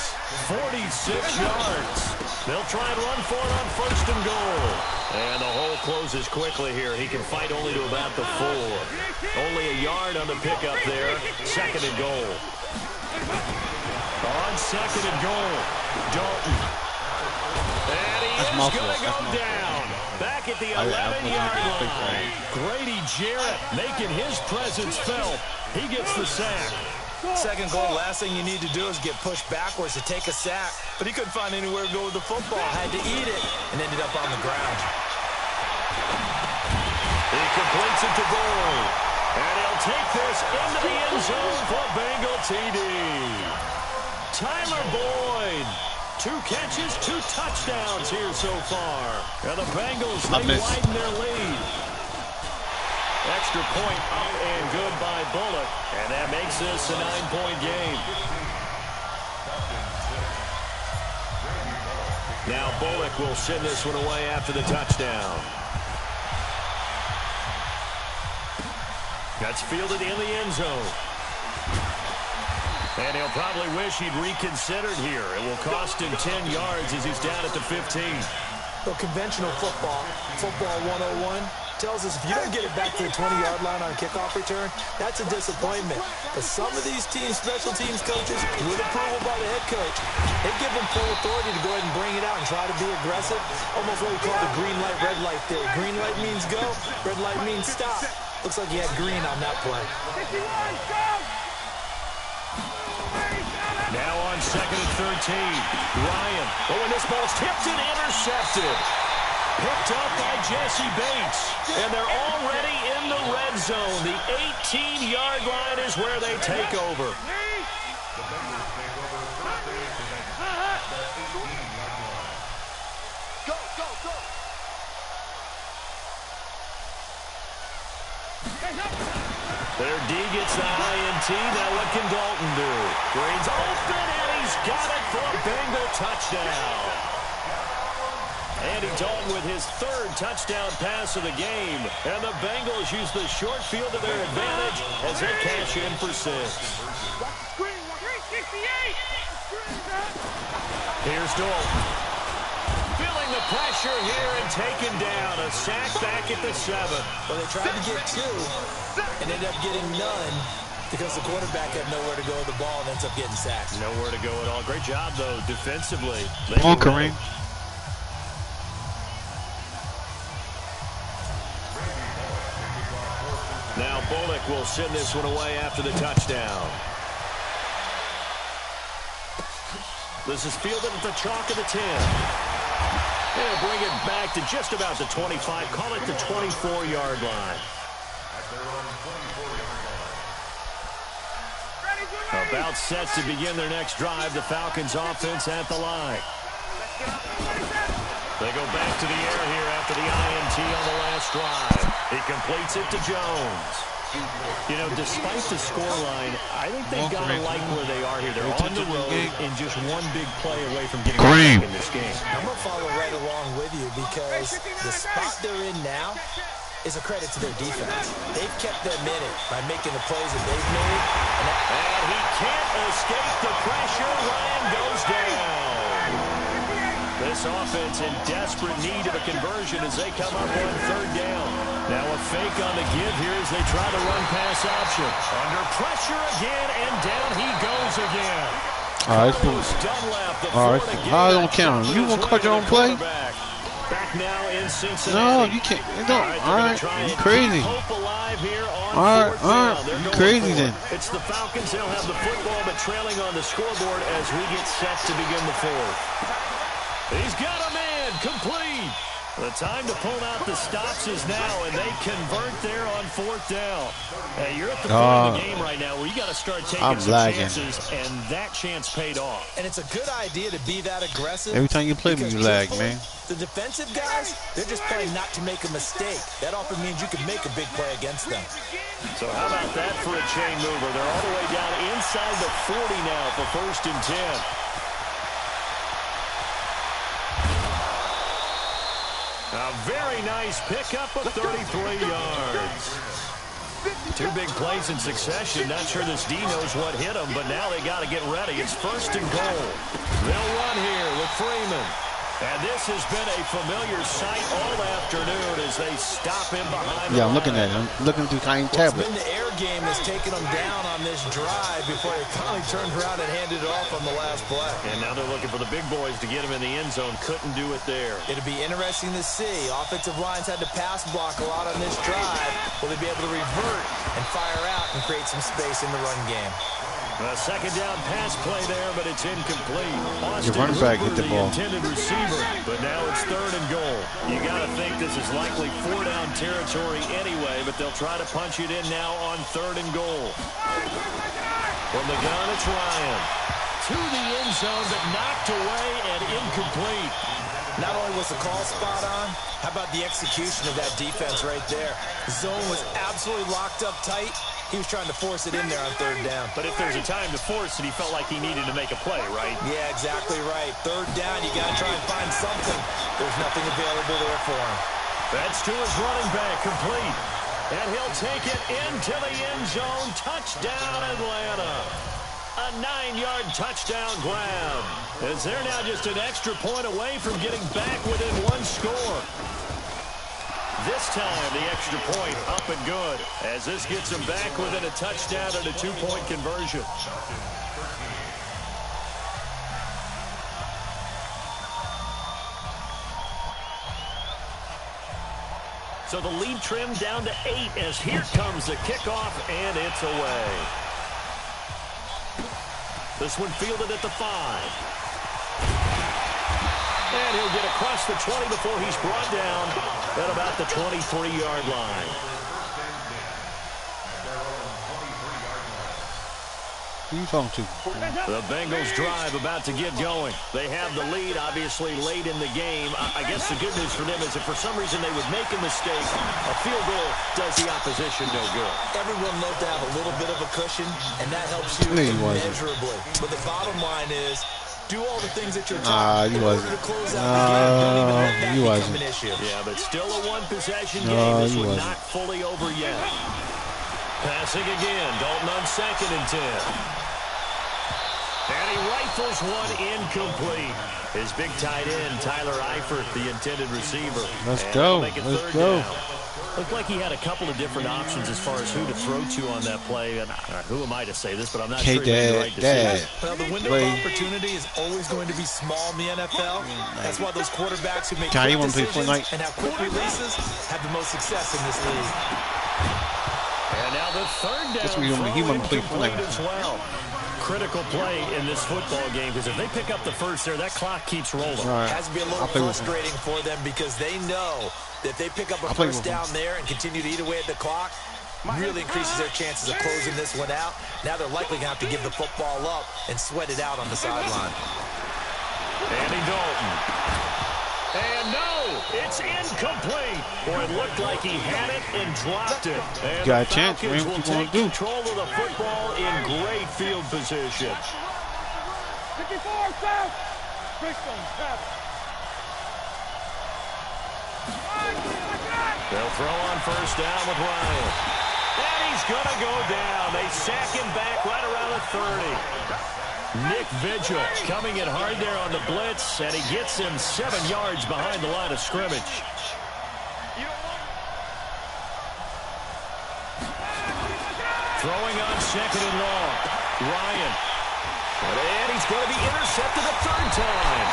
46 yards. They'll try and run for it on 1st and goal. And the hole closes quickly here. He can fight only to about the 4. Only a yard on the pickup there. 2nd and goal. On 2nd and goal, Dalton. And he is going to go down. Back at the 11-yard line. Grady Jarrett making his presence felt. He gets the sack. 2nd goal, last thing you need to do is get pushed backwards to take a sack. But he couldn't find anywhere to go with the football. Had to eat it and ended up on the ground. He completes it to Boyd. And he'll take this into the end zone for Bengal TD. Tyler Boyd. 2 catches, 2 touchdowns here so far. And the Bengals, they widen their lead. Extra point up and good by Bullock. And that makes this a 9-point game. Now Bullock will send this one away after the touchdown. That's fielded in the end zone. And he'll probably wish he'd reconsidered here. It will cost him 10 yards as he's down at the 15. Well, conventional football 101, tells us if you don't get it back to the 20-yard line on a kickoff return, that's a disappointment. But some of these teams, special teams coaches, with approval by the head coach, they give them full authority to go ahead and bring it out and try to be aggressive. Almost what we call the green light, red light theory. Green light means go, red light means stop. Looks like he had green on that play. Now on 2nd and 13, Ryan. Oh, and this ball's tipped and intercepted. Picked up by Jesse Bates. And they're already in the red zone. The 18-yard line is where they take over. Go, go, go. Their D gets the INT. Now what can Dalton do? Green's open, and he's got it for a Bengal touchdown. Andy Dalton with his 3rd touchdown pass of the game. And the Bengals use the short field to their advantage as they cash in for 6. Here's Dalton. Feeling the pressure here and taken down. A sack back at the 7. Well, they tried to get 2 and ended up getting none because the quarterback had nowhere to go with the ball and ends up getting sacked. Nowhere to go at all. Great job, though, defensively. Come on, Kareem. Now Bullock will send this one away after the touchdown. This is fielded at the chalk of the 10. They'll bring it back to just about the 25. Call it the 24-yard line. About set to begin their next drive. The Falcons offense at the line. They go back to the air here after the INT on the last drive. He completes it to Jones. You know, despite the scoreline, I think they've got to like where they are here. They're on the road and just one big play away from getting back in this game. I'm going to follow right along with you because the spot they're in now is a credit to their defense. They've kept them in it by making the plays that they've made. And he can't escape the pressure. Ryan goes down. This offense in desperate need of a conversion as they come up on third down. Now a fake on the give here as they try to run pass option. Under pressure again, and down he goes again. All right, I don't count. You want to cut your own play? Back now in Cincinnati. No, you can't. All right, you crazy. All right, you crazy then. It's the Falcons. They'll have the football, but trailing on the scoreboard as we get set to begin the fourth. He's got a man complete. The time to pull out the stops is now, and they convert there on fourth down. Hey, you're at the point of the game right now where you got to start taking some chances, and that chance paid off. And it's a good idea to be that aggressive. Every time you play me, you lag, man. The defensive guys, they're just playing not to make a mistake. That often means you can make a big play against them. So how about that for a chain mover? They're all the way down inside the 40 now for 1st and 10. A very nice pickup of 33 yards. Two big plays in succession. Not sure this D knows what hit them, but now they got to get ready. It's 1st and goal. They'll run here with Freeman. And this has been a familiar sight all afternoon as they stop him behind. Yeah, I'm looking at it. I'm looking through Kine tablet. It's been the air game that's taken them down on this drive before they finally turned around and handed it off on the last play. And now they're looking for the big boys to get him in the end zone. Couldn't do it there. It'll be interesting to see. Offensive lines had to pass block a lot on this drive. Will they be able to revert and fire out and create some space in the run game? A second down pass play there, but it's incomplete. Your running back hit the ball. Intended receiver, but now it's 3rd and goal. You got to think this is likely 4-down territory anyway, but they'll try to punch it in now on 3rd and goal. From the gun, it's Ryan. To the end zone, but knocked away and incomplete. Not only was the call spot on, how about the execution of that defense right there? The zone was absolutely locked up tight. He was trying to force it in there on 3rd down. But if there's a time to force it, he felt like he needed to make a play, right? Yeah, exactly right. 3rd down, you got to try and find something. There's nothing available there for him. That's to his running back, complete. And he'll take it into the end zone. Touchdown, Atlanta. A 9-yard touchdown grab. As they're now just an extra point away from getting back within one score. This time, the extra point up and good, as this gets them back within a touchdown and a 2-point conversion. So the lead trimmed down to 8 as here comes the kickoff, and it's away. This one fielded at the 5. And he'll get across the 20 before he's brought down at about the 23-yard line. Who you talking to? The Bengals drive about to get going. They have the lead, obviously, late in the game. I guess the good news for them is if for some reason they would make a mistake, a field goal does the opposition no good. Everyone loves to have a little bit of a cushion, and that helps you immeasurably. But the bottom line is, do all the things that you're taught in order to close out the game. Don't even let that become an issue. Yeah, but still a one-possession game. This one not fully over yet. Passing again. Dalton on 2nd and 10. And he rifles one incomplete. His big tight end, Tyler Eifert, the intended receiver. Let's go. Let's go. Looked like he had a couple of different options as far as who to throw to on that play. And who am I to say this, but I'm not sure he made the right decision. Well, the window of opportunity is always going to be small in the NFL. That's why those quarterbacks who make quick decisions and have quick releases have the most success in this league. And now the 3rd down throw incomplete as well. critical play in this football game because if they pick up the first there, that clock keeps rolling. Right. Has to be a little frustrating for them because they know that if they pick up a first down there and continue to eat away at the clock, really increases their chances of closing this one out. Now they're likely going to have to give the football up and sweat it out on the sideline. Andy Dalton. And no, it's incomplete. Boy, it looked like he had it and dropped it. And got a the chance, man. Falcons will take control of the football in great field position. 54 south. They'll throw on first down with Ryan. And he's going to go down. They sack him back right around the 30. Nick Vigil coming in hard there on the blitz, and he gets him 7 yards behind the line of scrimmage. Throwing on second and long. Ryan. And he's going to be intercepted a third time.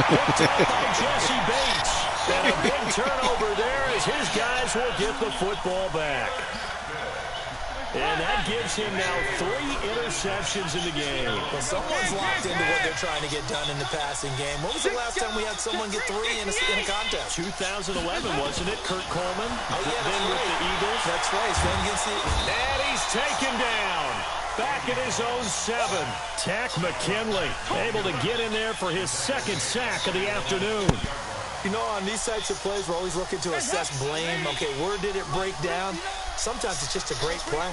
Picked up by Jesse Bates. And a big turnover there as his guys will get the football back. And that gives him now 3 interceptions in the game. Well, someone's locked into what they're trying to get done in the passing game. When was the last time we had someone get 3 in a contest? 2011, wasn't it? Kurt Coleman. Oh, yeah, then with the Eagles. That's right. And he's taken down. Back at his own 7. Tack McKinley able to get in there for his 2nd sack of the afternoon. You know, on these types of plays, we're always looking to assess blame. Okay, where did it break down? Sometimes it's just a great play.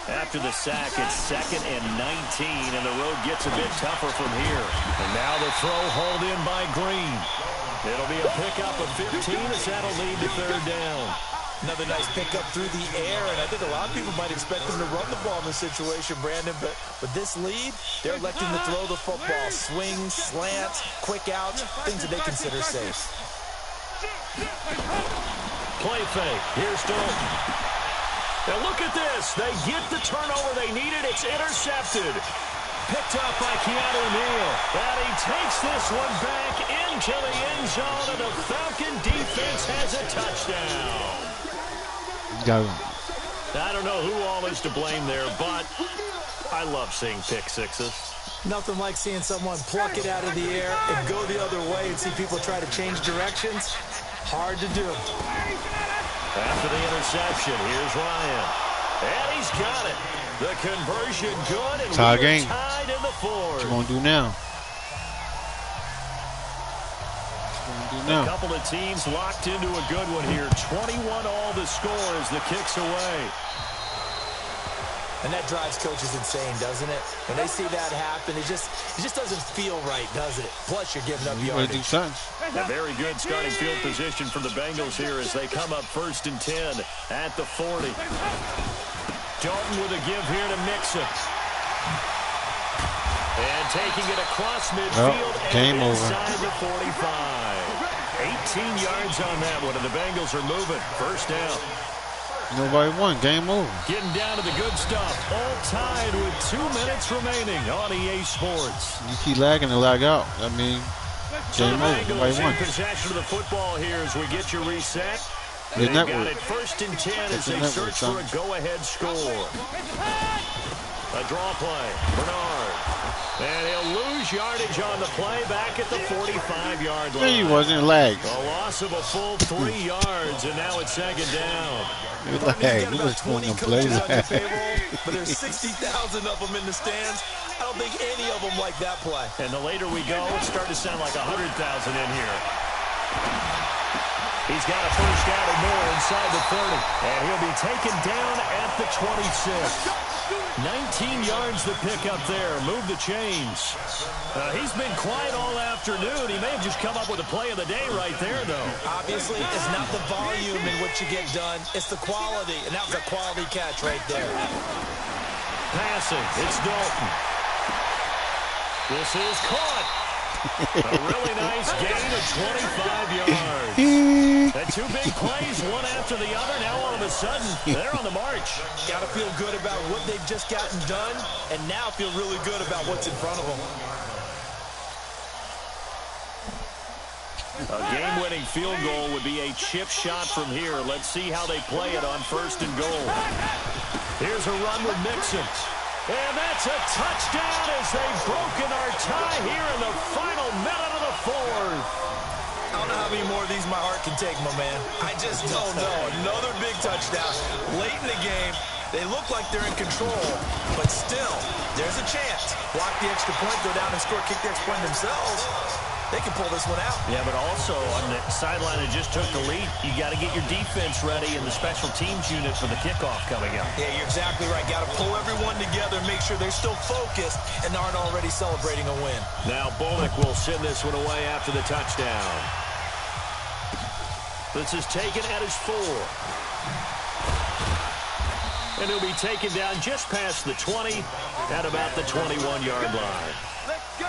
After the sack, it's 2nd and 19, and the road gets a bit tougher from here. And now the throw hauled in by Green. It'll be a pickup of 15 as that'll lead to 3rd down. Another nice pickup through the air, and I think a lot of people might expect them to run the ball in this situation, Brandon, but with this lead, they're electing to throw the football. Swings, slants, quick outs, things that they consider safe. Play fake. Here's Dalton. Now look at this. They get the turnover they needed. It's intercepted. Picked up by Keanu Neal. And he takes this one back into the end zone, and the Falcon defense has a touchdown. I don't know who all is to blame there, but I love seeing pick sixes. Nothing like seeing someone pluck it out of the air and go the other way and see people try to change directions. Hard to do. After the interception, here's Ryan. And he's got it. The conversion good, and we're tied in the 4th. What you going to do now? A couple of teams locked into a good one here. 21 all the score as the kick's away. And that drives coaches insane, doesn't it? When they see that happen, it just doesn't feel right, does it? Plus, you're giving up yardage. Do something. A very good starting field position for the Bengals here as they come up 1st and 10 at the 40. Dalton with a give here to Mixon. And taking it across midfield and inside the 45. 18 yards on that one, and the Bengals are moving. 1st down. Nobody won. Game over. Getting down to the good stuff. All tied with 2 minutes remaining on EA Sports. You keep lagging and lag out. I mean, game over. Nobody won. Possession of the football here as we get your reset. They got it 1st and 10 as they search for a go-ahead score. A draw play. Bernard. And he'll lose yardage on the play back at the 45-yard line. He wasn't lagged. A loss of a full 3 yards, and now it's 2nd down. He was lagged. He was going to play that. But there's 60,000 of them in the stands. I don't think any of them like that play. And the later we go, it's starting to sound like 100,000 in here. He's got a 1st down and more inside the 30. And he'll be taken down at the 26. 19 yards to pick up there. Move the chains. He's been quiet all afternoon. He may have just come up with a play of the day right there, though. Obviously, it's not the volume in which you get done. It's the quality, and that was a quality catch right there. Passing. It's Dalton. This is caught. A really nice gain of 25 yards. And 2 big plays, one after the other. Now all of a sudden, they're on the march. Got to feel good about what they've just gotten done, and now feel really good about what's in front of them. A game-winning field goal would be a chip shot from here. Let's see how they play it on 1st and goal. Here's a run with Mixon. And that's a touchdown as they've broken our tie here in the final minute of the fourth. I don't know how many more of these my heart can take, my man. I just don't know. Another big touchdown late in the game. They look like they're in control, but still, there's a chance. Block the extra point, go down and score, kick the extra point themselves. They can pull this one out. Yeah, but also on the sideline that just took the lead, you got to get your defense ready and the special teams unit for the kickoff coming up. Yeah, you're exactly right. Got to pull everyone together, make sure they're still focused and aren't already celebrating a win. Now Bullock will send this one away after the touchdown. This is taken at his 4. And he'll be taken down just past the 20 at about the 21-yard line. Let's go.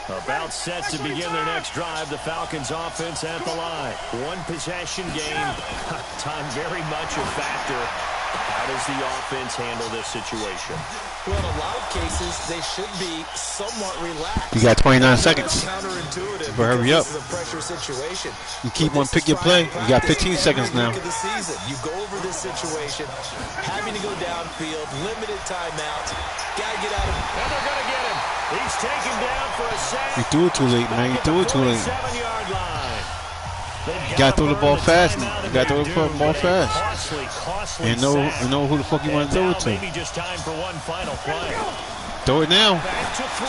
About set to begin their next drive, the Falcons offense at the line. One possession game. Time very much a factor. How does the offense handle this situation? Well, in a lot of cases, they should be somewhat relaxed. You got 29 seconds. Counterintuitive. But hurry up. This is a pressure situation. You keep on pick your play. You got 15 seconds now. Of the season. You go over this situation, having to go downfield, limited timeouts. Got to get out of it. And they're going to get him. He's taken down for a sack. You threw it too late, man. You threw it too late. 7-yard line. You got to throw the ball fast. You got to throw the ball fast. Costly And know who the fuck you want to throw it to. Maybe just time for one final play. Throw it now. Back to throw.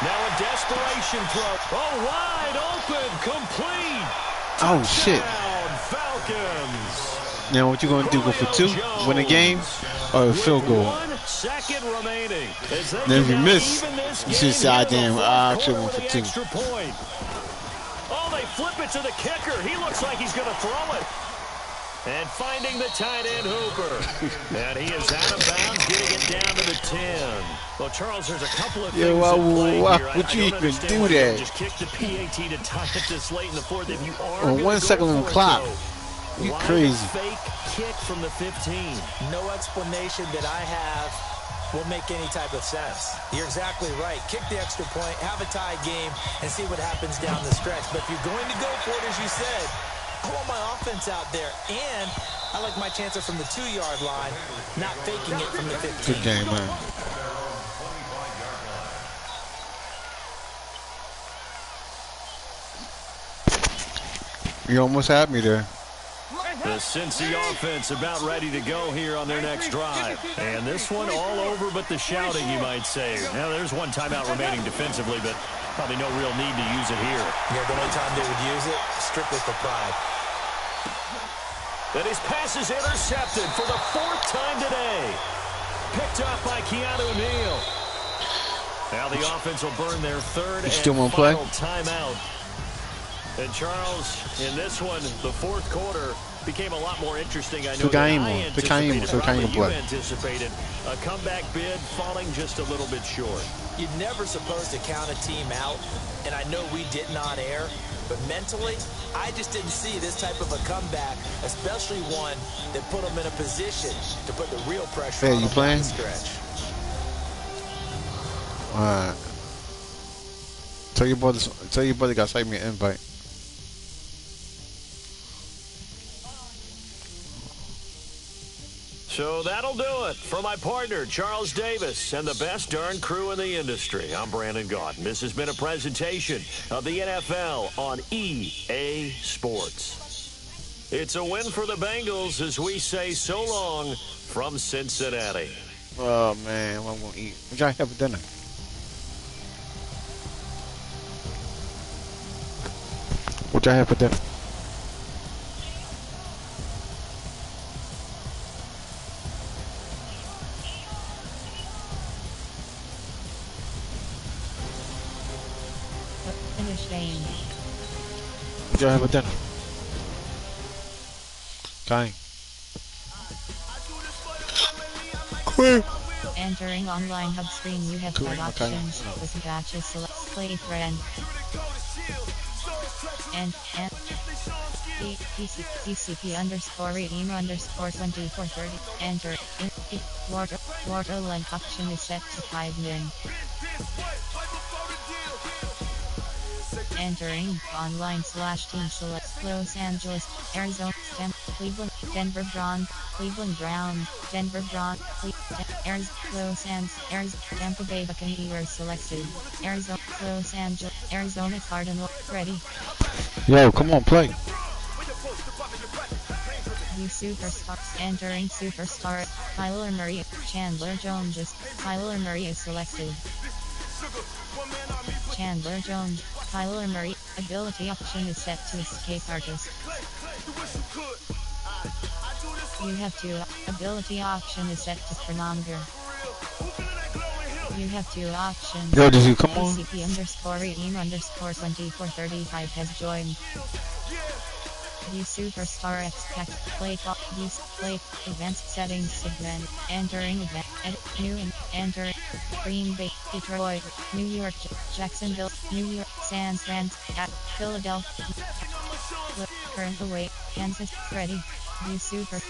Now a desperation throw. Oh, wide open. Complete. Oh, shit. Falcons. Now what you going to do? Go for 2? Win the game? Or a field goal? 1 second remaining. Then if you miss, you should say, I should have went for 2. Extra point. Oh, they flip it to the kicker. He looks like he's going to throw it. And finding the tight end Hooper. And he is out of bounds, getting it down to the 10. Well, Charles, there's a couple of things why would you even do that? Just kick the PAT to tie it this late in the fourth. If you are On 1 second on the clock. You crazy. Fake kick from the 15. No explanation that I have will make any type of sense. You're exactly right. Kick the extra point, have a tie game, and see what happens down the stretch. But if you're going to go for it, as you said, I want my offense out there, and I like my chances from the 2-yard line, not faking it from the 15. Good game, man. You almost had me there. The Cincy offense about ready to go here on their next drive. And this one all over but the shouting, you might say. Now, there's one timeout remaining defensively, but probably no real need to use it here. Yeah, the only time they would use it, strictly for pride. And his pass is intercepted for the 4th time today. Picked up by Keanu Neal. Now the offense will burn their 3rd and final timeout. And Charles, in this one, the 4th quarter became a lot more interesting. I know you anticipated a comeback bid falling just a little bit short. You're never supposed to count a team out, and I know we did not air, but mentally, I just didn't see this type of a comeback, especially one that put them in a position to put the real pressure on them down the stretch. All right. Tell your brother got to send me an invite. So that'll do it for my partner, Charles Davis, and the best darn crew in the industry. I'm Brandon Gaudin. This has been a presentation of the NFL on EA Sports. It's a win for the Bengals as we say so long from Cincinnati. Oh, man, what I'm going to eat? What y'all have for dinner? What y'all have for dinner? What y'all have for dinner? Kind. Entering online hub screen, you have 5 options with batches select play friend and TCP underscore redeem underscore 2430. Enter. Water length option is set to 5 min. Entering online/team select Los Angeles, Arizona, Cleveland, Denver Browns, Cleveland Browns, Denver Browns, Los Angeles, Tampa Bay Buccaneers selected, Arizona, Los Angeles, Arizona Cardinals, ready. Yo, come on, play. New superstar, entering superstar, Kyler Murray, Chandler Jones is, Kyler Murray is selected. Chandler Jones, Kyler Murray, ability option is set to escape artist. You have to, ability option is set to prolonger. You have two options. Yo, did you come on? CP_ream_2435 has joined. The Superstar Expect Play Advanced Settings segment. Entering event. New enter. Green Bay, Detroit, New York, Jacksonville, New York, San Francisco, Philadelphia. Current away. Kansas. Ready. The Super.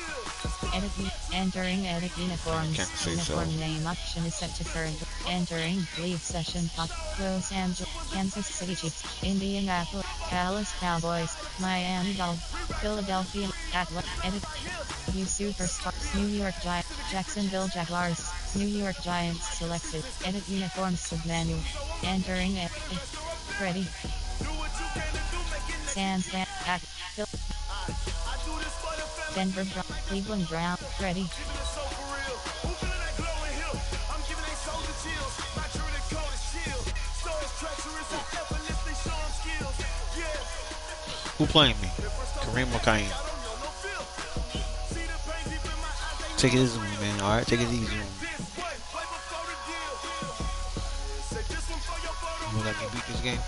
Entering edit uniforms. Uniform name option is set to current. Entering league session top. Los Angeles, Kansas City Chiefs, Indianapolis, Dallas Cowboys, Miami Dolphins, Philadelphia, Atlanta. Edit. The Superstar. New York Giants, Jacksonville Jaguars, New York Giants selected. Edit uniforms submenu. Entering edit. Ready. San Francisco. Denver Browns, Cleveland Browns, ready. Who playing me? Kareem or Kaim? Take it easy, man. All right, take it easy. You let me beat this game?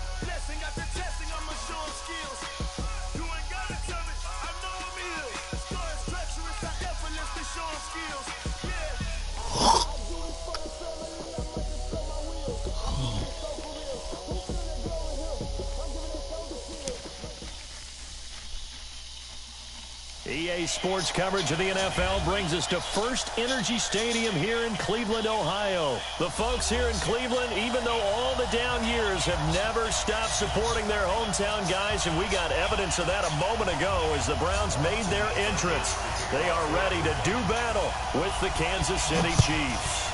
EA Sports coverage of the NFL brings us to First Energy Stadium here in Cleveland, Ohio. The folks here in Cleveland, even though all the down years, have never stopped supporting their hometown guys, and we got evidence of that a moment ago as the Browns made their entrance. They are ready to do battle with the Kansas City Chiefs.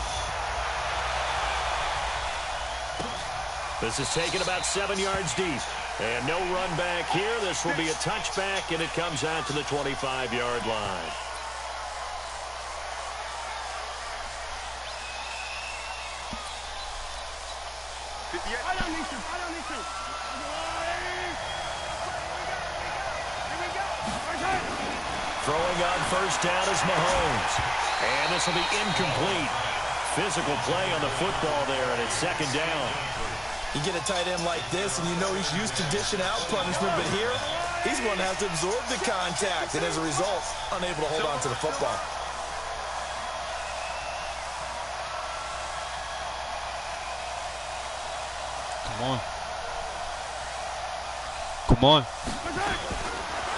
This is taken about 7 yards deep. And no run back here. This will be a touchback, and it comes out to the 25-yard line. Throwing on first down is Mahomes. And this will be incomplete. Physical play on the football there, and it's second down. You get a tight end like this, and you know he's used to dishing out punishment, but here, he's going to have to absorb the contact, and as a result, unable to hold on to the football. Come on. Come on.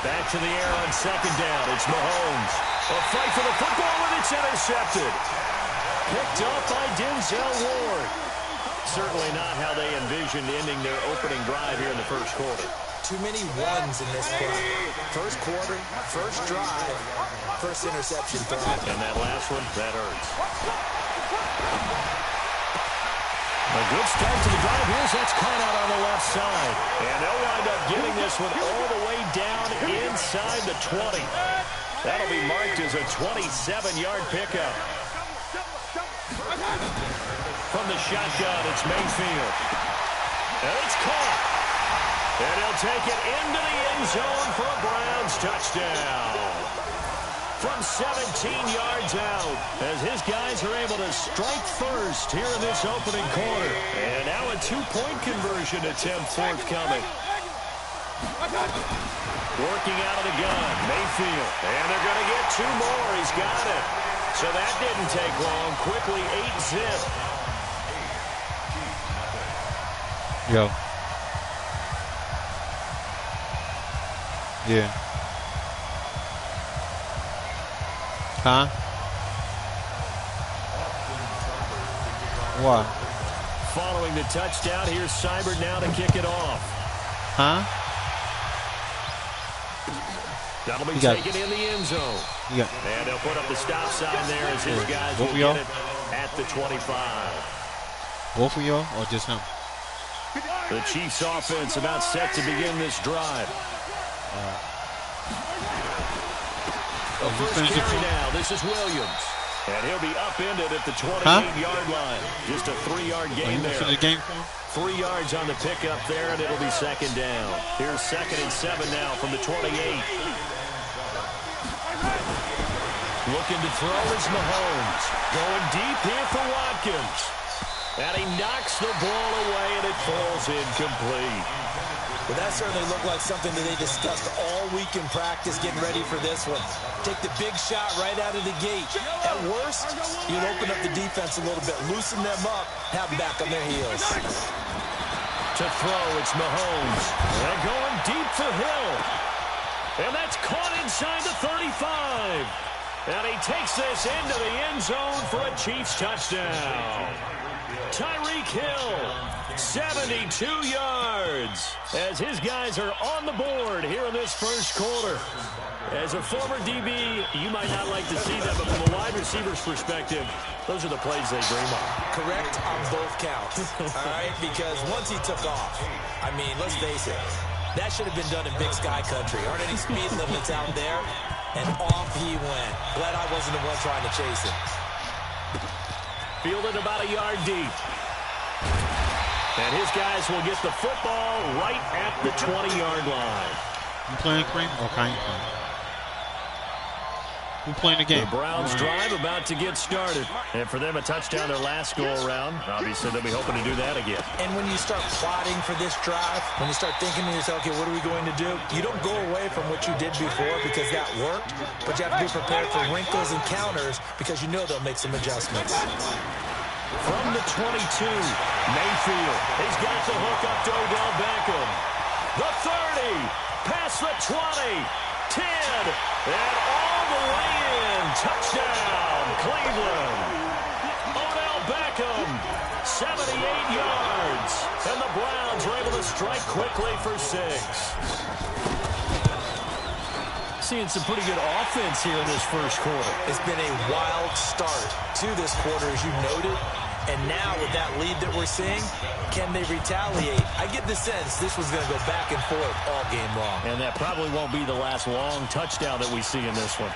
Back to the air on second down. It's Mahomes. A fight for the football, and it's intercepted. Picked up by Denzel Ward. Certainly not how they envisioned ending their opening drive here in the first quarter. Too many ones in this play. First quarter, first drive, first interception throw. And that last one, that hurts. A good start to the drive. Here's that's caught out on the left side. And they'll wind up getting this one all the way down inside the 20. That'll be marked as a 27-yard pickup. From the shotgun, it's Mayfield. And it's caught. And he'll take it into the end zone for a Browns touchdown. From 17 yards out, as his guys are able to strike first here in this opening quarter. And now a two-point conversion attempt forthcoming. Working out of the gun, Mayfield. And they're going to get two more. He's got it. So that didn't take long. Quickly 8-zip. Yo. Yeah. Huh? Why? Following the touchdown, here's Seibert now to kick it off. Huh? That'll be taken in the end zone. Yeah. And they'll put up the stop sign there as his guys will get it at the 25. Both of y'all or just him? The Chiefs offense about set to begin this drive. First carry now. This is Williams. And he'll be upended at the 28-yard line. Just a 3-yard gain there. The game 3 yards on the pickup there, and it'll be second down. Here's 2nd and 7 now from the 28. Looking to throw is Mahomes. Going deep here for Watkins. And he knocks the ball away, and it falls incomplete. Well, that certainly looked like something that they discussed all week in practice, getting ready for this one. Take the big shot right out of the gate. At worst, you'll open up the defense a little bit, loosen them up, have them back on their heels. To throw, it's Mahomes. And going deep for Hill. And that's caught inside the 35. And he takes this into the end zone for a Chiefs touchdown. Tyreek Hill, 72 yards, as his guys are on the board here in this first quarter. As a former DB, you might not like to see that, but from a wide receiver's perspective, those are the plays they dream of. Correct on both counts, all right? Because once he took off, I mean, let's face it, that should have been done in Big Sky Country. Aren't any speed limits out there? And off he went. Glad I wasn't the one trying to chase him. Fielded about a yard deep. And his guys will get the football right at the 20-yard line. You playing Cream? Okay. Who playing the game? The Browns drive about to get started. And for them, a touchdown their last go-around. Obviously, they'll be hoping to do that again. And when you start plotting for this drive, when you start thinking to yourself, okay, what are we going to do? You don't go away from what you did before because that worked, but you have to be prepared for wrinkles and counters because you know they'll make some adjustments. From the 22, Mayfield. He's got the hook up to Odell Beckham. The 30, past the 20, 10, and all the way in. Touchdown, Cleveland. Odell Beckham, 78 yards. And the Browns were able to strike quickly for 6. Seeing some pretty good offense here in this first quarter. It's been a wild start to this quarter, as you noted. And now with that lead that we're seeing, can they retaliate? I get the sense this was going to go back and forth all game long. And that probably won't be the last long touchdown that we see in this one.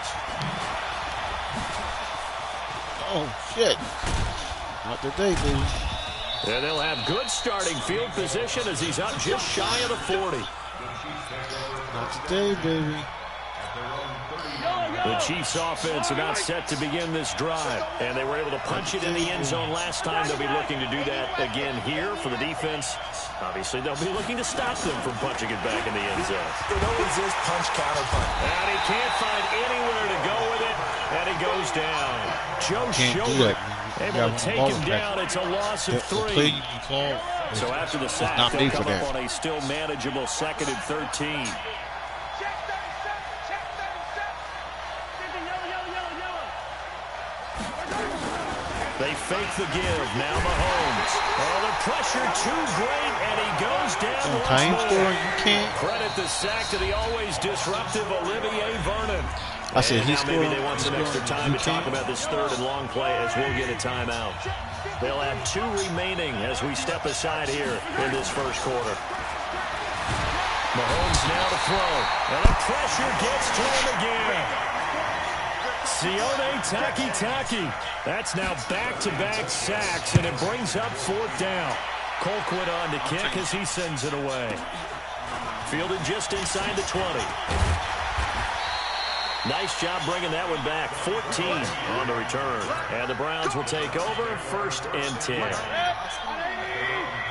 Oh, shit. Not today, baby. And they'll have good starting field position as he's up just shy of the 40. Not today, baby. The Chiefs offense about set to begin this drive. And they were able to punch it in the end zone last time. They'll be looking to do that again here for the defense. Obviously, they'll be looking to stop them from punching it back in the end zone. It always is punch, counter, punch. And he can't find anywhere to go with it. And he goes down. Joe Schobert able to take him down. It's a loss of 3. So after the sack, they'll come up on a still manageable 2nd and 13. They fake the give. Now Mahomes. Oh, the pressure too great, and he goes down once more. You can't. Credit the sack to the always disruptive Olivier Vernon. I said he's maybe they want some extra time to talk about this 3rd and long play as we'll get a timeout. They'll have 2 remaining as we step aside here in this first quarter. Mahomes now to throw. And the pressure gets to him again. Sione Takitaki. That's now back-to-back sacks, and it brings up 4th down. Colquitt on to kick as he sends it away. Fielded just inside the 20. Nice job bringing that one back. 14 on the return. And the Browns will take over 1st and 10.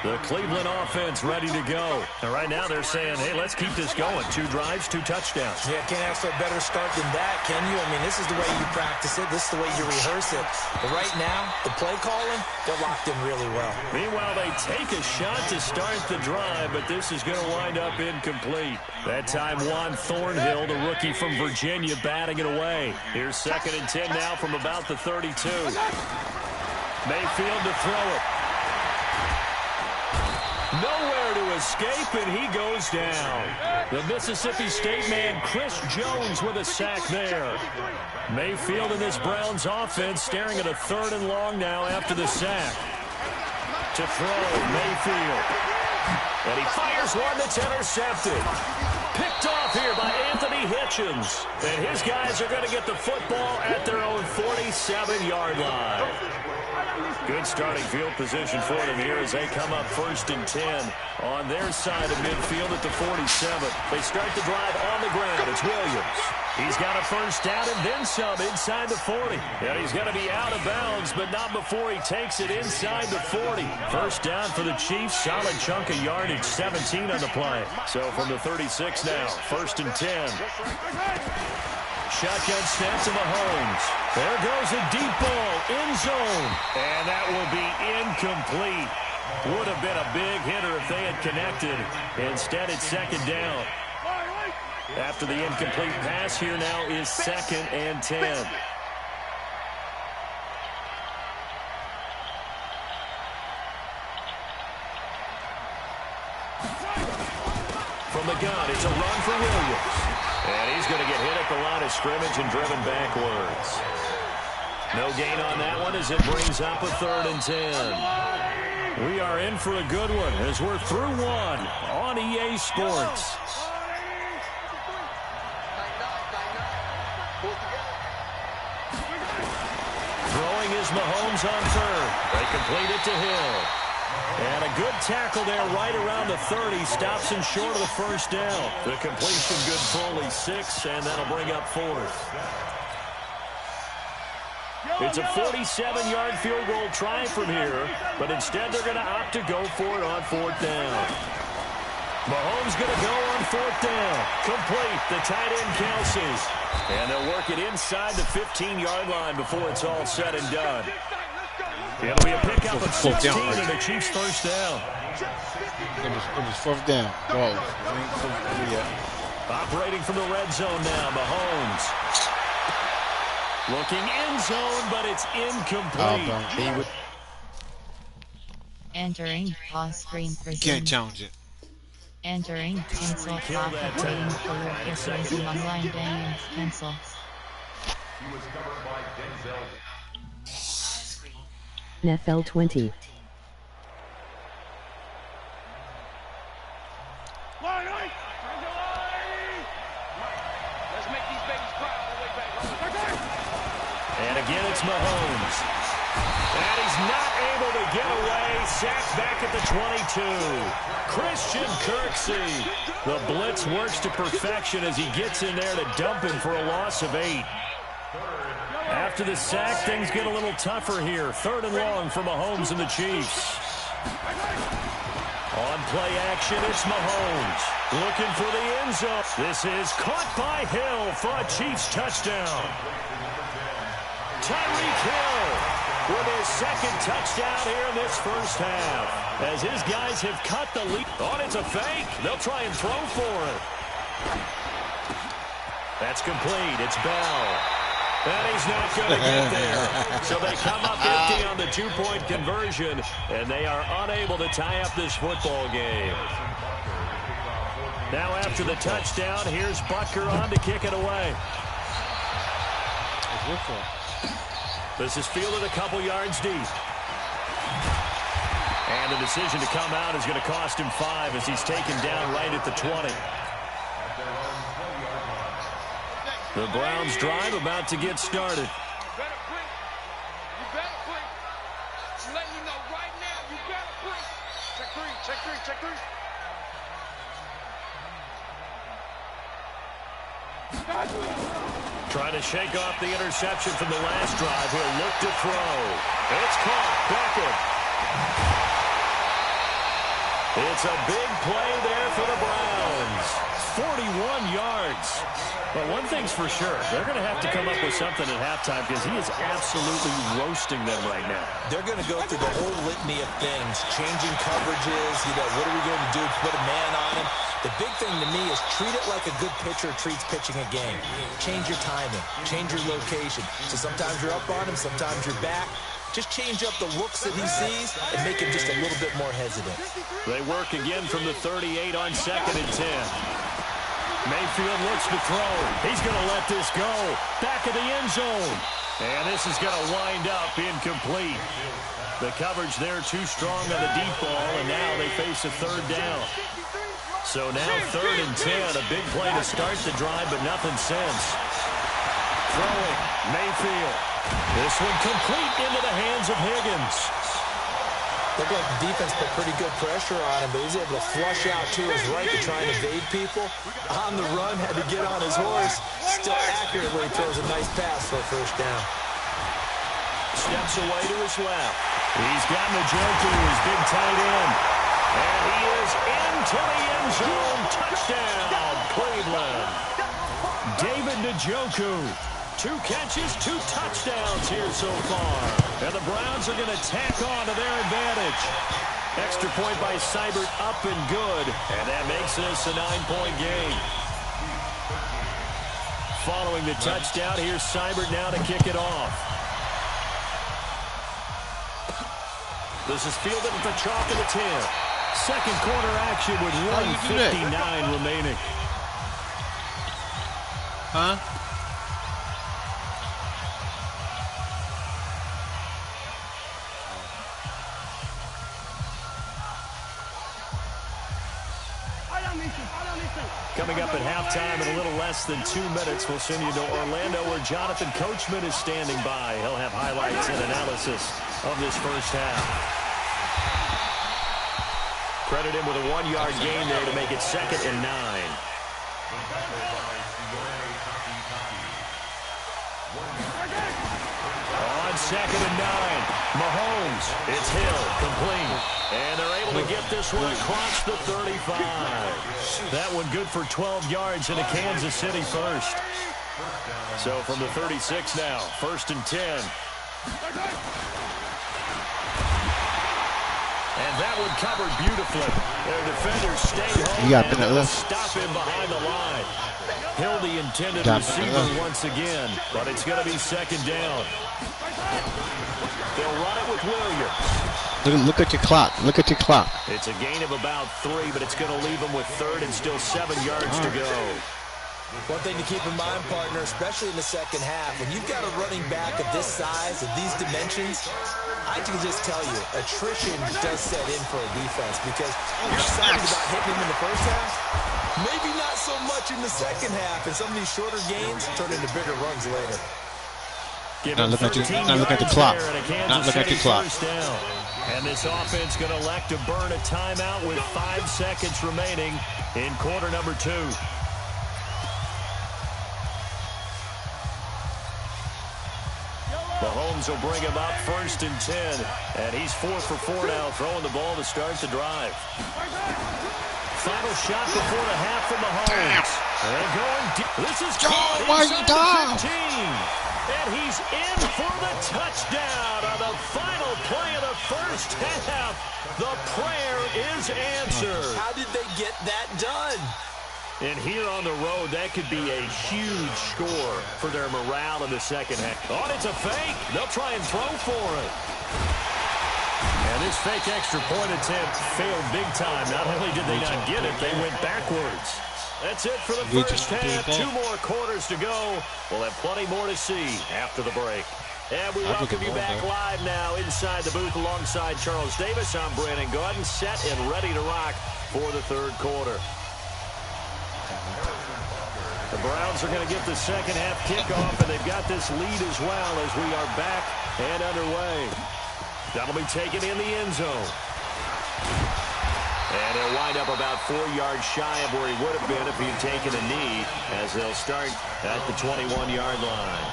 The Cleveland offense ready to go. And right now they're saying, hey, let's keep this going. 2 drives, 2 touchdowns. Yeah, can't ask for a better start than that, can you? I mean, this is the way you practice it. This is the way you rehearse it. But right now, the play calling, they're locked in really well. Meanwhile, they take a shot to start the drive, but this is going to wind up incomplete. That time, Juan Thornhill, the rookie from Virginia, batting it away. Here's 2nd and 10 now from about the 32. Mayfield to throw it. Nowhere to escape, and he goes down. The Mississippi State man, Chris Jones, with a sack there. Mayfield in this Browns offense staring at a 3rd and long now after the sack. To throw, Mayfield. And he fires one that's intercepted. Picked off here by Anthony Hitchens. And his guys are going to get the football at their own 47-yard line. Good starting field position for them here as they come up 1st and 10 on their side of midfield at the 47. They start the drive on the ground. It's Williams. He's got a 1st down and then some inside the 40. And he's going to be out of bounds, but not before he takes it inside the 40. 1st down for the Chiefs. Solid chunk of yardage, 17 on the play. So from the 36 now, 1st and 10. Shotgun snap to Mahomes. There goes a deep ball, end zone. And that will be incomplete. Would have been a big hitter if they had connected. Instead, it's 2nd down. After the incomplete pass, here now is 2nd and 10. From the gun, it's a run for Williams. And he's going to get hit at the line of scrimmage and driven backwards. No gain on that one as it brings up a 3rd and 10. We are in for a good one as we're through one on EA Sports. Throwing is Mahomes on 3rd. They complete it to Hill. And a good tackle there right around the 30. Stops him short of the 1st down. The completion good for only 6, and that'll bring up 4th. It's a 47-yard field goal try from here, but instead they're going to opt to go for it on 4th down. Mahomes going to go on 4th down. Complete. The tight end Kelsey. And they'll work it inside the 15-yard line before it's all said and done. It'll be a pickup of 16 and the Chiefs' 1st down. It was 4th down. Go. Operating from the red zone now, Mahomes. Looking end zone, but it's incomplete. Entering pause screen for Can't challenge it. Entering cancel operating for replacing online game cancel. NFL 20. And again, it's Mahomes. And he's not able to get away. Sacked back at the 22. Christian Kirksey. The blitz works to perfection as he gets in there to dump him for a loss of 8. After the sack, things get a little tougher here. 3rd and long for Mahomes and the Chiefs. On play action, it's Mahomes. Looking for the end zone. This is caught by Hill for a Chiefs touchdown. Tyreek Hill with his 2nd touchdown here in this 1st half. As his guys have cut the lead. Oh, it's a fake. They'll try and throw for it. That's complete. It's Bell. And he's not going to get there. So they come up empty on the 2-point conversion, and they are unable to tie up this football game. Now after the touchdown, here's Butker on to kick it away. This is fielded a couple yards deep. And the decision to come out is going to cost him 5 as he's taken down right at the 20. The Browns drive about to get started. You better blink. I'm letting you know right now, you better blink. Check 3, check 3, check 3. Trying to shake off the interception from the last drive. He'll look to throw. It's caught. Beckham. It's a big play there for the Browns. 41 yards. But one thing's for sure, they're going to have to come up with something at halftime because he is absolutely roasting them right now. They're going to go through the whole litany of things, changing coverages, what are we going to do to put a man on him? The big thing to me is treat it like a good pitcher treats pitching a game. Change your timing, change your location. So sometimes you're up on him, sometimes you're back. Just change up the looks that he sees and make him just a little bit more hesitant. They work again from the 38 on 2nd and 10. Mayfield looks to throw. He's going to let this go. Back of the end zone. And this is going to wind up incomplete. The coverage there too strong on the deep ball, and now they face a 3rd down. So now 3rd and 10, a big play to start the drive, but nothing since. Throwing, Mayfield. This one complete into the hands of Higgins. Looked like the defense put pretty good pressure on him, but he's able to flush out to his right to try and evade people. On the run, had to get on his horse. Still accurately throws a nice pass for a 1st down. Steps away to his left. He's got Njoku, his big tight end. And he is into the end zone. Touchdown, Cleveland. David Njoku. 2 catches, 2 touchdowns here so far. And the Browns are going to tack on to their advantage. Extra point by Seibert, up and good. And that makes this a 9-point game. Following the touchdown, here's Seibert now to kick it off. This is fielded at the chalk of the 10. 2nd quarter action with 1:59 remaining. Huh? Coming up at halftime in a little less than 2 minutes, we'll send you to Orlando where Jonathan Coachman is standing by. He'll have highlights and analysis of this first half. Credit him with a 1-yard gain there to make it 2nd and 9. On 2nd and 9, Mahomes, it's Hill, complete. And they're able to get this one across the 35. That one good for 12 yards into Kansas City first. So from the 36 now, 1st and 10. And that one covered beautifully. Their defenders stayed home and stop him behind the line. Hill the intended receiver once again, but it's going to be 2nd down. They'll run it with Williams. Look at your clock. Look at your clock. It's a gain of about 3, but it's going to leave them with 3rd and still 7 yards to go. One thing to keep in mind, partner, especially in the 2nd half, when you've got a running back of this size, of these dimensions, I can just tell you, attrition does set in for a defense because you're excited about hitting him in the 1st half. Maybe not so much in the 2nd half, and some of these shorter gains turn into bigger runs later. Not look at the clock. Not look at the clock. And this offense going to elect to burn a timeout with 5 seconds remaining in quarter number 2. Mahomes will bring him up 1st and 10. And he's 4 for 4 now, throwing the ball to start the drive. Final shot before the half from Mahomes. And going deep. This is caught inside the 15. And he's in for the touchdown on the final play of the first half. The prayer is answered. How did they get that done? And here on the road, that could be a huge score for their morale in the 2nd half. Oh, it's a fake. They'll try and throw for it. And this fake extra point attempt failed big time. Not only did they not get it, they went backwards. That's it for the first half. 2 more quarters to go. We'll have plenty more to see after the break. And we welcome you back live now inside the booth alongside Charles Davis. I'm Brandon Gordon, set and ready to rock for the 3rd quarter. The Browns are going to get the 2nd half kickoff, and they've got this lead as well as we are back and underway. That'll be taken in the end zone. And he'll wind up about 4 yards shy of where he would have been if he had taken a knee, as they'll start at the 21-yard line.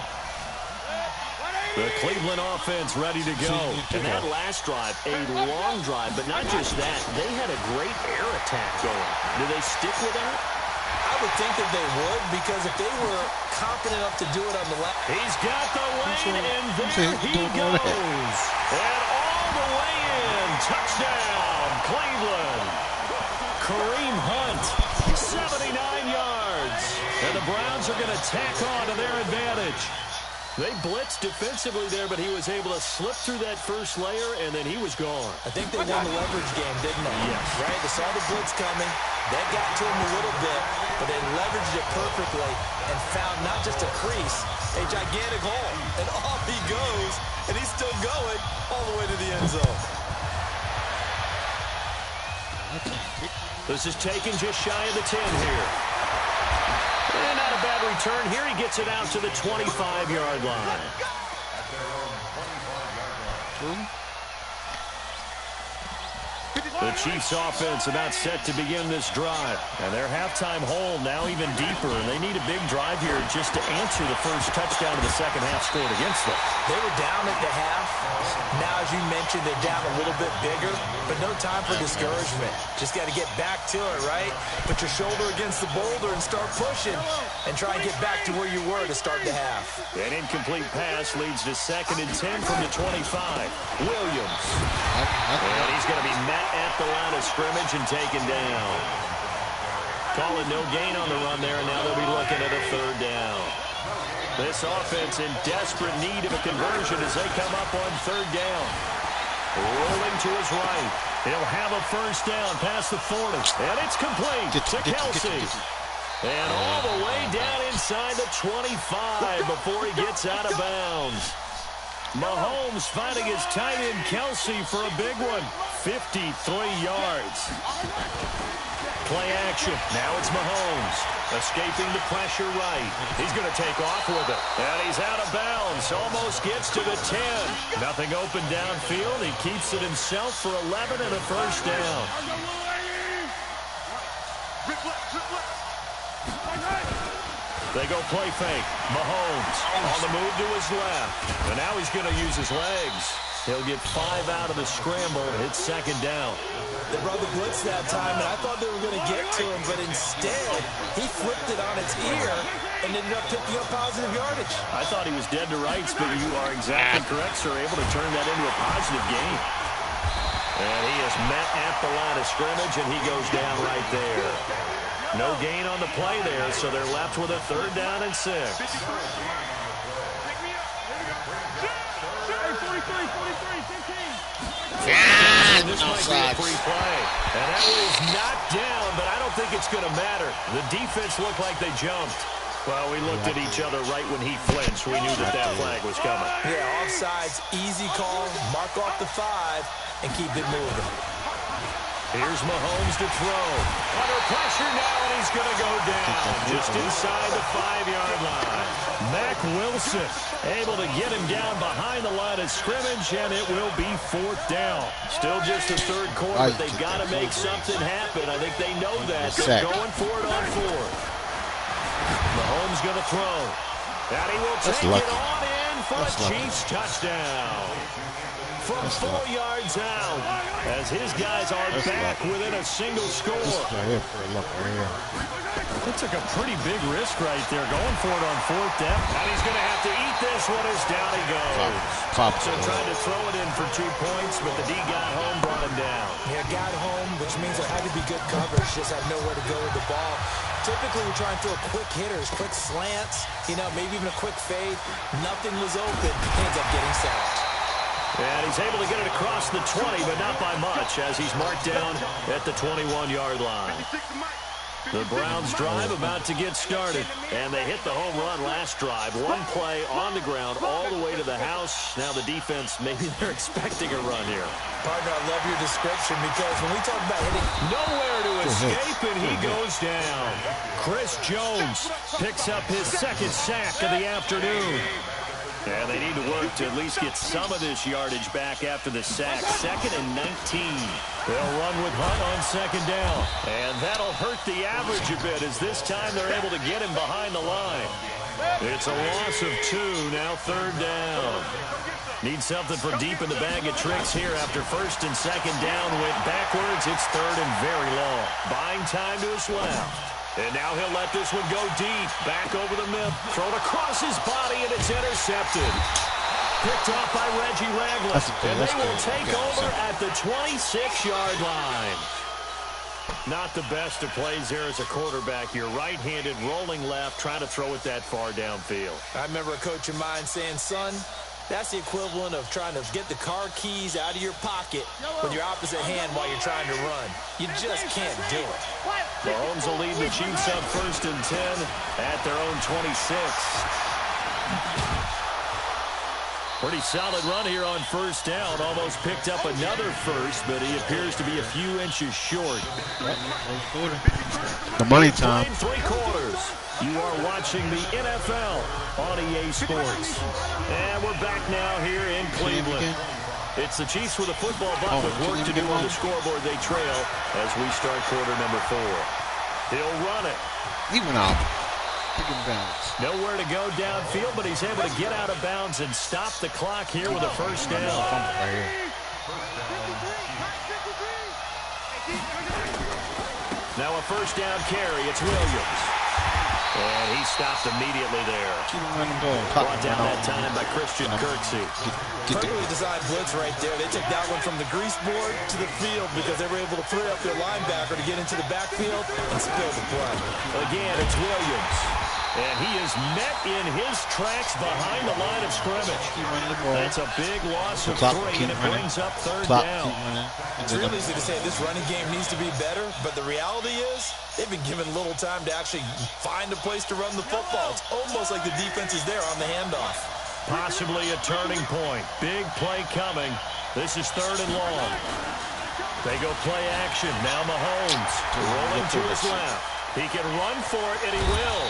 The Cleveland offense ready to go. And that last drive, a long drive, but not just that. They had a great air attack going. Do they stick with that? I would think that they would, because if they were confident enough to do it on the left. He's got the lane, and there he goes. And all the way in. Touchdown, Cleveland. Kareem Hunt, 79 yards. And the Browns are going to tack on to their advantage. They blitzed defensively there, but he was able to slip through that first layer, and then he was gone. I think they won the leverage game, didn't they? Yes. Right? They saw the blitz coming. That got to him a little bit, but they leveraged it perfectly and found not just a crease, a gigantic hole. And off he goes, and he's still going all the way to the end zone. This is taken just shy of the 10 here. And not a bad return here. He gets it out to the 25-yard line. The Chiefs offense about set to begin this drive. And their halftime hole now even deeper. And they need a big drive here just to answer the first touchdown of the second half scored against them. They were down at the half. Now, as you mentioned, they're down a little bit bigger, but no time for discouragement. Just got to get back to it, right? Put your shoulder against the boulder and start pushing and try and get back to where you were to start the half. An incomplete pass leads to 2nd and 10 from the 25. Williams. And he's going to be met at the line of scrimmage and taken down. Calling no gain on the run there, and now they'll be looking at a 3rd down. This offense in desperate need of a conversion as they come up on 3rd down. Rolling to his right. He'll have a 1st down past the 40. And it's complete to Kelsey. And all the way down inside the 25 before he gets out of bounds. Mahomes finding his tight end Kelsey for a big one. 53 yards. Play action. Now it's Mahomes. Escaping the pressure right. He's going to take off with it. And he's out of bounds. Almost gets to the 10. Nothing open downfield. He keeps it himself for 11 and a 1st down. They go play fake. Mahomes on the move to his left. And now he's going to use his legs. He'll get 5 out of the scramble. It's 2nd down. They brought the blitz that time, and I thought they were going to get to him, but instead, he flipped it on its ear and ended up picking up positive yardage. I thought he was dead to rights, but you are exactly correct, sir. Able to turn that into a positive gain. And he is met at the line of scrimmage, and he goes down right there. No gain on the play there, so they're left with a 3rd down and 6. This might be a free play. And that was knocked down, but I don't think it's going to matter. The defense looked like they jumped. Well, we looked at each other right when he flinched. We knew that that flag was coming. Yeah, offsides, easy call, mark off the 5, and keep it moving. Here's Mahomes to throw. Under pressure now, and he's going to go down just inside the 5-yard line. Mack Wilson able to get him down behind the line of scrimmage, and it will be 4th down. Still just the 3rd quarter, but they've got to make something happen. I think they know that. They're going for it on 4th. Mahomes going to throw. And he will take it on in for a Chiefs touchdown. From 4 yards out, as his guys are back within a single score. They took a pretty big risk right there, going for it on 4th down. And he's going to have to eat this one as down he goes. So trying to throw it in for 2 points, but the D got home, brought him down. Yeah, got home, which means there had to be good coverage, just had nowhere to go with the ball. Typically, we try and throw quick hitters, quick slants, maybe even a quick fade. Nothing was open. He ends up getting sacked. And he's able to get it across the 20, but not by much, as he's marked down at the 21-yard line. The Browns drive about to get started, and they hit the home run last drive. 1 play on the ground all the way to the house. Now the defense, maybe they're expecting a run here. Partner, I love your description, because when we talk about hitting, nowhere to escape, and he goes down. Chris Jones picks up his 2nd sack of the afternoon. And they need to work to at least get some of this yardage back after the sack. 2nd and 19. They'll run with Hunt on 2nd down. And that'll hurt the average a bit, as this time they're able to get him behind the line. It's a loss of 2, now 3rd down. Need something from deep in the bag of tricks here after 1st and 2nd down went backwards. It's 3rd and very long. Buying time to his left. And now he'll let this one go deep. Back over the middle. Thrown across his body, and it's intercepted. Picked off by Reggie Ragland. And they will take over at the 26-yard line. Not the best of plays there as a quarterback. You're right-handed, rolling left, trying to throw it that far downfield. I remember a coach of mine saying, son, that's the equivalent of trying to get the car keys out of your pocket with your opposite hand while you're trying to run. You just can't do it. Mahomes will lead the Chiefs up 1st and 10 at their own 26. Pretty solid run here on 1st down. Almost picked up another first, but he appears to be a few inches short. The money time. 3/4. You are watching the NFL on EA Sports. And we're back now here in Cleveland. It's the Chiefs with a football, but with work to do on the scoreboard. They trail as we start quarter number 4. He'll run it. He went out. Nowhere to go downfield, but he's able to get out of bounds and stop the clock here with a 1st down. Now a 1st down carry. It's Williams. And he stopped immediately there. Brought down that time by Christian Kirksey. Perfectly designed blitz right there. They took that one from the grease board to the field because they were able to free up their linebacker to get into the backfield and spill the blood. Again, it's Williams. And he is met in his tracks behind the line of scrimmage. That's a big loss of 3, and it brings up 3rd down. It's real easy to say this running game needs to be better, but the reality is they've been given little time to actually find a place to run the football. It's almost like the defense is there on the handoff. Possibly a turning point. Big play coming. This is 3rd and long. They go play action. Now Mahomes rolling to his left. He can run for it, and he will.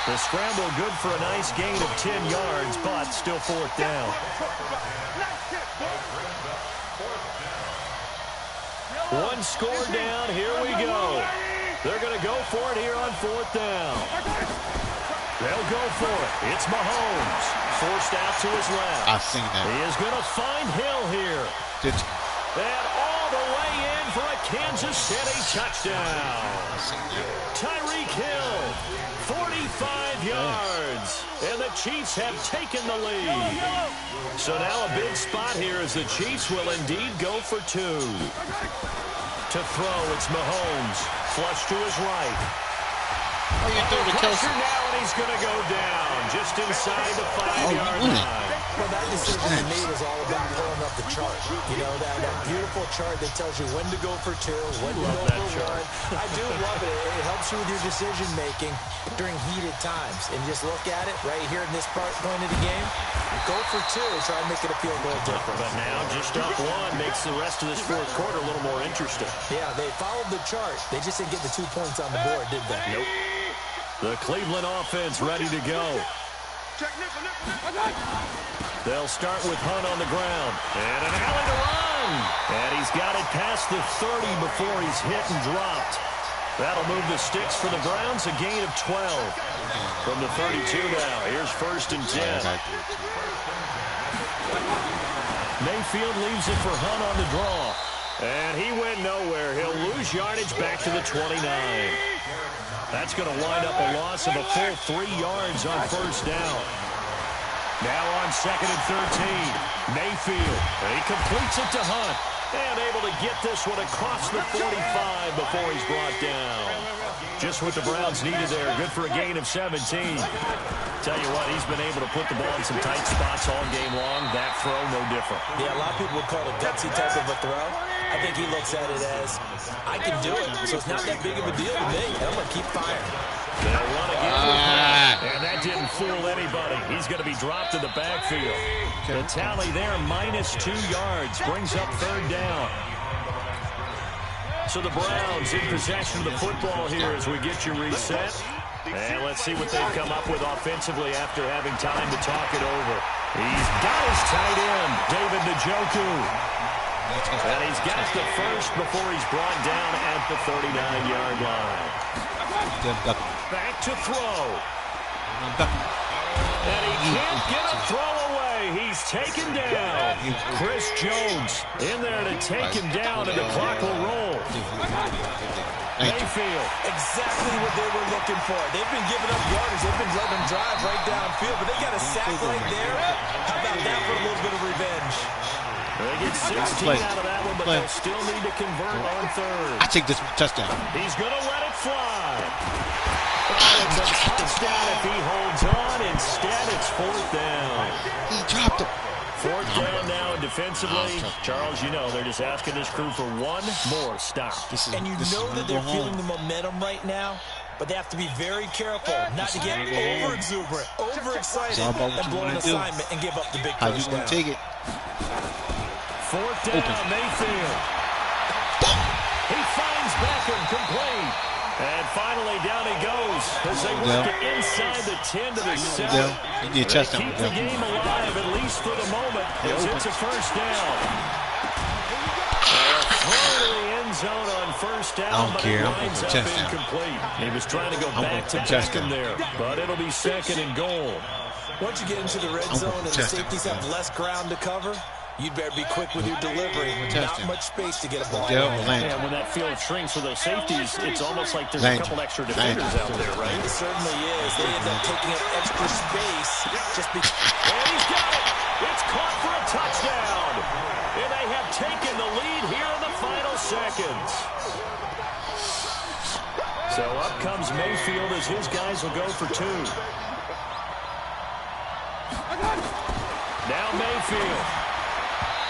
The scramble good for a nice gain of 10 yards, but still 4th down. One score down. Here we go. They're going to go for it here on 4th down. They'll go for it. It's Mahomes. Forced out to his left. I've seen that. He is going to find Hill here. And all the way in for a Kansas City touchdown. Tyreek Hill, 45 yards. And the Chiefs have taken the lead. So now a big spot here as the Chiefs will indeed go for 2. To throw, it's Mahomes. Flush to his right. Pressure now, and he's going to go down just inside the 5-yard line. Well, that decision to me was all about pulling up the chart. You know, that beautiful chart that tells you when to go for 2, when to go for 1. I do love it. It helps you with your decision-making during heated times. And just look at it right here in this point of the game. Go for 2, try and make it a field goal difference. But now just up 1 makes the rest of this 4th quarter a little more interesting. Yeah, they followed the chart. They just didn't get the 2 points on the board, did they? Nope. The Cleveland offense ready to go. They'll start with Hunt on the ground. And an alley to run. And he's got it past the 30 before he's hit and dropped. That'll move the sticks for the Browns, a gain of 12. From the 32 now. Here's 1st and 10. Mayfield leaves it for Hunt on the draw. And he went nowhere. He'll lose yardage back to the 29. That's going to wind up a loss of a full 3 yards on 1st down. Now on 2nd and 13. Mayfield. And he completes it to Hunt. And able to get this one across the 45 before he's brought down. Just what the Browns needed there. Good for a gain of 17. Tell you what, he's been able to put the ball in some tight spots all game long. That throw, no different. Yeah, a lot of people would call it a gutsy type of a throw. I think he looks at it as, I can do it, so it's not that big of a deal to me. I'm going to keep firing. They'll run again with that. And that didn't fool anybody. He's going to be dropped in the backfield. The tally there, -2 yards, brings up 3rd down. So the Browns in possession of the football here as we get you reset. And let's see what they've come up with offensively after having time to talk it over. He's got his tight end, David Njoku. And he's got the first before he's brought down at the 39-yard line. Back to throw. And he can't get a throw away. He's taken down. Chris Jones in there to take him down, and the clock will roll. Mayfield. Exactly what they were looking for. They've been giving up yardage. They've been letting them drive right downfield, but they got a sack right there. How about that for a little bit of revenge? They get 16 out of that one but play. they'll still need to convert on third. I take this touchdown. He's going to let it fly. It's a touchdown if he holds on. Instead, it's fourth down. He dropped it. Fourth down now, and defensively, Charles, you know, they're just asking this crew for one more stop. And you know that they're feeling the momentum right now, but they have to be very careful not to get over-exuberant, over-excited, and blow an assignment and give up the big How you first gonna down. take it? Fourth down, Mayfield. He finds Beckham complete. And finally, down he goes as they work it inside the 10 to the 7. You need a touchdown. Keep the game alive, at least for the moment, as it's a first down. Throw to the end zone on first down, I don't but care. it I'm going winds for up touchdown. incomplete. He was trying to go I'm back to going for touchdown. Beckham there, but it'll be second and goal. Once you get into the red zone and the safeties have less ground to cover, you'd better be quick with your delivery. Not much space to get a ball. And when that field shrinks for those safeties, it's almost like there's a couple extra defenders out there, right? It certainly is. They end up taking up extra space just because. And he's got it. It's caught for a touchdown. And they have taken the lead here in the final seconds. So up comes Mayfield as his guys will go for two. Now Mayfield.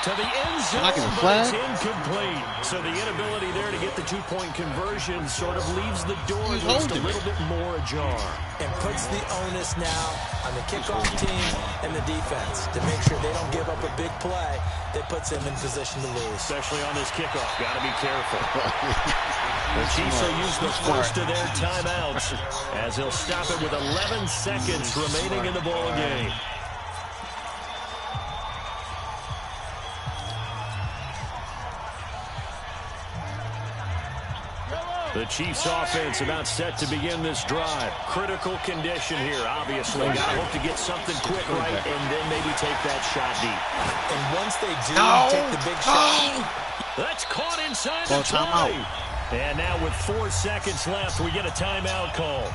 To the end zone, but it's incomplete. So the inability there to get the two-point conversion sort of leaves the door just a little bit more ajar. And puts the onus now on the kickoff team and the defense to make sure they don't give up a big play that puts them in position to lose. Especially on this kickoff. Got to be careful. The Chiefs will use the first of their timeouts as he'll stop it with 11 seconds remaining in the ball game. The Chiefs offense about set to begin this drive. Critical condition here, obviously. Got to hope to get something quick right and then maybe take that shot deep. And once they do take the big shot. That's caught inside the 20. And now with 4 seconds left, we get a timeout call.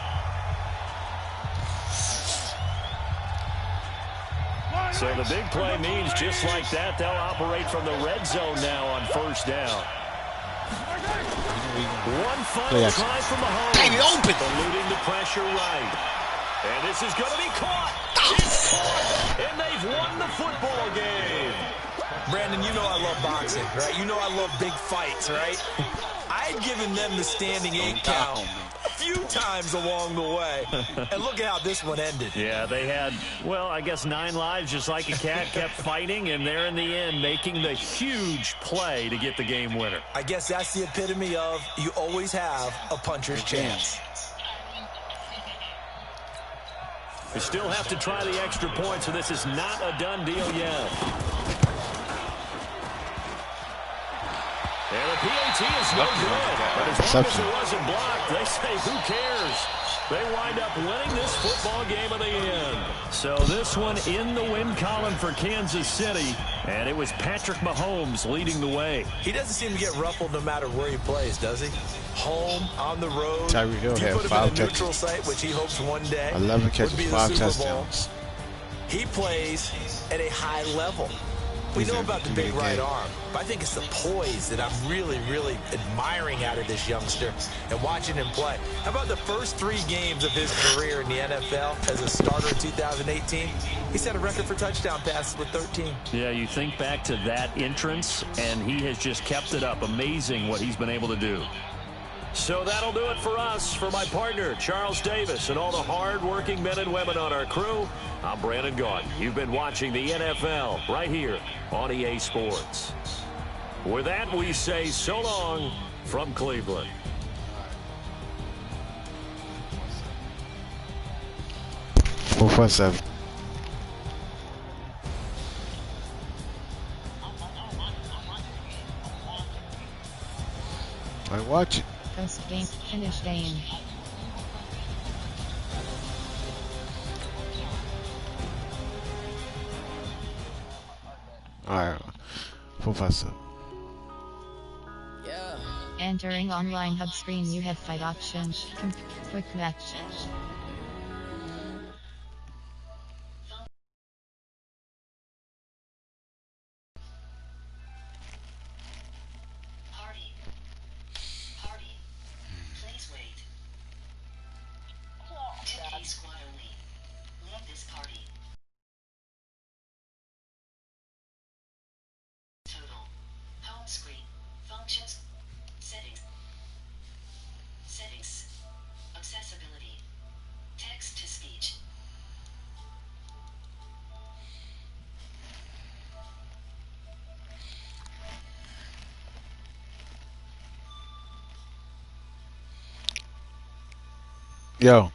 So the big play means just like that, they'll operate from the red zone now on first down. One final try from Mahomes. Eluding the pressure right. And this is going to be caught. It's caught. And they've won the football game. Brandon, you know I love boxing, right? You know I love big fights, right? I've given them the standing 8 count a few times along the way. And look at how this one ended. Yeah, they had, well, I guess 9 lives just like a cat, kept fighting, and they're in the end making the huge play to get the game winner. I guess that's the epitome of you always have a puncher's chance. We still have to try the extra point, so this is not a done deal yet. And the PAT is no good. But as long as it wasn't blocked, they say, who cares? They wind up winning this football game at the end. So this one in the win column for Kansas City. And it was Patrick Mahomes leading the way. He doesn't seem to get ruffled no matter where he plays, does he? Home, on the road. Tyreek Hill had 5 neutral site, which he hopes one day 11 catches, would be 5 the Super touchdowns. Bowl. He plays at a high level. We know about the big right arm, but I think it's the poise that I'm really, really admiring out of this youngster and watching him play. How about the first 3 games of his career in the NFL as a starter in 2018? He set a record for touchdown passes with 13. Yeah, you think back to that entrance, and he has just kept it up. Amazing what he's been able to do. So that'll do it for us. For my partner, Charles Davis, and all the hard-working men and women on our crew, I'm Brandon Gaudin. You've been watching the NFL right here on EA Sports. With that, we say so long from Cleveland. Four, 5, 7. I watch it. Post game, finish game. Alright. 4, 5, 7. Entering online hub screen, you have 5 options. Quick match. Functions. Settings. Settings. Accessibility. Text to speech. Yo.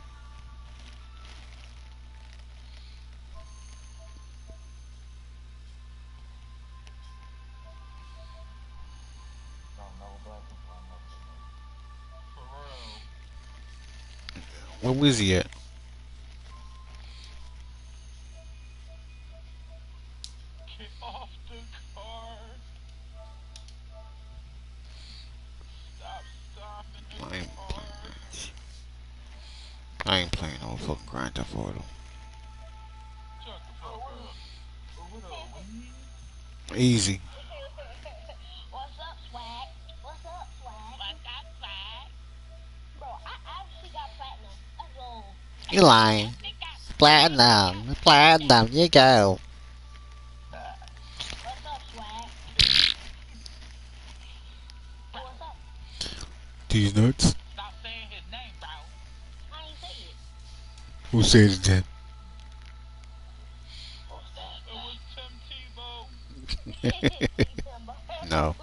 Where was he at? Get off the car. Stop stopping the car. I ain't playing no fucking Grand Theft Auto. Shut the fuck up. Easy. What's up, swag? What's up, swag? What's up, swag? Bro, I actually got platinum. Let's go. You lying. Platinum. Platinum. You go. What's up, swag? What's up? These nuts. Stop saying his name, bro. I ain't say it. Who says that? It was Tim Tebow. No.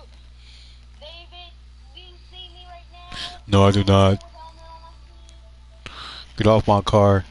David, do you see me right now? No, I do not. Get off my car.